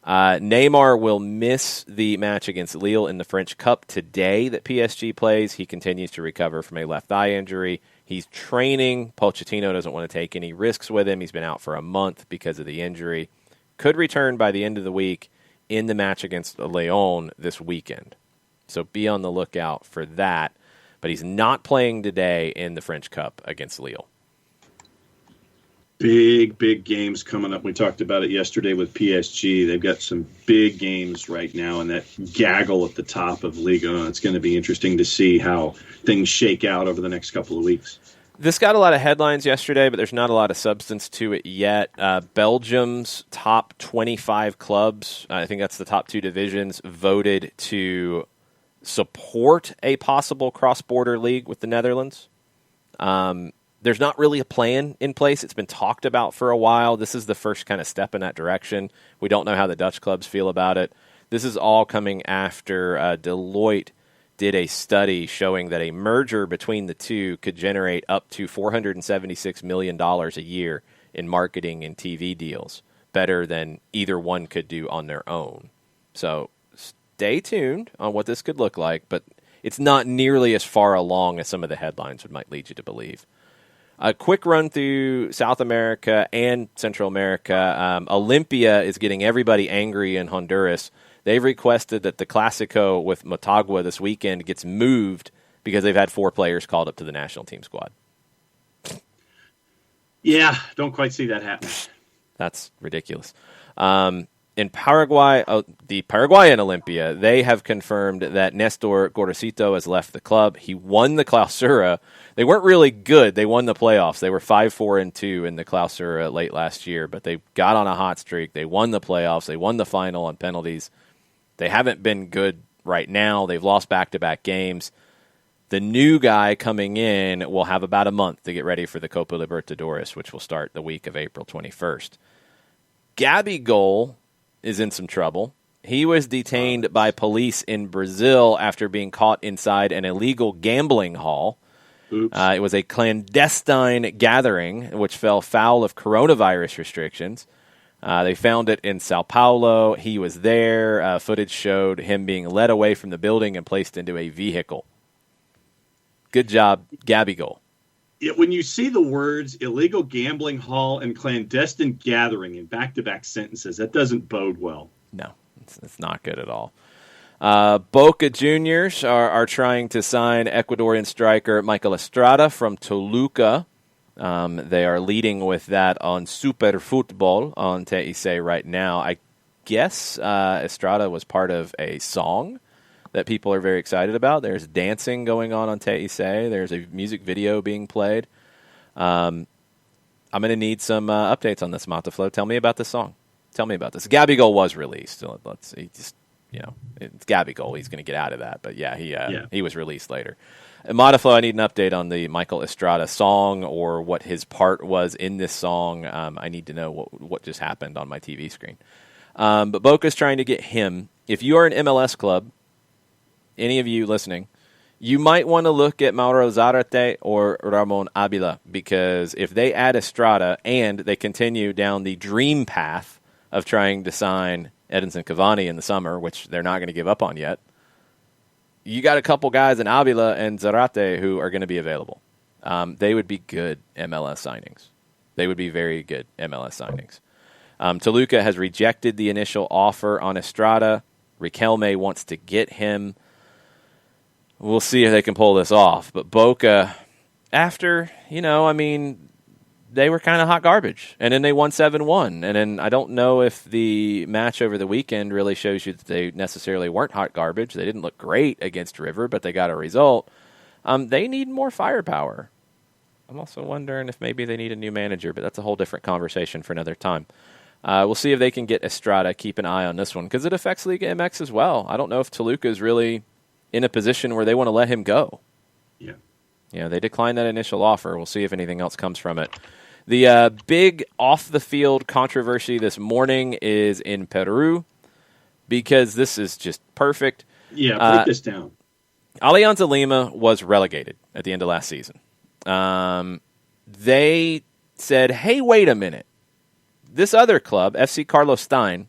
Neymar will miss the match against Lille in the French Cup today that PSG plays. He continues to recover from a left thigh injury. He's training. Pochettino doesn't want to take any risks with him. He's been out for a month because of the injury. Could return by the end of the week in the match against Lyon this weekend. So be on the lookout for that. But he's not playing today in the French Cup against Lille. Big games coming up. We talked about it yesterday with PSG. They've got some big games right now, and that gaggle at the top of Ligue 1. It's going to be interesting to see how things shake out over the next couple of weeks. This got a lot of headlines yesterday, but there's not a lot of substance to it yet. Belgium's top 25 clubs, I think that's the top 2 divisions, voted to support a possible cross-border league with the Netherlands. There's not really a plan in place. It's been talked about for a while. This is the first kind of step in that direction. We don't know how the Dutch clubs feel about it. This is all coming after Deloitte did a study showing that a merger between the two could generate up to $476 million a year in marketing and TV deals, better than either one could do on their own. So stay tuned on what this could look like, but it's not nearly as far along as some of the headlines might lead you to believe. A quick run through South America and Central America. Olympia is getting everybody angry in Honduras. They've requested that the Clásico with Motagua this weekend gets moved because they've had 4 players called up to the national team squad. Yeah, don't quite see that happening. That's ridiculous. In Paraguay, the Paraguayan Olympia, they have confirmed that Nestor Gorosito has left the club. He won the Clausura. They weren't really good. They won the playoffs. They were 5-4-2 in the Clausura late last year, but they got on a hot streak. They won the playoffs. They won the final on penalties. They haven't been good right now. They've lost back-to-back games. The new guy coming in will have about a month to get ready for the Copa Libertadores, which will start the week of April 21st. Gabigol is in some trouble. He was detained by police in Brazil after being caught inside an illegal gambling hall. It was a clandestine gathering which fell foul of coronavirus restrictions. They found it in Sao Paulo. He was there. Footage showed him being led away from the building and placed into a vehicle. Good job, Gabigol. When you see the words illegal gambling hall and clandestine gathering in back-to-back sentences, that doesn't bode well. No, it's not good at all. Boca Juniors are trying to sign Ecuadorian striker Michael Estrada from Toluca. They are leading with that on Super Football on TIC right now. I guess Estrada was part of a song that people are very excited about. There's dancing going on TIC. There's a music video being played. I'm going to need some updates on this, Monteflo. Tell me about this song. Tell me about this. Gabigol was released. Let's see. It's Gabigol. He's going to get out of that. But he was released later. Monteflo, I need an update on the Michael Estrada song or what his part was in this song. I need to know what just happened on my TV screen. But Boca's trying to get him. If you are an MLS club, any of you listening, you might want to look at Mauro Zarate or Ramon Abila, because if they add Estrada and they continue down the dream path of trying to sign Edinson Cavani in the summer, which they're not going to give up on yet, you got a couple guys in Avila and Zarate who are going to be available. They would be good MLS signings. They would be very good MLS signings. Toluca has rejected the initial offer on Estrada. Riquelme wants to get him. We'll see if they can pull this off. But Boca, after, they were kind of hot garbage. And then they won 7-1. And then I don't know if the match over the weekend really shows you that they necessarily weren't hot garbage. They didn't look great against River, but they got a result. They need more firepower. I'm also wondering if maybe they need a new manager, but that's a whole different conversation for another time. We'll see if they can get Estrada. Keep an eye on this one, because it affects Liga MX as well. I don't know if Toluca is really in a position where they want to let him go. Yeah, they declined that initial offer. We'll see if anything else comes from it. The big off-the-field controversy this morning is in Peru, because this is just perfect. Yeah, break this down. Alianza Lima was relegated at the end of last season. They said, hey, wait a minute. This other club, FC Carlos Stein,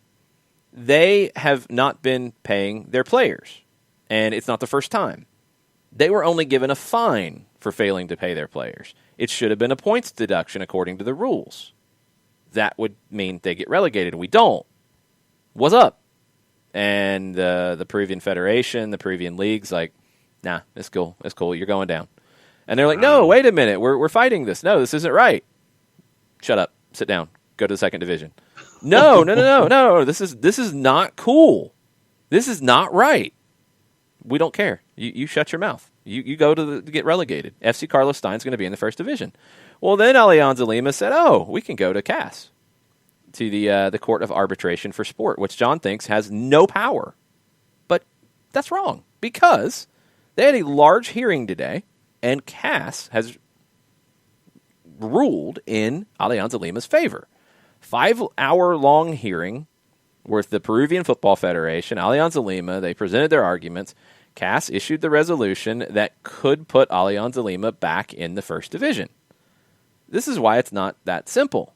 they have not been paying their players. And it's not the first time. They were only given a fine for failing to pay their players. It should have been a points deduction according to the rules. That would mean they get relegated. We don't. What's up? And the Peruvian Federation, the Peruvian league's like, nah, it's cool. It's cool. You're going down. And they're like, no, wait a minute. We're fighting this. No, this isn't right. Shut up. Sit down. Go to the second division. No. This is not cool. This is not right. We don't care. You shut your mouth. You go to get relegated. FC Carlos Stein's going to be in the first division. Well, then Alianza Lima said, oh, we can go to CAS, to the Court of Arbitration for Sport, which John thinks has no power. But that's wrong, because they had a large hearing today, and CAS has ruled in Alianza Lima's favor. 5-hour-long hearing with the Peruvian Football Federation, Alianza Lima. They presented their arguments. CAS issued the resolution that could put Alianza Lima back in the first division. This is why it's not that simple.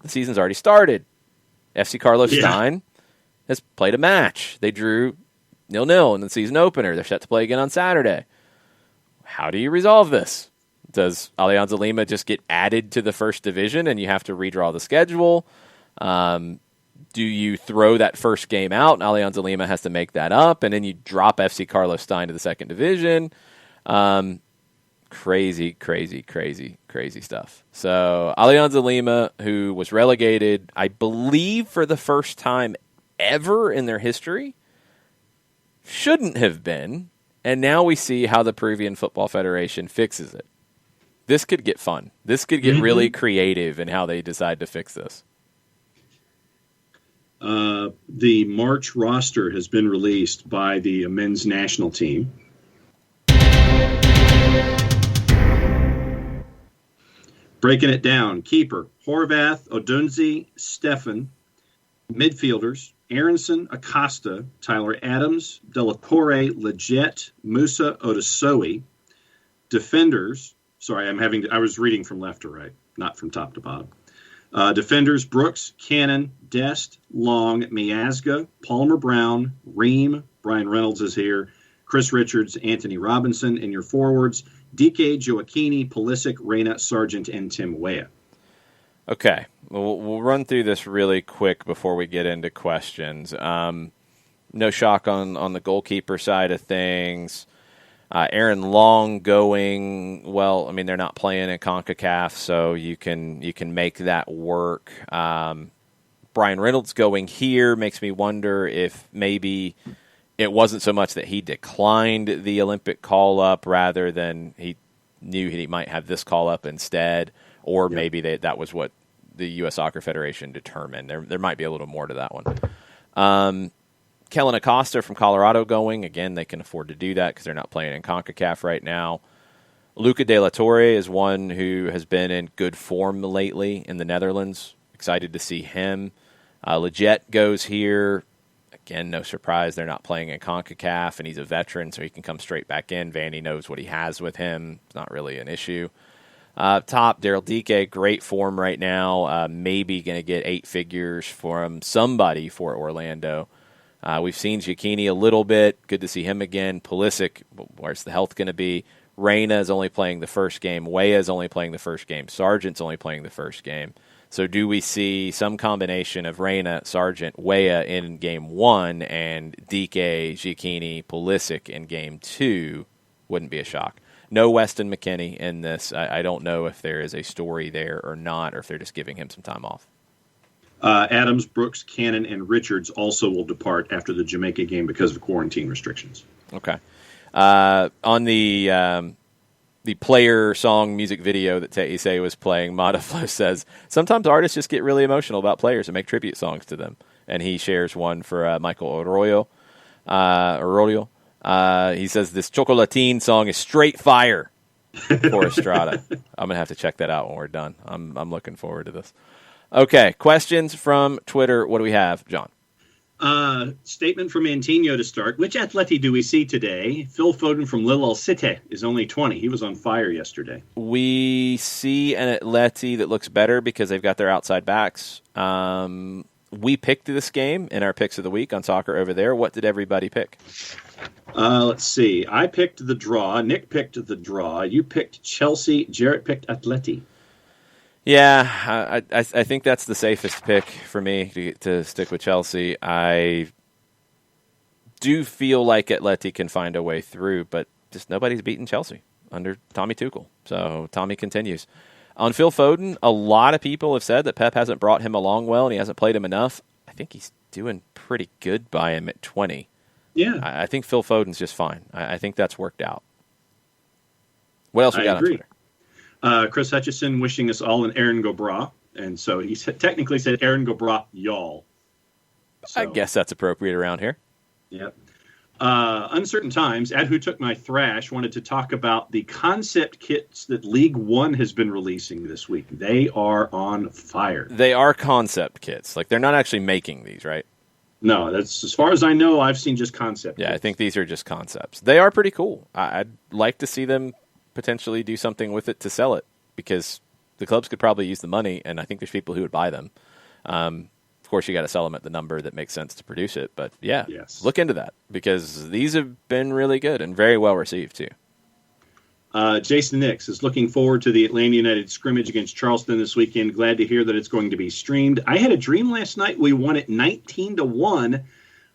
The season's already started. FC Carlos Stein has played a match. They drew 0-0 in the season opener. They're set to play again on Saturday. How do you resolve this? Does Alianza Lima just get added to the first division and you have to redraw the schedule? Do you throw that first game out and Alianza Lima has to make that up, and then you drop FC Carlos Stein to the second division? Crazy stuff. So Alianza Lima, who was relegated, I believe, for the first time ever in their history. Shouldn't have been. And now we see how the Peruvian Football Federation fixes it. This could get fun. This could get really creative in how they decide to fix this. The March roster has been released by the men's national team. Breaking it down, keeper, Horvath, Odunze, Stefan. Midfielders, Aronson, Acosta, Tyler Adams, Della Torre, Leggett, Musa, Odasoe. Defenders, I was reading from left to right, not from top to bottom. Defenders, Brooks, Cannon, Dest, Long, Miazga, Palmer Brown, Ream, Brian Reynolds is here, Chris Richards, Anthony Robinson. And your forwards, DK, Joaquini, Pulisic, Reyna, Sargent, and Tim Weah. Okay, we'll run through this really quick before we get into questions. No shock on the goalkeeper side of things. Aaron Long going, well, I mean, they're not playing in CONCACAF, so you can make that work. Brian Reynolds going here makes me wonder if maybe it wasn't so much that he declined the Olympic call-up rather than he knew he might have this call-up instead, or maybe that was what the U.S. Soccer Federation determined. There might be a little more to that one. Kellen Acosta from Colorado going. Again, they can afford to do that because they're not playing in CONCACAF right now. Luca De La Torre is one who has been in good form lately in the Netherlands. Excited to see him. Leggett goes here. Again, no surprise. They're not playing in CONCACAF, and he's a veteran, so he can come straight back in. Vandy knows what he has with him. It's not really an issue. Top, Daryl Dike, great form right now. Maybe going to get 8 figures from somebody for Orlando. We've seen Giacchini a little bit. Good to see him again. Pulisic, where's the health going to be? Reyna is only playing the first game. Weah is only playing the first game. Sargent's only playing the first game. So do we see some combination of Reyna, Sargent, Weah in game 1 and Dike, Giacchini, Pulisic in game 2? Wouldn't be a shock. No Weston McKennie in this. I don't know if there is a story there or not, or if they're just giving him some time off. Adams, Brooks, Cannon, and Richards also will depart after the Jamaica game because of quarantine restrictions. Okay. On the player song music video that Te'ise was playing, Modaflo says, sometimes artists just get really emotional about players and make tribute songs to them. And he shares one for Michael Arroyo. He says, this Chocolatin song is straight fire for Estrada. I'm going to have to check that out when we're done. I'm looking forward to this. Okay, questions from Twitter. What do we have, John? Statement from Antonio to start. Which Atleti do we see today? Phil Foden from Lille El Cite is only 20. He was on fire yesterday. We see an Atleti that looks better because they've got their outside backs. We picked this game in our picks of the week on Soccer Over There. What did everybody pick? Let's see. I picked the draw. Nick picked the draw. You picked Chelsea. Jarrett picked Atleti. Yeah, I think that's the safest pick for me to stick with Chelsea. I do feel like Atleti can find a way through, but just nobody's beaten Chelsea under Tommy Tuchel. So Tommy continues. On Phil Foden, a lot of people have said that Pep hasn't brought him along well and he hasn't played him enough. I think he's doing pretty good by him at 20. Yeah. I think Phil Foden's just fine. I think that's worked out. What else we got on Twitter? Chris Hutchison wishing us all an Aaron Gobra. And so he technically said Aaron Gobra, y'all. So, I guess that's appropriate around here. Yep. Uncertain Times, Ad Who Took My Thrash, wanted to talk about the concept kits that League One has been releasing this week. They are on fire. They are concept kits. Like, they're not actually making these, right? No, that's as far as I know, I've seen just concept kits. I think these are just concepts. They are pretty cool. I'd like to see them potentially do something with it to sell it because the clubs could probably use the money, and I think there's people who would buy them. Of course, you got to sell them at the number that makes sense to produce it. But, yeah, Look into that because these have been really good and very well received, too. Jason Nix is looking forward to the Atlanta United scrimmage against Charleston this weekend. Glad to hear that it's going to be streamed. I had a dream last night. We won it 19-1.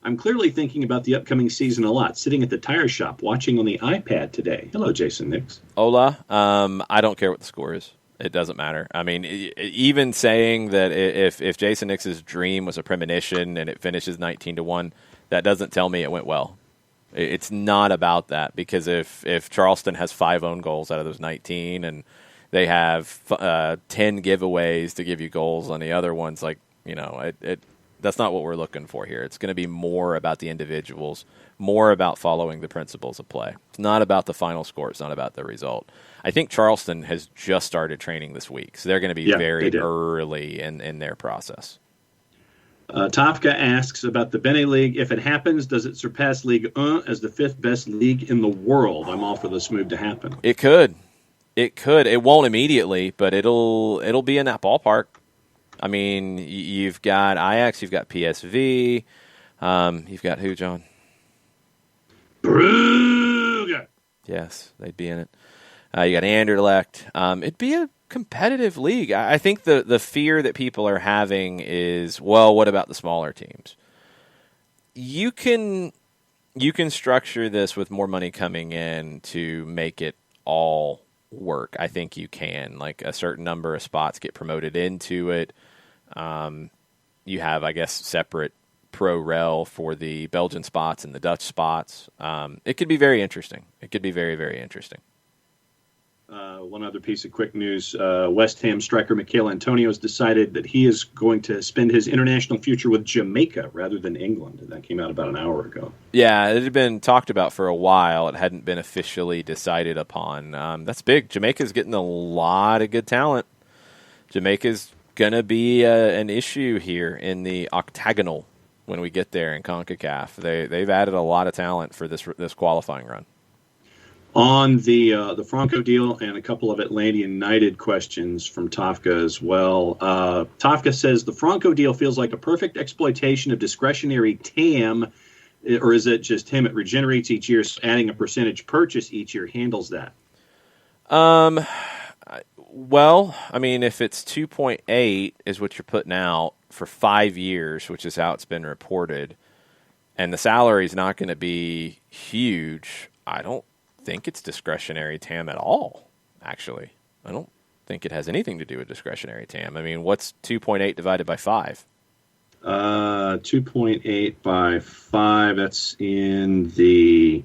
I'm clearly thinking about the upcoming season a lot, sitting at the tire shop, watching on the iPad today. Hello, Jason Nix. Hola. I don't care what the score is. It doesn't matter. I mean, even saying that if Jason Nix's dream was a premonition and it finishes 19-1, that doesn't tell me it went well. It's not about that, because if Charleston has 5 own goals out of those 19 and they have 10 giveaways to give you goals on the other ones, like, that's not what we're looking for here. It's going to be more about the individuals, more about following the principles of play. It's not about the final score. It's not about the result. I think Charleston has just started training this week, so they're going to be very early in their process. Tafka asks about the Bene League. If it happens, does it surpass Ligue 1 as the 5th best league in the world? I'm all for this move to happen. It could. It won't immediately, but it'll be in that ballpark. I mean, you've got Ajax, you've got PSV, you've got who, John? Brugge. Yes, they'd be in it. You got Anderlecht. It'd be a competitive league. I think the fear that people are having is, well, what about the smaller teams? You can structure this with more money coming in to make it all work. I think you can. Like, a certain number of spots get promoted into it. You have, I guess, separate pro rel for the Belgian spots and the Dutch spots. It could be very interesting. It could be very, very interesting. One other piece of quick news. West Ham striker Mikel Antonio has decided that he is going to spend his international future with Jamaica rather than England. That came out about an hour ago. Yeah, it had been talked about for a while. It hadn't been officially decided upon. That's big. Jamaica's getting a lot of good talent. Jamaica's going to be an issue here in the octagonal when we get there in CONCACAF. They've added a lot of talent for this qualifying run. On the Franco deal and a couple of Atlanta United questions from Tafka as well. Tafka says the Franco deal feels like a perfect exploitation of discretionary TAM, or is it just him? It regenerates each year, so adding a percentage purchase each year handles that. Well, I mean, if it's 2.8 is what you're putting out for 5 years, which is how it's been reported, and the salary is not going to be huge, I don't think it's discretionary TAM at all, actually. I don't think it has anything to do with discretionary TAM. I mean, what's 2.8 divided by 5? 2.8 by 5, that's in the...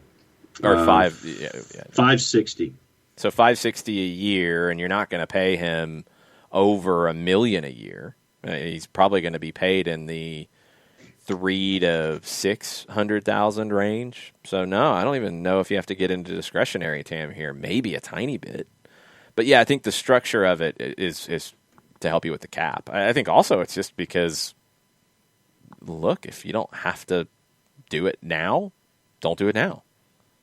Or 5... Yeah. 560. So $560 a year, and you're not going to pay him over $1 million a year. He's probably going to be paid in the $300,000 to $600,000 range. So no, I don't even know if you have to get into discretionary TAM here. Maybe a tiny bit, but yeah, I think the structure of it is to help you with the cap. I think also it's just because, look, if you don't have to do it now, don't do it now,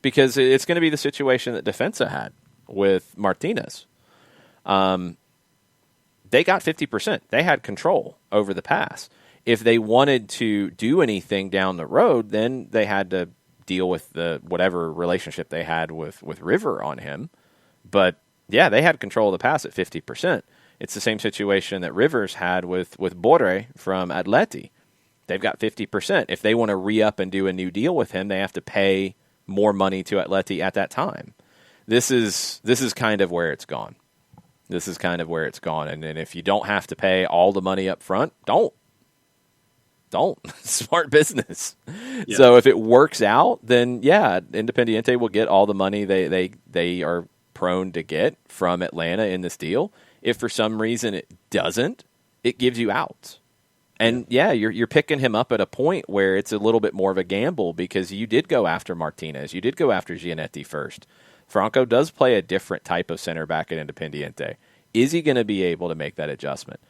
because it's going to be the situation that Defensa had with Martinez. They got 50%. They had control over the pass. If they wanted to do anything down the road, then they had to deal with the whatever relationship they had with River on him. But yeah, they had control of the pass at 50%. It's the same situation that Rivers had with Borre from Atleti. They've got 50%. If they want to re-up and do a new deal with him, they have to pay more money to Atleti at that time. This is kind of where it's gone. This is kind of where it's gone. And if you don't have to pay all the money up front, don't. Smart business. Yeah. So if it works out, then yeah, Independiente will get all the money they are prone to get from Atlanta in this deal. If for some reason it doesn't, it gives you outs. And yeah, you're picking him up at a point where it's a little bit more of a gamble, because you did go after Martinez, you did go after Giannetti first. Franco does play a different type of center back at Independiente. Is he going to be able to make that adjustment?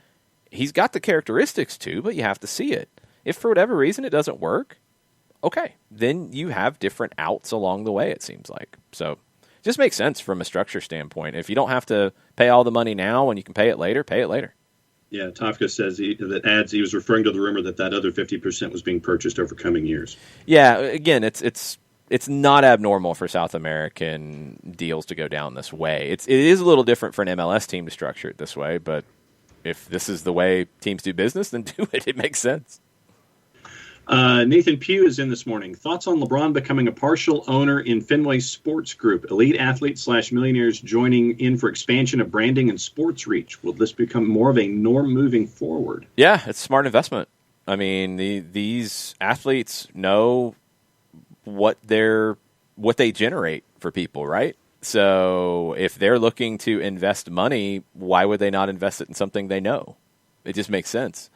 He's got the characteristics too, but you have to see it. If for whatever reason it doesn't work, okay, then you have different outs along the way, it seems like. So it just makes sense from a structure standpoint. If you don't have to pay all the money now and you can pay it later, pay it later. Yeah, Tafka says he was referring to the rumor that other 50% was being purchased over coming years. Yeah, again, it's not abnormal for South American deals to go down this way. It is a little different for an MLS team to structure it this way, but if this is the way teams do business, then do it. It makes sense. Nathan Pugh is in this morning. Thoughts on LeBron becoming a partial owner in Fenway Sports Group? Elite athletes / millionaires joining in for expansion of branding and sports reach. Will this become more of a norm moving forward? Yeah, it's a smart investment. I mean, these athletes know what they generate for people, right? So if they're looking to invest money, why would they not invest it in something they know? It just makes sense.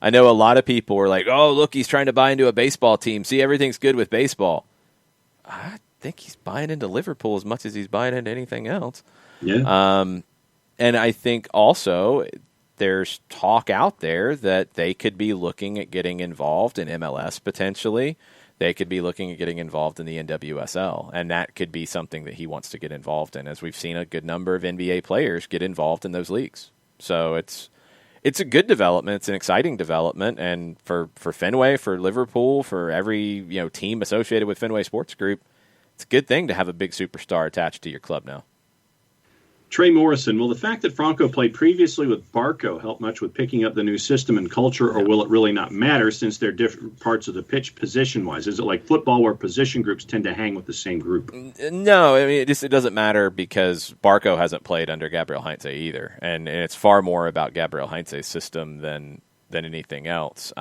I know a lot of people are like, oh, look, he's trying to buy into a baseball team. See, everything's good with baseball. I think he's buying into Liverpool as much as he's buying into anything else. Yeah. And I think also there's talk out there that they could be looking at getting involved in MLS potentially. They could be looking at getting involved in the NWSL, and that could be something that he wants to get involved in, as we've seen a good number of NBA players get involved in those leagues. So it's a good development. It's an exciting development, and for Fenway, for Liverpool, for every team associated with Fenway Sports Group, it's a good thing to have a big superstar attached to your club now. Trey Morrison, will the fact that Franco played previously with Barco help much with picking up the new system and culture, or will it really not matter since they're different parts of the pitch position-wise? Is it like football where position groups tend to hang with the same group? No, I mean, it doesn't matter because Barco hasn't played under Gabriel Heinze either, and it's far more about Gabriel Heinze's system than anything else.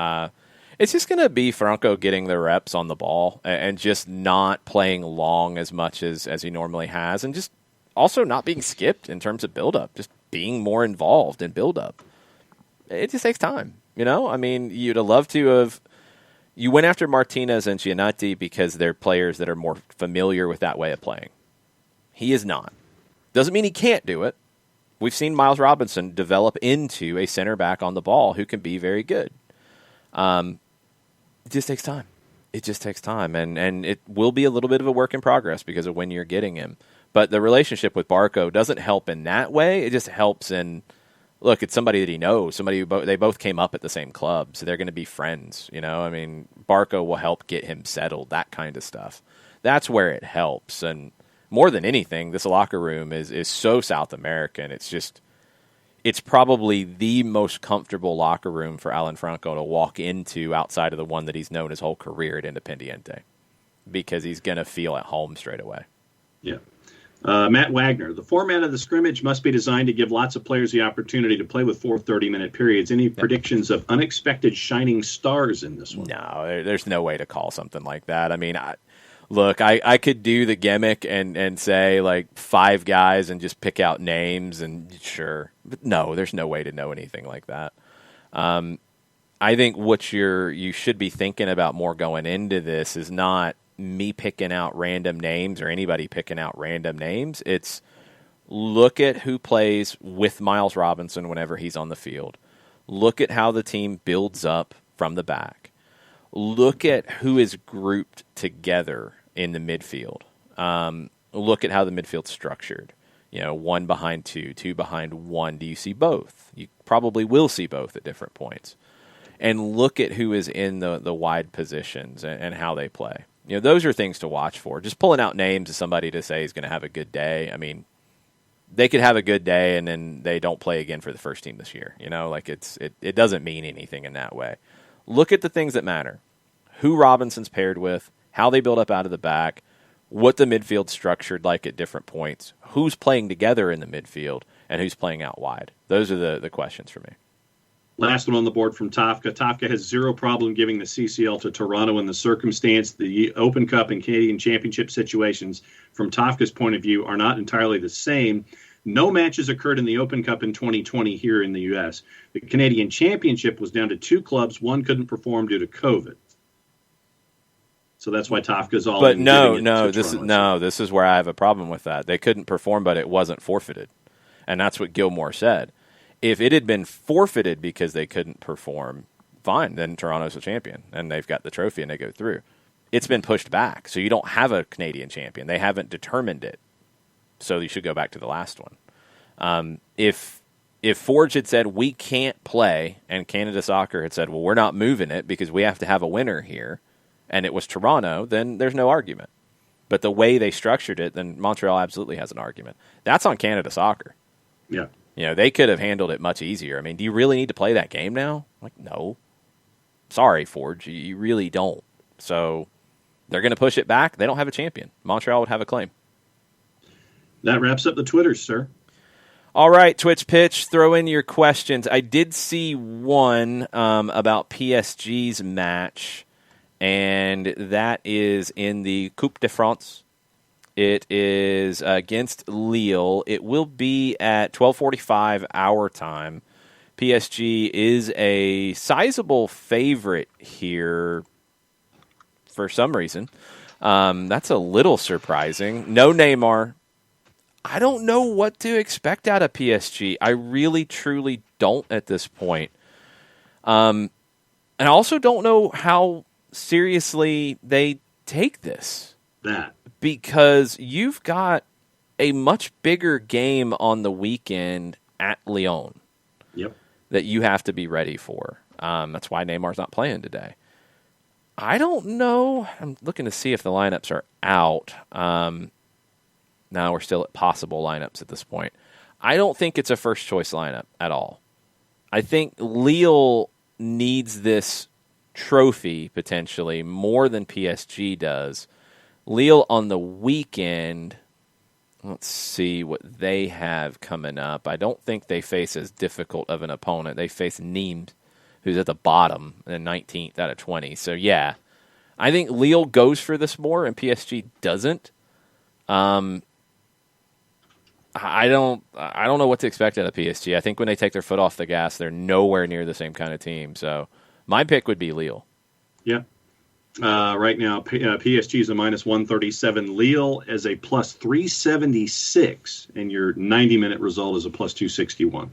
It's just going to be Franco getting the reps on the ball and just not playing long as much as he normally has, and just also not being skipped in terms of build-up, just being more involved in build-up. It just takes time, I mean, you'd have loved to have... You went after Martinez and Giannetti because they're players that are more familiar with that way of playing. He is not. Doesn't mean he can't do it. We've seen Miles Robinson develop into a center back on the ball who can be very good. It just takes time. It just takes time, and it will be a little bit of a work in progress because of when you're getting him. But the relationship with Barco doesn't help in that way. It just helps in, look, it's somebody that he knows, somebody who they both came up at the same club, so they're going to be friends. I mean, Barco will help get him settled, that kind of stuff. That's where it helps. And more than anything, this locker room is so South American. It's probably the most comfortable locker room for Alan Franco to walk into outside of the one that he's known his whole career at Independiente, because he's going to feel at home straight away. Yeah. Matt Wagner, the format of the scrimmage must be designed to give lots of players the opportunity to play with 4 30-minute periods. Any predictions of unexpected shining stars in this one? No, there's no way to call something like that. I mean, I could do the gimmick and say like 5 guys and just pick out names and sure. But no, there's no way to know anything like that. I think what you should be thinking about more going into this is not me picking out random names or anybody picking out random names. It's look at who plays with Miles Robinson whenever he's on the field. Look at how the team builds up from the back. Look at who is grouped together in the midfield. Look at how the midfield's structured. 1 behind 2, 2 behind 1. Do you see both? You probably will see both at different points. And look at who is in the wide positions and how they play. Those are things to watch for. Just pulling out names of somebody to say he's going to have a good day. I mean, they could have a good day and then they don't play again for the first team this year. It doesn't mean anything in that way. Look at the things that matter. Who Robinson's paired with, how they build up out of the back, what the midfield's structured like at different points, who's playing together in the midfield, and who's playing out wide. Those are the questions for me. Last one on the board from Tafka. Tafka has zero problem giving the CCL to Toronto in the circumstance. The Open Cup and Canadian Championship situations, from Tafka's point of view, are not entirely the same. No matches occurred in the Open Cup in 2020 here in the U.S. The Canadian Championship was down to 2 clubs. One couldn't perform due to COVID. So that's why Tafka's all. But this is where I have a problem with that. They couldn't perform, but it wasn't forfeited, and that's what Gilmore said. If it had been forfeited because they couldn't perform, fine, then Toronto's a champion, and they've got the trophy, and they go through. It's been pushed back, so you don't have a Canadian champion. They haven't determined it, so you should go back to the last one. If Forge had said, we can't play, and Canada Soccer had said, well, we're not moving it because we have to have a winner here, and it was Toronto, then there's no argument. But the way they structured it, then Montreal absolutely has an argument. That's on Canada Soccer. Yeah. They could have handled it much easier. I mean, do you really need to play that game now? Like, no. Sorry, Forge, you really don't. So they're going to push it back. They don't have a champion. Montreal would have a claim. That wraps up the Twitters, sir. All right, Twitch Pitch, throw in your questions. I did see one about PSG's match, and that is in the Coupe de France. It is against Lille. It will be at 12:45 our time. PSG is a sizable favorite here for some reason. That's a little surprising. No Neymar. I don't know what to expect out of PSG. I really, truly don't at this point. And I also don't know how seriously they take this. Because you've got a much bigger game on the weekend at Lyon. Yep. That you have to be ready for. That's why Neymar's not playing today. I don't know. I'm looking to see if the lineups are out. Now we're still at possible lineups at this point. I don't think it's a first-choice lineup at all. I think Lille needs this trophy, potentially, more than PSG does. Lille on the weekend, let's see what they have coming up. I don't think they face as difficult of an opponent. They face Nîmes, who's at the bottom, and 19th out of 20. So, yeah, I think Lille goes for this more, and PSG doesn't. I don't know what to expect out of PSG. I think when they take their foot off the gas, they're nowhere near the same kind of team. So, my pick would be Lille. Yeah. Right now, PSG is a minus 137. Lille is a plus 376. And your 90-minute result is a plus 261.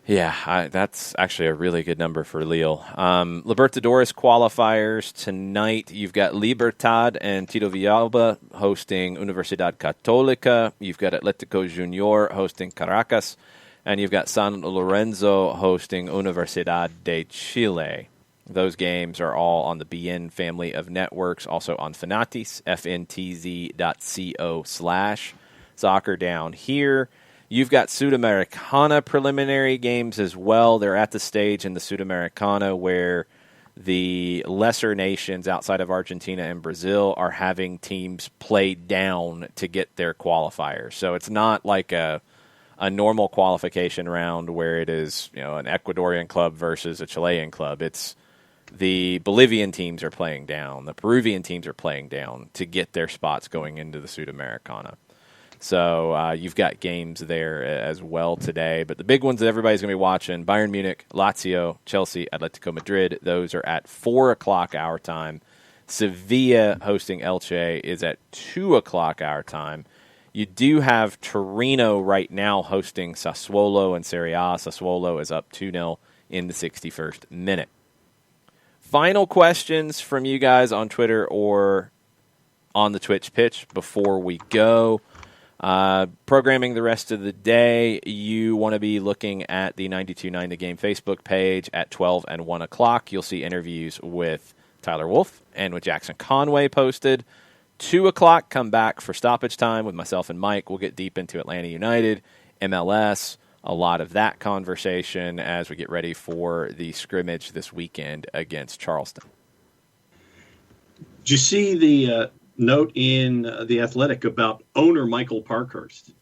Yeah, that's actually a really good number for Lille. Libertadores qualifiers tonight. You've got Libertad and Tito Villalba hosting Universidad Católica. You've got Atlético Junior hosting Caracas. And you've got San Lorenzo hosting Universidad de Chile. Those games are all on the BN family of networks, also on Fanatis, fntz.co/soccer down here. You've got Sudamericana preliminary games as well. They're at the stage in the Sudamericana where the lesser nations outside of Argentina and Brazil are having teams play down to get their qualifiers. So it's not like a normal qualification round where it is, an Ecuadorian club versus a Chilean club. It's the Bolivian teams are playing down. The Peruvian teams are playing down to get their spots going into the Sudamericana. So you've got games there as well today. But the big ones that everybody's going to be watching, Bayern Munich, Lazio, Chelsea, Atletico Madrid, those are at 4 o'clock our time. Sevilla hosting Elche is at 2 o'clock our time. You do have Torino right now hosting Sassuolo in Serie A. Sassuolo is up 2-0 in the 61st minute. Final questions from you guys on Twitter or on the Twitch pitch before we go. Programming the rest of the day, you want to be looking at the 92.9 The Game Facebook page at 12 and 1 o'clock. You'll see interviews with Tyler Wolf and with Jackson Conway posted. 2 o'clock, come back for stoppage time with myself and Mike. We'll get deep into Atlanta United, MLS, a lot of that conversation as we get ready for the scrimmage this weekend against Charleston. Did you see the note in The Athletic about owner Michael Parkhurst?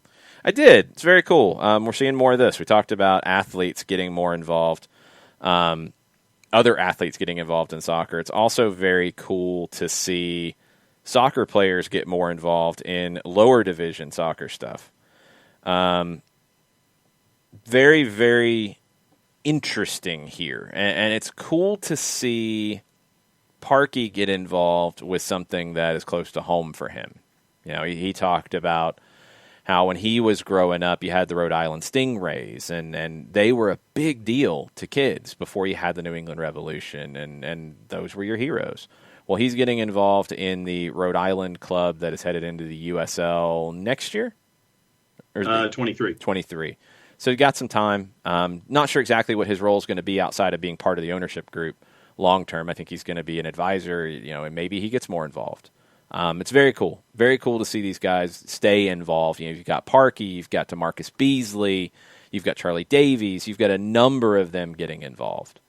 I did. It's very cool. We're seeing more of this. We talked about athletes getting more involved, other athletes getting involved in soccer. It's also very cool to see soccer players get more involved in lower division soccer stuff. Very, very interesting here. And it's cool to see Parky get involved with something that is close to home for him. He talked about how when he was growing up, you had the Rhode Island Stingrays, and they were a big deal to kids before you had the New England Revolution, and those were your heroes. Well, he's getting involved in the Rhode Island club that is headed into the USL next year? 23. 23. So he got some time. Not sure exactly what his role is going to be outside of being part of the ownership group long term. I think he's going to be an advisor, and maybe he gets more involved. It's very cool. Very cool to see these guys stay involved. You've got Parky, you've got DeMarcus Beasley, you've got Charlie Davies, you've got a number of them getting involved.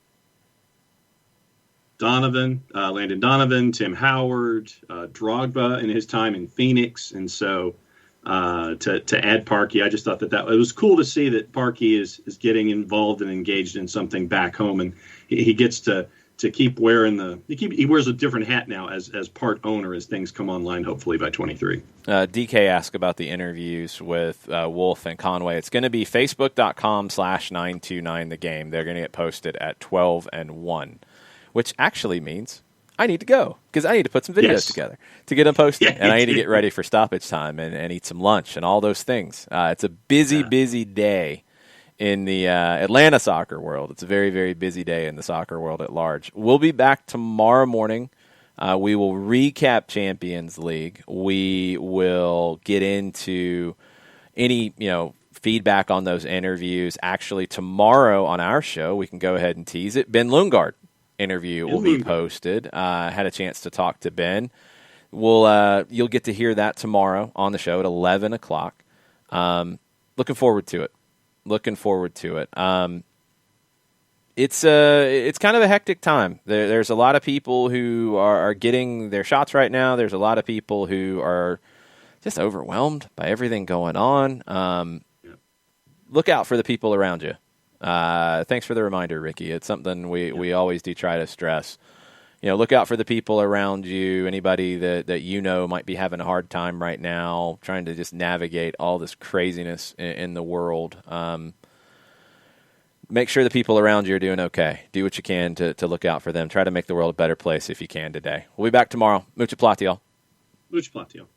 Landon Donovan, Tim Howard, Drogba in his time in Phoenix, and so to add Parkey, I just thought that it was cool to see that Parkey is getting involved and engaged in something back home, and he gets to keep wearing he wears a different hat now as part owner as things come online, hopefully by 23. DK asked about the interviews with Wolf and Conway. It's going to be facebook.com/929thegame. They're going to get posted at 12 and 1, which actually means I need to go because I need to put some videos together to get them posted, and I need to get ready for stoppage time and eat some lunch and all those things. It's a busy day in the Atlanta soccer world. It's a very, very busy day in the soccer world at large. We'll be back tomorrow morning. We will recap Champions League. We will get into any, feedback on those interviews. Actually, tomorrow on our show, we can go ahead and tease it. Ben Lundgaard interview will be posted. Had a chance to talk to Ben. You'll get to hear that tomorrow on the show at 11 o'clock. Looking forward to it. It's kind of a hectic time. There's a lot of people who are getting their shots right now. There's a lot of people who are just overwhelmed by everything going on. Look out for the people around you. Thanks for the reminder, Ricky. It's something we always do try to stress. Look out for the people around you, anybody that might be having a hard time right now, trying to just navigate all this craziness in the world. Make sure the people around you are doing okay. Do what you can to look out for them. Try to make the world a better place if you can today. We'll be back tomorrow. Mucha plata, y'all. Mucha plata, y'all.